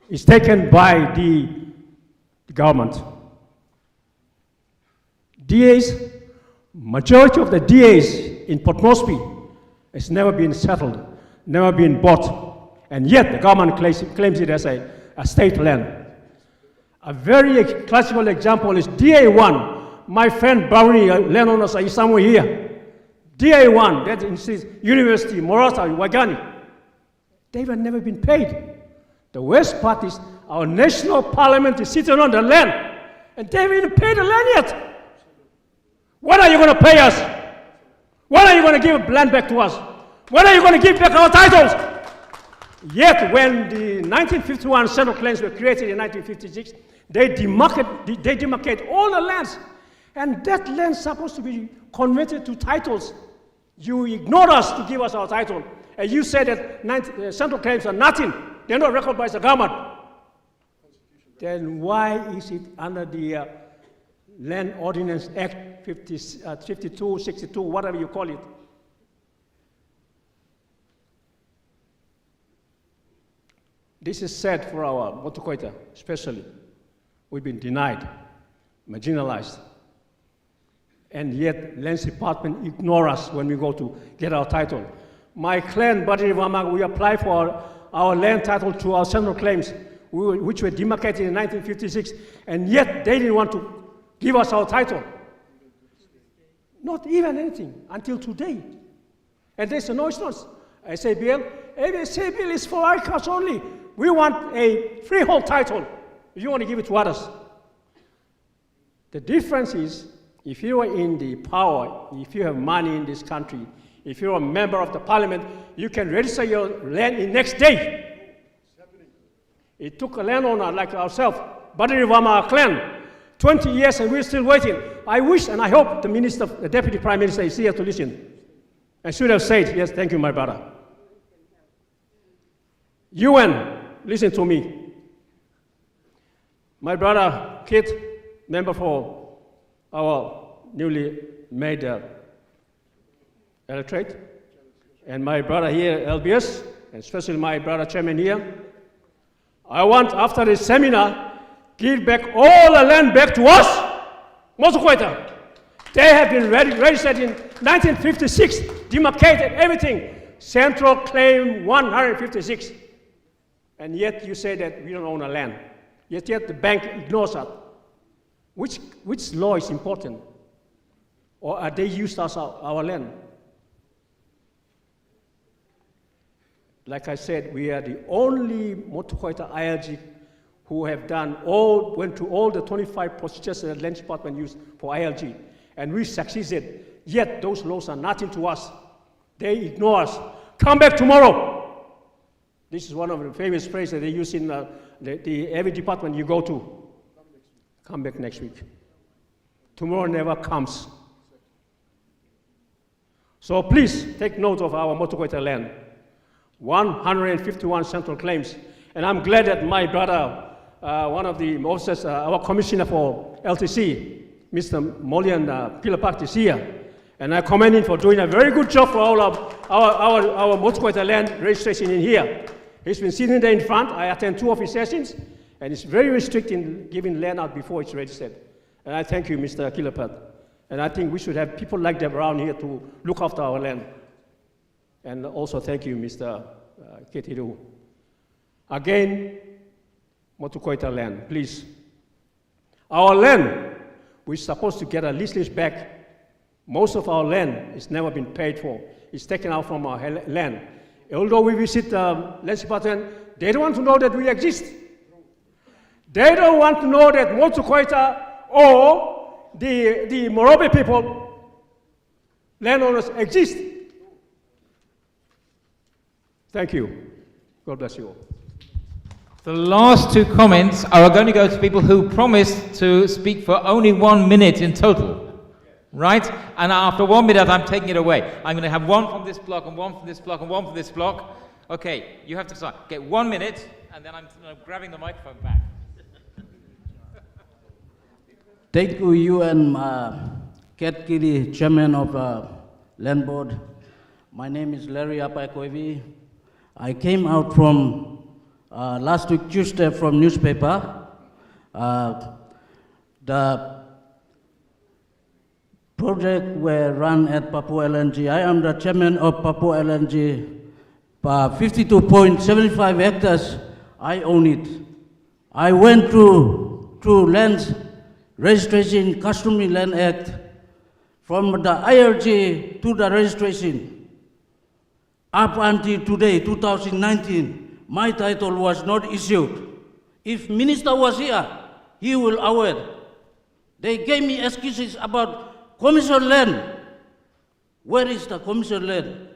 is taken by the government. DAs, majority of the DAs in Port Moresby has never been settled, never been bought, and yet the government claims it as a state land. A very classical example is DA1. My friend Brownie, landowners are somewhere here. DA1, that is University, Morata, Wagani. They have never been paid. The worst part is our national parliament is sitting on the land, and they haven't even paid the land yet. When are you going to pay us? When are you going to give land back to us? When are you going to give back our titles? Yet, when the 1951 central claims were created in 1956, they demarcate all the lands, and that land is supposed to be converted to titles. You ignore us to give us our title, and you say that central claims are nothing. They're not recognized by the government. Then why is it under the Land Ordinance Act 52, 62, whatever you call it? This is sad for our Motukoita, especially. We've been denied, marginalized, and yet Lands Department ignore us when we go to get our title. My clan, Badiri Wama, we apply for our land title to our central claims, which were demarcated in 1956, and yet they didn't want to give us our title. Not even anything until today. And they say, no, it's not SABL. SABL is for ICAS only. We want a freehold title. You want to give it to others. The difference is, if you are in the power, if you have money in this country, if you're a member of the parliament, you can register your land in next day. It took a landowner like ourselves, Badiri Wama clan, 20 years and we're still waiting. I wish and I hope the Deputy Prime Minister is here to listen. And should have said, yes, thank you, my brother. UN, listen to me. My brother, Kit, member for our newly made electorate, and my brother here, LBS, and especially my brother chairman here, I want after this seminar, give back all the land back to us, Mosukweta. They have been registered in 1956, demarcated everything. Central claim 156. And yet you say that we don't own a land. Yet the bank ignores us. Which law is important? Or are they used as our land? Like I said, we are the only Motukoita ILG who have went through all the 25 procedures that the land department used for ILG. And we succeeded. Yet those laws are nothing to us. They ignore us. Come back tomorrow. This is one of the famous phrases that they use in every department you go to. Come back next week. Tomorrow never comes. So please take note of our Motukoita land. 151 central claims. And I'm glad that my brother, one of the officers, our commissioner for LTC, Mr. Molian Pilapak is here. And I commend him for doing a very good job for all of our Motukoita land registration in here. He's been sitting there in front. I attend 2 of his sessions, and he's very strict in giving land out before it's registered. And I thank you, Mr. Kilapat. And I think we should have people like that around here to look after our land. And also thank you, Mr. Ketiru. Again, Motukoita land, please. Our land, we're supposed to get a lease back. Most of our land has never been paid for. It's taken out from our land. Although we visit land department, they don't want to know that we exist. They don't want to know that Motukoita or the Moresby people, landowners exist. Thank you. God bless you all. The last 2 comments are going to go to people who promised to speak for only 1 minute in total. Right? And after 1 minute, I'm taking it away. I'm going to have one from this block, and one from this block, and one from this block. Okay, you have to start. Get 1 minute, and then I'm grabbing the microphone back. Thank you and Kat Kiri, chairman of Land Board. My name is Larry Apaikoivi. I came out from last week Tuesday from newspaper. The project were run at Papua LNG. I am the chairman of Papua LNG. 52.75 hectares, I own it. I went through lands registration, Customary Land Act, from the IRG to the registration. Up until today, 2019, my title was not issued. If minister was here, he will aware. They gave me excuses about commercial land. Where is the commercial land?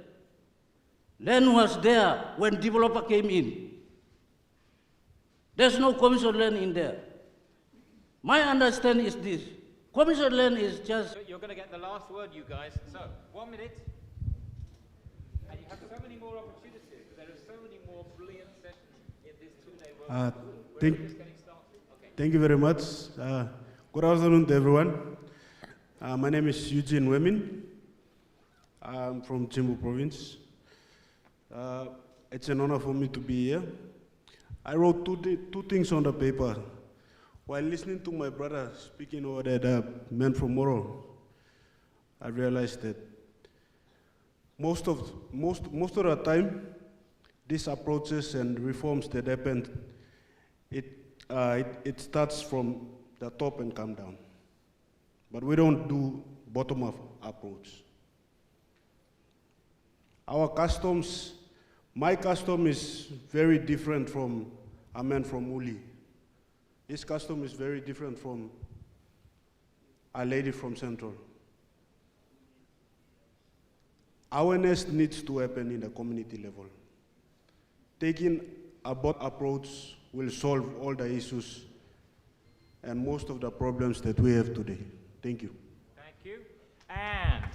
Land was there when developer came in. There's no commercial land in there. My understanding is this. Commercial land is just... You're going to get the last word, you guys. So, 1 minute. And you have so many more opportunities. There are so many more brilliant sessions in this 2-day workshop. Thank you very much. Good afternoon to everyone. My name is Eugene Wemin. I'm from Jimbo province. It's an honor for me to be here. I wrote two things on the paper. While listening to my brother speaking over that man from Moro, I realized that most of the time, these approaches and reforms that happen, it starts from the top and come down. But we don't do bottom-up approach. Our customs, my custom is very different from a man from Uli. His custom is very different from a lady from Central. Awareness needs to happen in the community level. Taking a bot approach will solve all the issues and most of the problems that we have today. Thank you. Thank you. And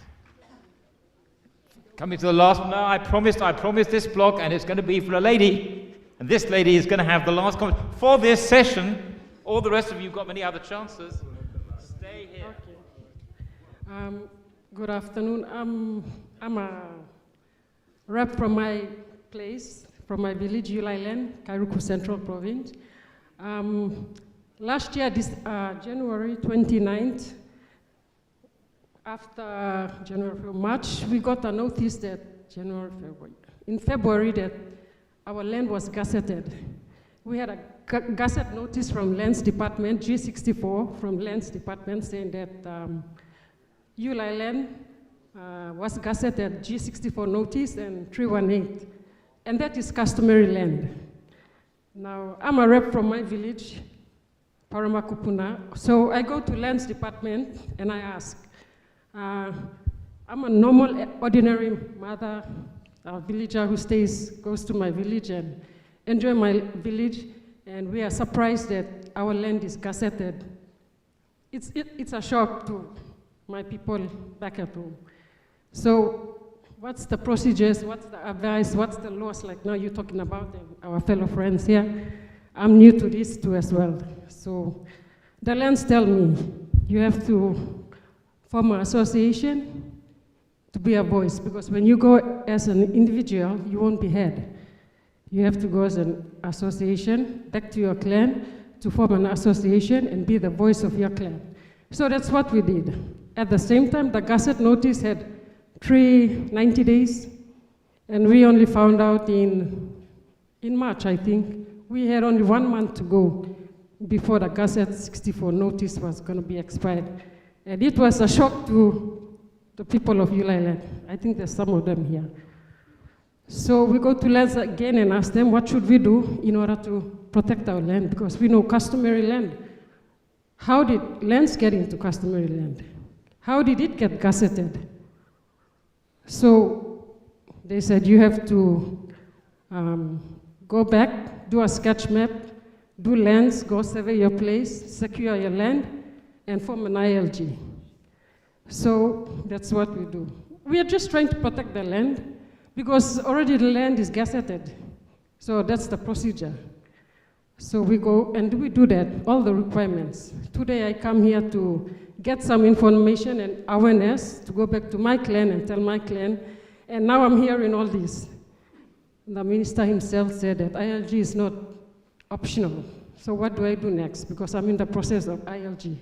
coming to the last one now, I promised this block, and it's going to be for a lady. And this lady is going to have the last comment for this session. All the rest of you have got many other chances. Stay here. Okay. Good afternoon. I'm a rep from my place, from my village, Yulai Land, Kairuku Central Province. Last year, this January 29th, after January, March, we got a notice that in February that our land was gazetted. We had a gazette notice from Lands Department, G64 from Lands Department saying that Yulai Land was gazetted G64 notice and 318, and that is customary land. Now, I'm a rep from my village, Paramakupuna, so I go to Lands Department and I ask, I'm a normal, ordinary mother, a villager who goes to my village and enjoy my village, and we are surprised that our land is gazetted. It's a shock to my people back at home. So what's the procedures, what's the advice, what's the laws like now you're talking about, and our fellow friends here? I'm new to this too as well. So the lands tell me you have to form an association to be a voice, because when you go as an individual, you won't be heard. You have to go as an association, back to your clan, to form an association and be the voice of your clan. So that's what we did. At the same time, the Gazette notice had 90 days, and we only found out in March, I think. We had only 1 month to go before the Gazette 64 notice was going to be expired. And it was a shock to the people of Yulai Land. I think there's some of them here. So we go to lands again and ask them, what should we do in order to protect our land? Because we know customary land. How did lands get into customary land? How did it get gazetted? So they said, you have to go back, do a sketch map, do lands, go survey your place, secure your land, and form an ILG. So that's what we do. We are just trying to protect the land because already the land is gazetted. So that's the procedure. So we go and we do that, all the requirements. Today I come here to get some information and awareness to go back to my clan and tell my clan. And now I'm hearing all this. The minister himself said that ILG is not optional. So what do I do next? Because I'm in the process of ILG.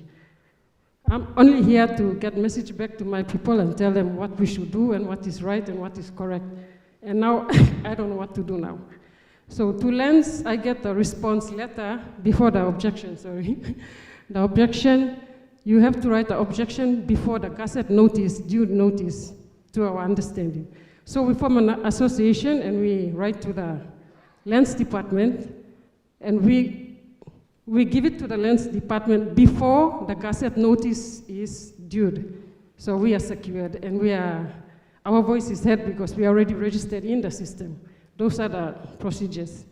I'm only here to get message back to my people and tell them what we should do and what is right and what is correct. And now I don't know what to do now. So to lands, I get a response letter before the objection, sorry. The objection, you have to write the objection before the Gazette notice, due notice, to our understanding. So we form an association and we write to the Lands Department and we give it to the Lands Department before the Gazette notice is due. So we are secured and our voice is heard because we are already registered in the system. Those are the procedures.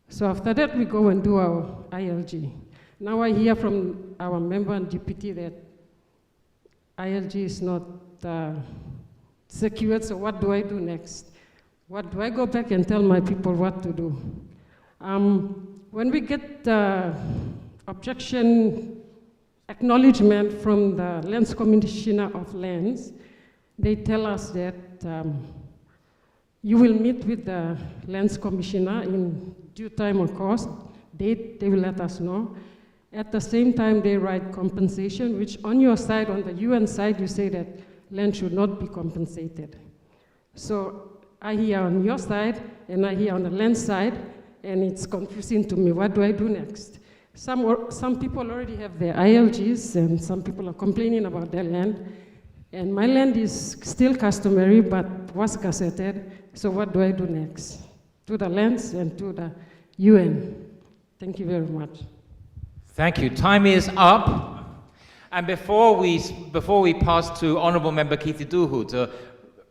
So after that, we go and do our ILG. Now I hear from our member and deputy that ILG is not secured, so what do I do next? What do I go back and tell my people what to do? When we get the objection acknowledgement from the Lands Commissioner of Lands, they tell us that you will meet with the Lands Commissioner in due time, of course. They will let us know. At the same time, they write compensation, which on your side, on the UN side, you say that land should not be compensated. So I hear on your side, and I hear on the land side, and it's confusing to me. What do I do next? Some people already have their ILGs, and some people are complaining about their land. And my land is still customary, but was gazetted. So what do I do next? To the lands and to the UN. Thank you very much. Thank you. Time is up. And before we pass to Honourable Member Keith Duhu to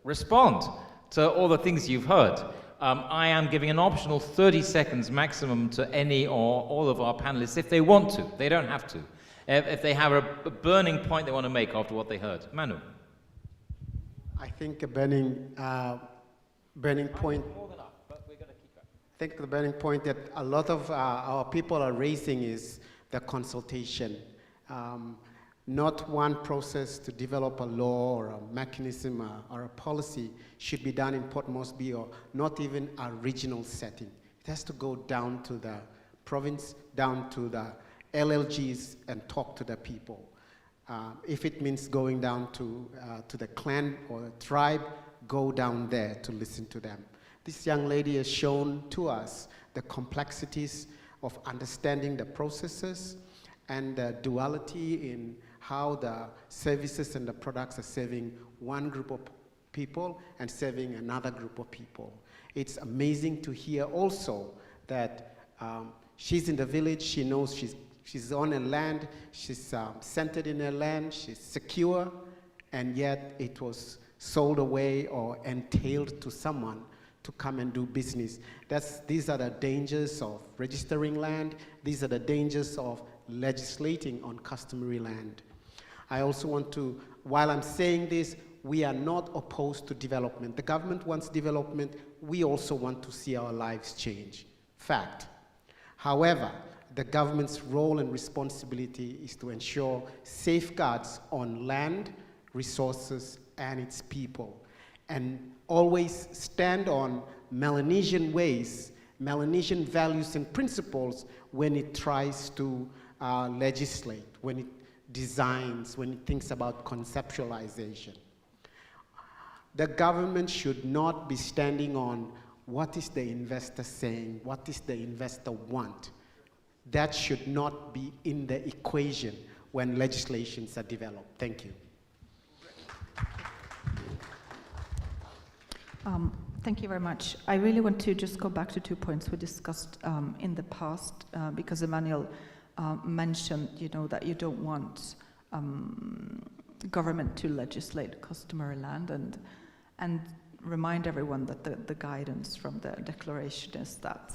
respond to all the things you've heard, I am giving an optional 30 seconds maximum to any or all of our panelists if they want to. They don't have to. If they have a burning point they want to make after what they heard. Manu. I think a burning point. I think the burning point that a lot of our people are raising is the consultation. Not one process to develop a law or a mechanism or a policy should be done in Port Moresby or not even a regional setting. It has to go down to the province, down to the LLGs and talk to the people. If it means going down to the clan or the tribe, go down there to listen to them. This young lady has shown to us the complexities of understanding the processes and the duality in how the services and the products are serving one group of people and serving another group of people. It's amazing to hear also that she's in the village, she knows she's on a land, she's centered in her land, she's secure, and yet it was sold away or entailed to someone to come and do business. These are the dangers of registering land. These are the dangers of legislating on customary land. I also want to, while I'm saying this, we are not opposed to development. The government wants development. We also want to see our lives change. Fact. However, the government's role and responsibility is to ensure safeguards on land, resources, and its people, and always stand on Melanesian ways, Melanesian values and principles when it tries to legislate, when it designs, when it thinks about conceptualization. The government should not be standing on what is the investor saying, what is the investor want. That should not be in the equation when legislations are developed. Thank you. Thank you very much. I really want to just go back to 2 points we discussed in the past, because Emmanuel mentioned, that you don't want government to legislate customary land, and remind everyone that the guidance from the declaration is that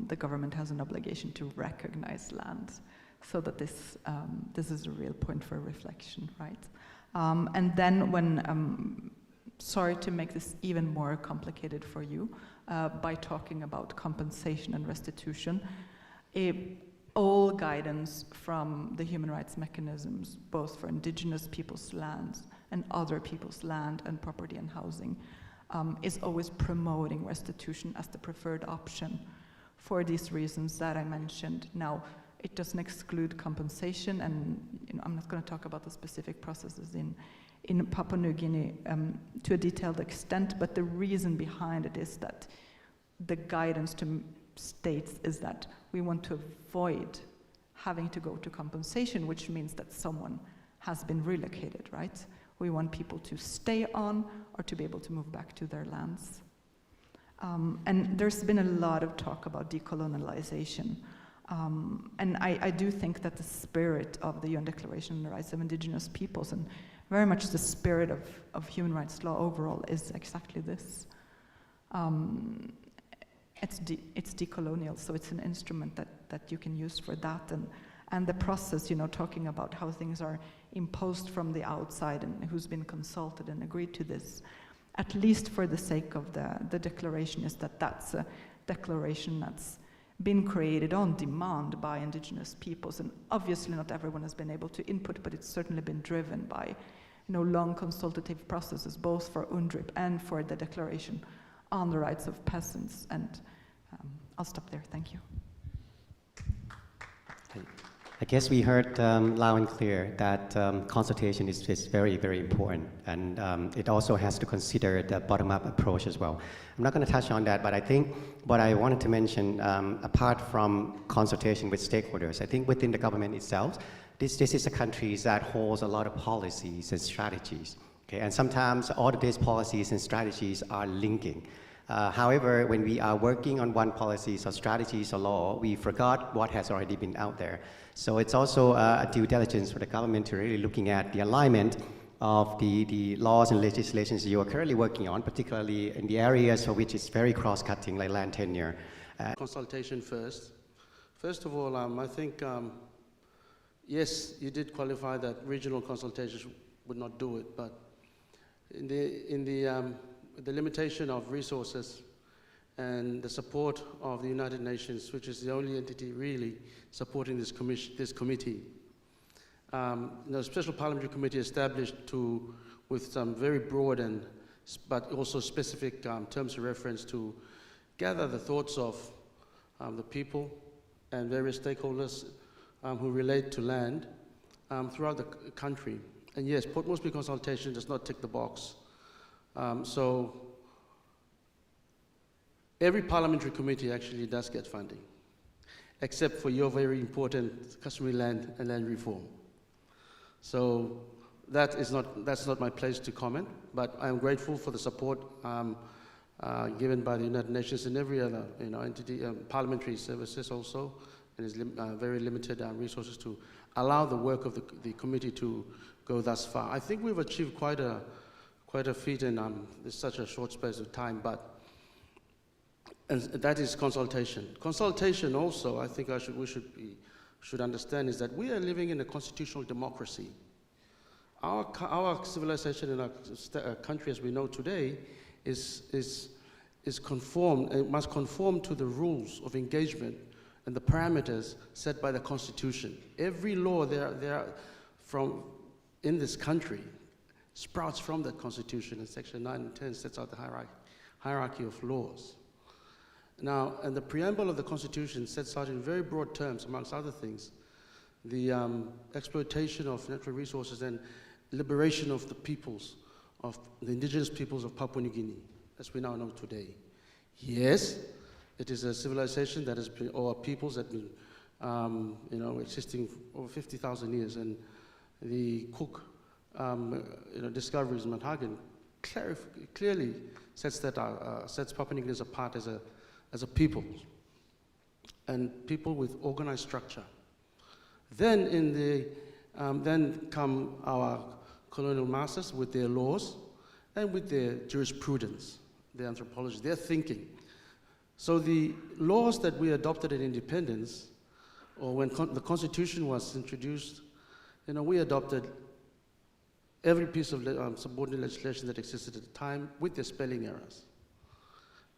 the government has an obligation to recognize land, so that this is a real point for reflection, right? And then when sorry to make this even more complicated for you by talking about compensation and restitution. All guidance from the human rights mechanisms, both for indigenous people's lands and other people's land and property and housing, is always promoting restitution as the preferred option for these reasons that I mentioned. Now, it doesn't exclude compensation, and I'm not going to talk about the specific processes in Papua New Guinea to a detailed extent, but the reason behind it is that the guidance to states is that we want to avoid having to go to compensation, which means that someone has been relocated, right? We want people to stay on or to be able to move back to their lands. And there's been a lot of talk about decolonization. And I do think that the spirit of the UN Declaration on the Rights of Indigenous Peoples, and very much the spirit of human rights law overall, is exactly this. It's decolonial, so it's an instrument that you can use for that. And the process, talking about how things are imposed from the outside and who's been consulted and agreed to this, at least for the sake of the declaration, is that's a declaration that's been created on demand by indigenous peoples, and obviously not everyone has been able to input, but it's certainly been driven by long consultative processes, both for UNDRIP and for the Declaration on the Rights of Peasants. And I'll stop there. Thank you. I guess we heard loud and clear that consultation is very, very important, and it also has to consider the bottom-up approach as well. I'm not going to touch on that, but I think what I wanted to mention, apart from consultation with stakeholders, I think within the government itself, this is a country that holds a lot of policies and strategies. Okay? And sometimes all of these policies and strategies are linking. However, when we are working on one policies or strategies or law, we forgot what has already been out there. So it's also a due diligence for the government to really looking at the alignment of the laws and legislations you are currently working on, particularly in the areas for which it's very cross-cutting, like land tenure. Consultation first. First of all, I think, yes, you did qualify that regional consultations would not do it, but in the limitation of resources and the support of the United Nations, which is the only entity really supporting this committee, Special Parliamentary Committee established with some very broad but also specific terms of reference to gather the thoughts of the people and various stakeholders who relate to land throughout the country. And yes, Port Moresby consultation does not tick the box. So every parliamentary committee actually does get funding, except for your very important customary land and land reform. So that's not my place to comment, but I'm grateful for the support given by the United Nations and every other entity, parliamentary services also, and its very limited resources to allow the work of the committee to go thus far. I think we've achieved quite a feat in such a short space of time, and that is consultation. Consultation also, I think we should understand, is that we are living in a constitutional democracy. Our civilization in our country as we know today is conformed, it must conform to the rules of engagement and the parameters set by the Constitution. Every law in this country sprouts from that Constitution, and Section 9 and 10 sets out the hierarchy of laws. Now, and the preamble of the Constitution sets out in very broad terms, amongst other things, the exploitation of natural resources and liberation of the peoples, of the indigenous peoples of Papua New Guinea, as we now know today. Yes, it is a civilization that has been, or peoples that have been, existing over 50,000 years, and the Cook, discoveries in Manhagan clearly sets Papua New Guinea apart as a people, and people with organized structure. Then then come our colonial masters with their laws and with their jurisprudence, their anthropology, their thinking. So the laws that we adopted in independence, or when the Constitution was introduced, we adopted every piece of subordinate legislation that existed at the time with their spelling errors.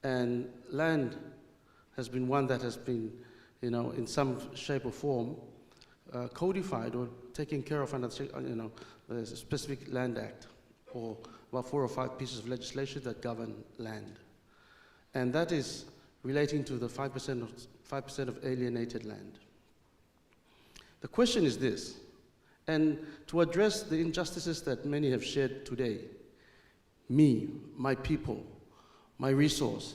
And land has been one that has been, in some shape or form, codified or taken care of under, the specific Land Act, or about 4 or 5 pieces of legislation that govern land. And that is relating to the 5% of alienated land. The question is this, and to address the injustices that many have shared today, me, my people, my resource,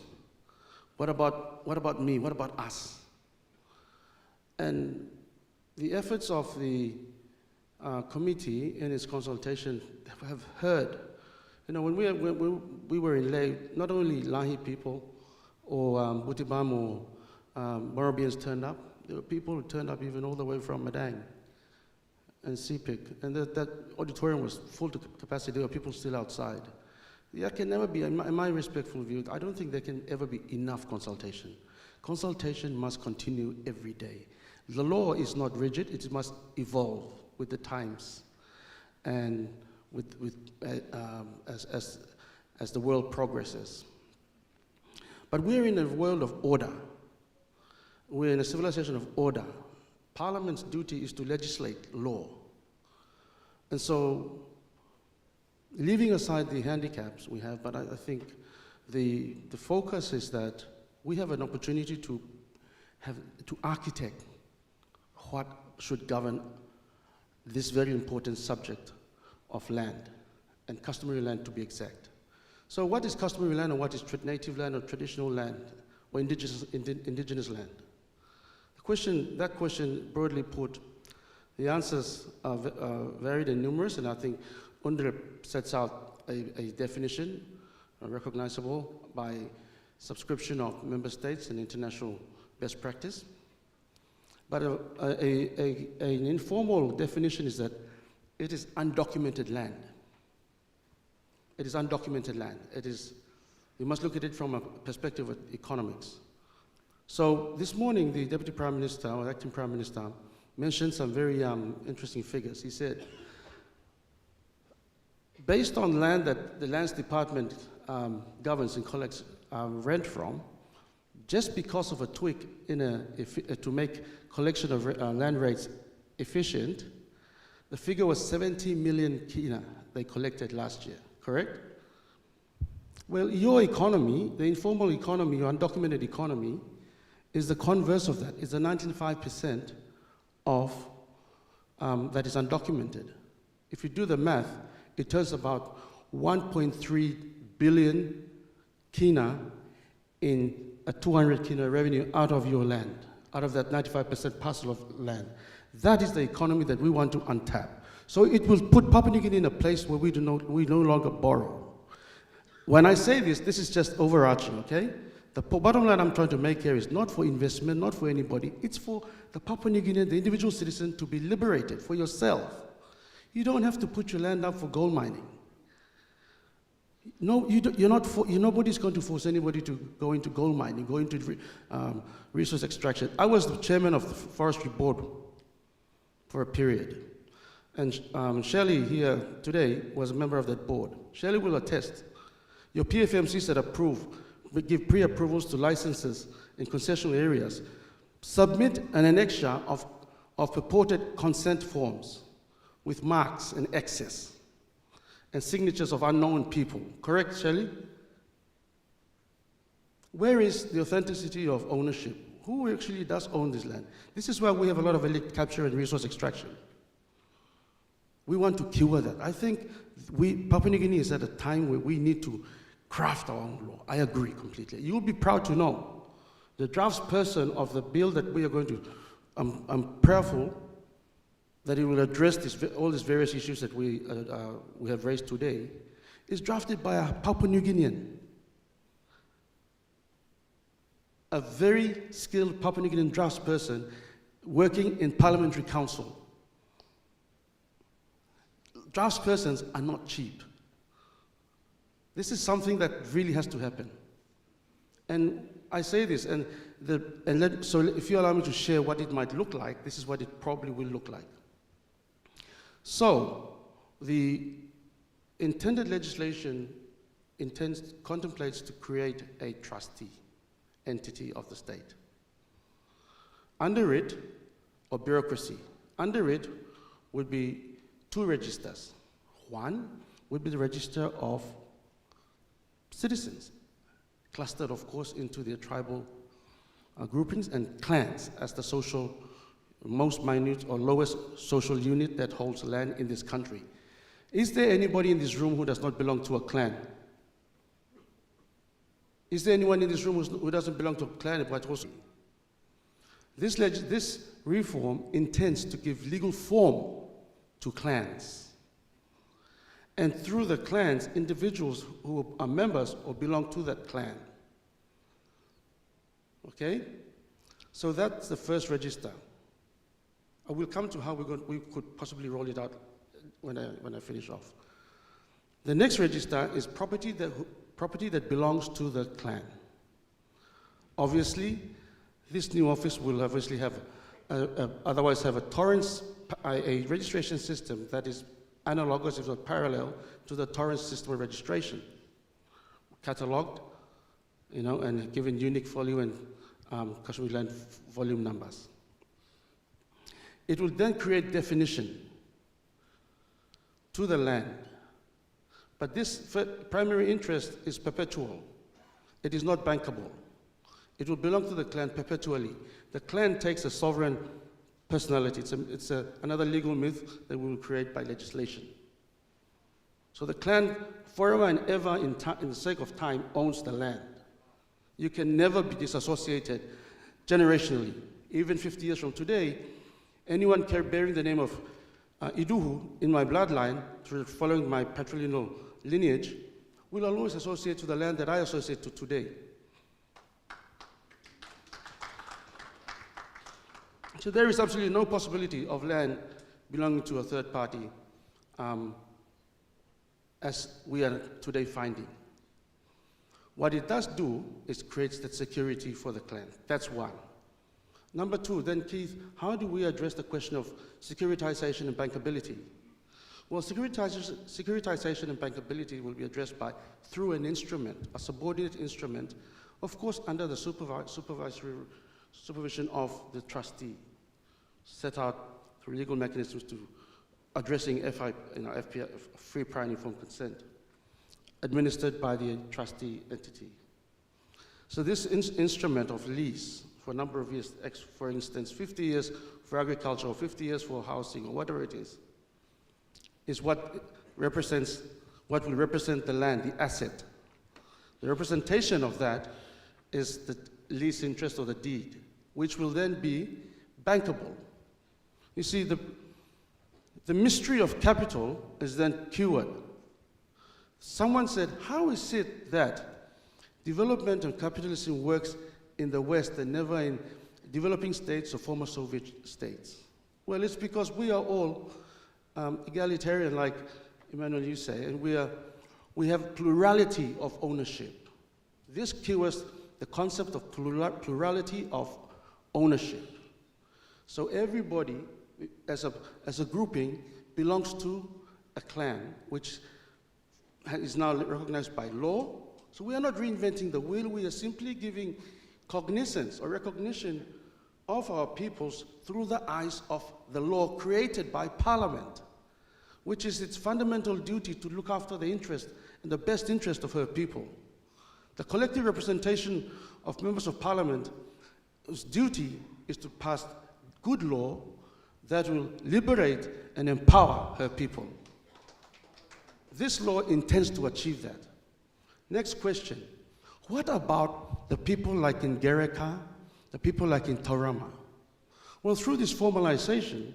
what about me, what about us? And the efforts of the committee in its consultation have heard, when we were in Leh, not only Lahi people or Butibam or Morabians turned up, there were people who turned up even all the way from Madang and CPIC, and that auditorium was full to capacity. There were people still outside. There can never be, in my respectful view, I don't think there can ever be enough consultation. Consultation must continue every day. The law is not rigid, it must evolve with the times and as the world progresses. But we're in a world of order. We're in a civilization of order. Parliament's duty is to legislate law. And so, leaving aside the handicaps we have, but I think the focus is that we have an opportunity to architect what should govern this very important subject of land, and customary land to be exact. So what is customary land, and what is native land or traditional land, or indigenous land? That question, broadly put, the answers are varied and numerous, and I think UNDRIP sets out a definition recognizable by subscription of member states and international best practice. But an informal definition is that it is undocumented land. It is undocumented land. You must look at it from a perspective of economics. So this morning, the Deputy Prime Minister, or Acting Prime Minister, mentioned some very interesting figures. He said, based on land that the Lands Department governs and collects rent from, just because of a tweak to make collection of land rates efficient, The figure was 70 million kina they collected last year, correct? Well, your economy, the informal economy, your undocumented economy, is the converse of that. It's the 95% of that is undocumented. If you do the math, it turns about 1.3 billion kina in a 200 kina revenue out of your land, out of that 95% parcel of land. That is the economy that we want to untap. So it will put Papua New Guinea in a place where we no longer borrow. When I say this, this is just overarching, okay? The bottom line I'm trying to make here is not for investment, not for anybody. It's for the Papua New Guinean, the individual citizen, to be liberated for yourself. You don't have to put your land up for gold mining. No, nobody's going to force anybody to go into gold mining, go into resource extraction. I was the chairman of the forestry board for a period. And Shelley here today was a member of that board. Shelley will attest. Your PFMCs that give pre-approvals to licenses in concessional areas, submit an annexure of purported consent forms with marks and X's and signatures of unknown people. Correct, Shelley? Where is the authenticity of ownership? Who actually does own this land? This is where we have a lot of elite capture and resource extraction. We want to cure that. I think Papua New Guinea is at a time where we need to craft our own law. I agree completely. You'll be proud to know the draftsperson of the bill that we are going to, I'm prayerful that it will address all these various issues that we have raised today, is drafted by a Papua New Guinean. A very skilled Papua New Guinean draftsperson working in parliamentary council. Draftspersons are not cheap. This is something that really has to happen. And I say this, so if you allow me to share what it might look like, this is what it probably will look like. So, the intended legislation contemplates to create a trustee entity of the state. Under it, or bureaucracy, under it would be two registers. One would be the register of citizens, clustered, of course, into their tribal groupings, and clans as the most minute or lowest social unit that holds land in this country. Is there anybody in this room who does not belong to a clan? Is there anyone in this room who doesn't belong to a clan? But also, this reform intends to give legal form to clans. And through the clans, individuals who are members or belong to that clan. Okay? So that's the first register. I will come to how we could possibly roll it out when I finish off. The next register is property that belongs to the clan. Obviously, this new office will obviously have otherwise have a registration system that is analogous, if not parallel, to the Torrance system of registration, cataloged, and given unique volume and customary land volume numbers. It will then create definition to the land. But this primary interest is perpetual. It is not bankable. It will belong to the clan perpetually. The clan takes a sovereign personality. It's another legal myth that we will create by legislation. So the clan, forever and ever, in the sake of time, owns the land. You can never be disassociated generationally. Even 50 years from today, anyone bearing the name of Iduhu in my bloodline, following my patrilineal lineage, will always associate to the land that I associate to today. So there is absolutely no possibility of land belonging to a third party as we are today finding. What it does do is creates that security for the clan. That's one. Number two, then Keith, how do we address the question of securitization and bankability? Well, securitization and bankability will be addressed through an instrument, a subordinate instrument, of course under the supervision of the trustee, set out through legal mechanisms to addressing FPIC, free prior and informed consent, administered by the trustee entity. So this instrument of lease for a number of years, for instance, 50 years for agriculture or 50 years for housing or whatever it is what will represent the land, the asset. The representation of that is the lease interest or the deed, which will then be bankable. You see, the mystery of capital is then cured. Someone said, how is it that development and capitalism works in the West and never in developing states or former Soviet states? Well, it's because we are all egalitarian, like Emmanuel, you say, and we have plurality of ownership. This cures the concept of plurality of ownership. So everybody, as a grouping, belongs to a clan, which is now recognized by law. So we are not reinventing the wheel, we are simply giving cognizance or recognition of our peoples through the eyes of the law created by Parliament, which is its fundamental duty to look after the interest and the best interest of her people. The collective representation of members of Parliament, whose duty is to pass good law that will liberate and empower her people. This law intends to achieve that. Next question, what about the people like in Gereka, the people like in Taurama? Well, through this formalization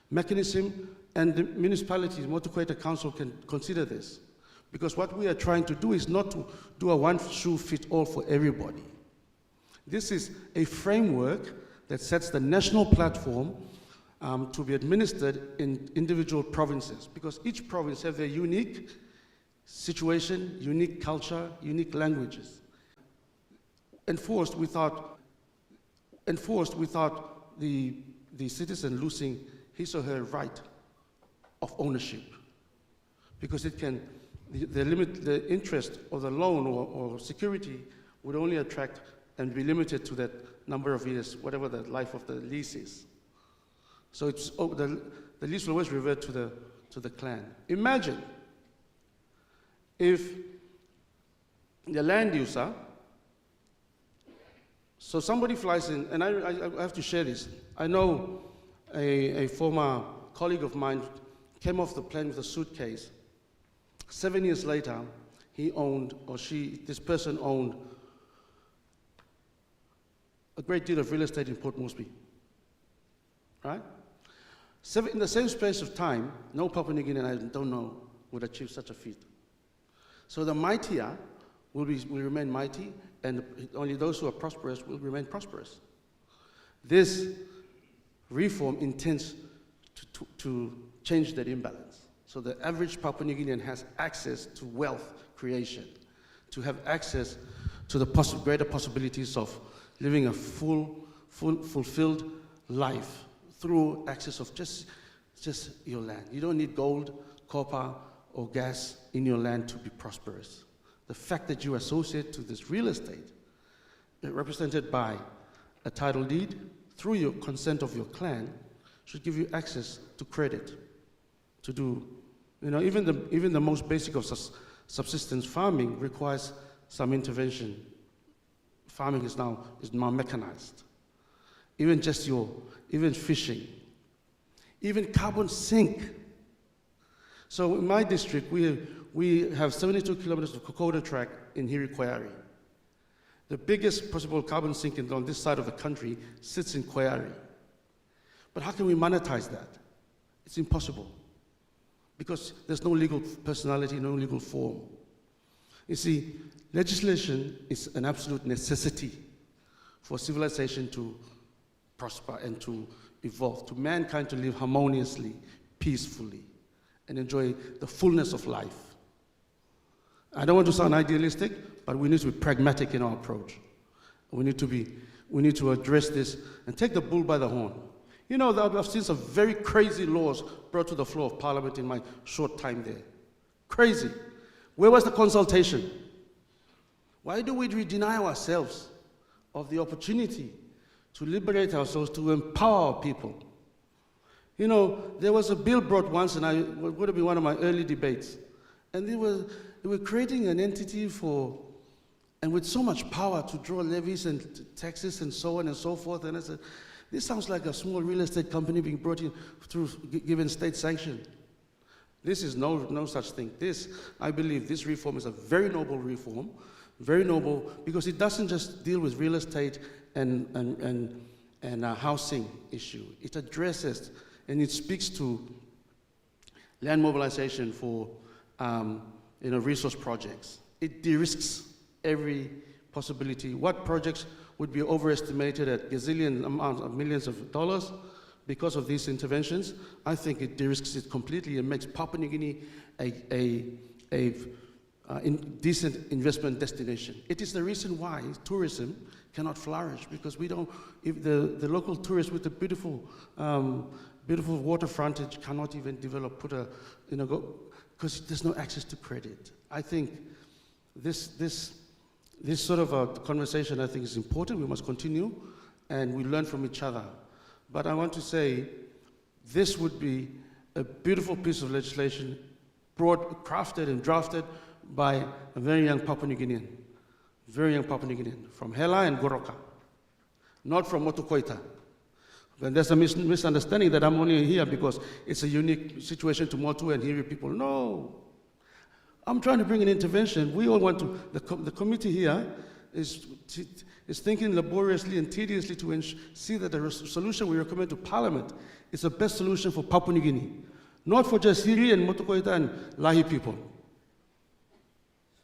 mechanism, and the municipalities, Motu Council can consider this, because what we are trying to do is not to do a one-shoe-fit-all for everybody. This is a framework that sets the national platform to be administered in individual provinces, because each province has their unique situation, unique culture, unique languages. Enforced without the citizen losing his or her right of ownership, because it can, the interest of the loan or security would only attract and be limited to that number of years, whatever the life of the lease is. So it's, the lease will always revert to the clan. Imagine if the land user, so somebody flies in, and I have to share this. I know a former colleague of mine came off the plane with a suitcase. 7 years later, he owned, or this person owned a great deal of real estate in Port Moresby, right? In the same space of time, no Papua New Guinean, I don't know, would achieve such a feat. So the mightier will remain mighty, and only those who are prosperous will remain prosperous. This reform intends to change that imbalance. So the average Papua New Guinean has access to wealth creation, to have access to the greater possibilities of living a fulfilled life through access of just your land. You don't need gold, copper, or gas in your land to be prosperous. The fact that you associate to this real estate, represented by a title deed, through your consent of your clan, should give you access to credit, to do, even the most basic of subsistence farming requires some intervention. Farming is now mechanized. Even fishing, even carbon sink. So in my district, we have 72 kilometers of Kokoda track in Hiri-Koiari. The biggest possible carbon sink on this side of the country sits in Koiari. But how can we monetize that? It's impossible, because there's no legal personality, no legal form. You see, legislation is an absolute necessity for civilization to prosper and to evolve, to mankind to live harmoniously, peacefully, and enjoy the fullness of life. I don't want to sound idealistic, but we need to be pragmatic in our approach. We need to address this and take the bull by the horn. I've seen some very crazy laws brought to the floor of Parliament in my short time there. Crazy. Where was the consultation? Why do we deny ourselves of the opportunity to liberate ourselves, to empower our people? You know, there was a bill brought once, and it would have been one of my early debates. And they were creating an entity and with so much power to draw levies and taxes and so on and so forth. And I said, this sounds like a small real estate company being brought in through given state sanction. This is no such thing. I believe this reform is a very noble reform, very noble, because it doesn't just deal with real estate and a housing issue. It addresses and it speaks to land mobilization for resource projects. It de-risks every possibility. What projects would be overestimated at gazillion amounts of millions of dollars because of these interventions? I think it de-risks it completely and makes Papua New Guinea a decent investment destination. It is the reason why tourism cannot flourish, because if the local tourists with the beautiful water frontage cannot even develop, because there's no access to credit. I think this sort of a conversation, I think, is important. We must continue, and we learn from each other. But I want to say, this would be a beautiful piece of legislation crafted and drafted by a very young Papua New Guinean, from Hela and Goroka, not from Motukoita. And there's a misunderstanding that I'm only here because it's a unique situation to Motu and Hiri people. No. I'm trying to bring an intervention. We all want to, the committee here is thinking laboriously and tediously to see that the solution we recommend to Parliament is the best solution for Papua New Guinea, not for just Hiri and Motukoita and Lahi people.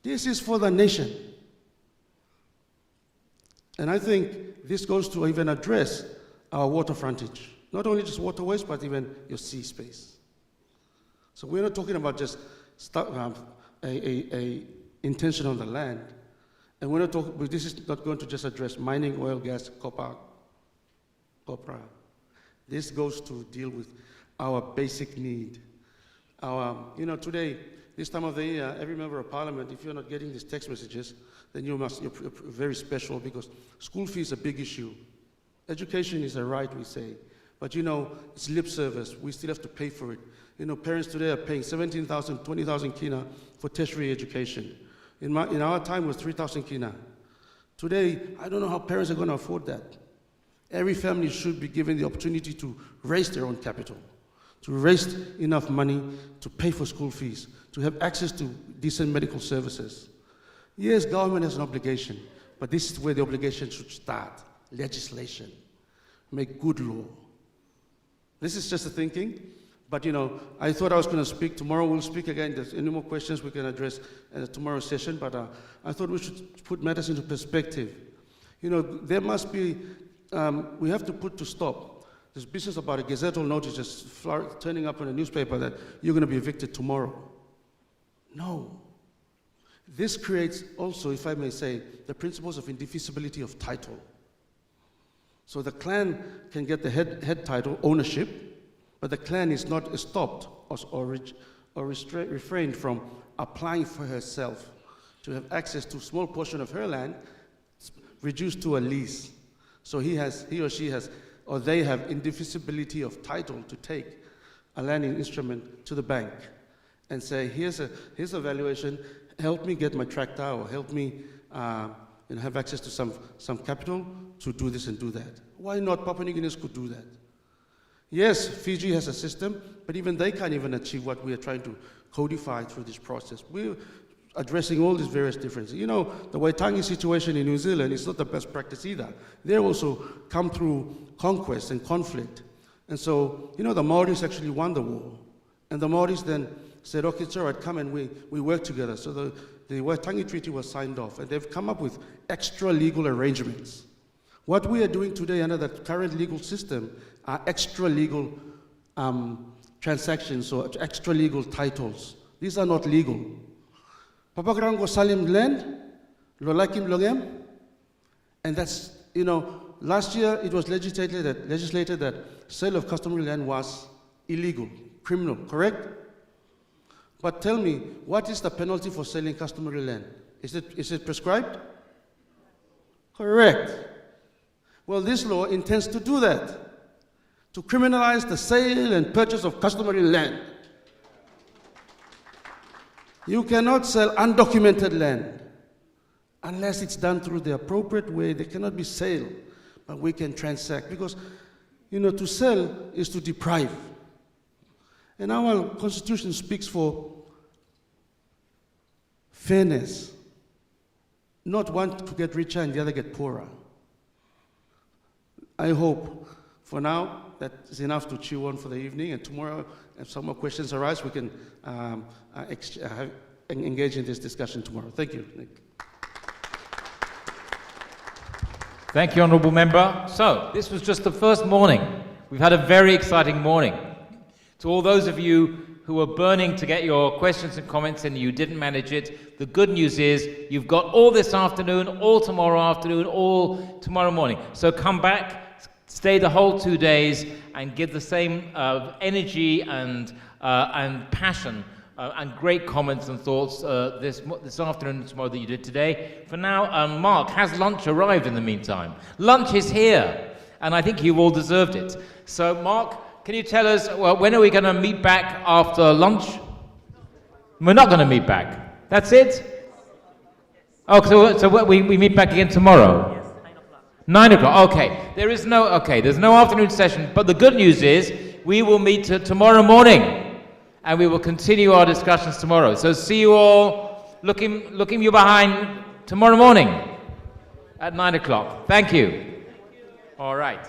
This is for the nation. And I think this goes to even address our water frontage, not only just waterways, but even your sea space. So we're not talking about just a intention on the land, and we're not talking. This is not going to just address mining, oil, gas, copper. This goes to deal with our basic need. Today, this time of the year, every member of Parliament, if you're not getting these text messages, then you're very special, because school fees is a big issue. Education is a right, we say, but it's lip service. We still have to pay for it. Parents today are paying 17,000, 20,000 kina for tertiary education. In our time, it was 3,000 kina. Today, I don't know how parents are going to afford that. Every family should be given the opportunity to raise their own capital, to raise enough money to pay for school fees, to have access to decent medical services. Yes, government has an obligation, but this is where the obligation should start. Legislation. Make good law. This is just a thinking, but I thought I was going to speak. Tomorrow we'll speak again. If there's any more questions we can address in tomorrow's session, but I thought we should put matters into perspective. There must be, we have to put to stop this business about a gazettal notice just turning up in a newspaper that you're going to be evicted tomorrow. No. This creates also, if I may say, the principles of indefeasibility of title. So the clan can get the head title, ownership, but the clan is not stopped or refrained from applying for herself to have access to a small portion of her land, reduced to a lease. So he or she has, or they have indefeasibility of title to take a landing instrument to the bank and say, here's a valuation, help me get my tractor, or help me have access to some capital to do this and do that. Why not? Papua New Guineans could do that. Yes, Fiji has a system, but even they can't even achieve what we are trying to codify through this process. We're addressing all these various differences. The Waitangi situation in New Zealand is not the best practice either. They also come through conquest and conflict. And so, the Maoris actually won the war. And the Maoris then said, okay, it's all right, come and we work together. So the Waitangi Treaty was signed off, and they've come up with extra legal arrangements. What we are doing today under the current legal system are extra legal transactions or extra legal titles. These are not legal. Papagrango salim land, lolakim logem, and that's, last year it was legislated that sale of customary land was illegal, criminal, correct? But tell me, what is the penalty for selling customary land? Is it prescribed? Correct. Well, this law intends to do that, to criminalize the sale and purchase of customary land. You cannot sell undocumented land unless it's done through the appropriate way. There cannot be sale, but we can transact, because to sell is to deprive. And our Constitution speaks for fairness, not one to get richer and the other get poorer. I hope for now that is enough to chew on for the evening, and tomorrow, if some more questions arise, we can engage in this discussion tomorrow. Thank you, Nick. Thank you, Honourable Member. So, this was just the first morning. We've had a very exciting morning. To all those of you who were burning to get your questions and comments in, you didn't manage it, the good news is you've got all this afternoon, all tomorrow afternoon, all tomorrow morning. So come back, stay the whole 2 days, and give the same energy and passion and great comments and thoughts this afternoon and tomorrow that you did today. For now, Mark, has lunch arrived in the meantime? Lunch is here, and I think you've all deserved it. So, Mark, can you tell us, well, when are we going to meet back after lunch? We're not going to meet back. That's it? Oh, so we meet back again tomorrow? Yes, 9 o'clock. Okay. There's no afternoon session, but the good news is we will meet tomorrow morning. And we will continue our discussions tomorrow. So see you all, looking you behind tomorrow morning at 9 o'clock. Thank you. All right.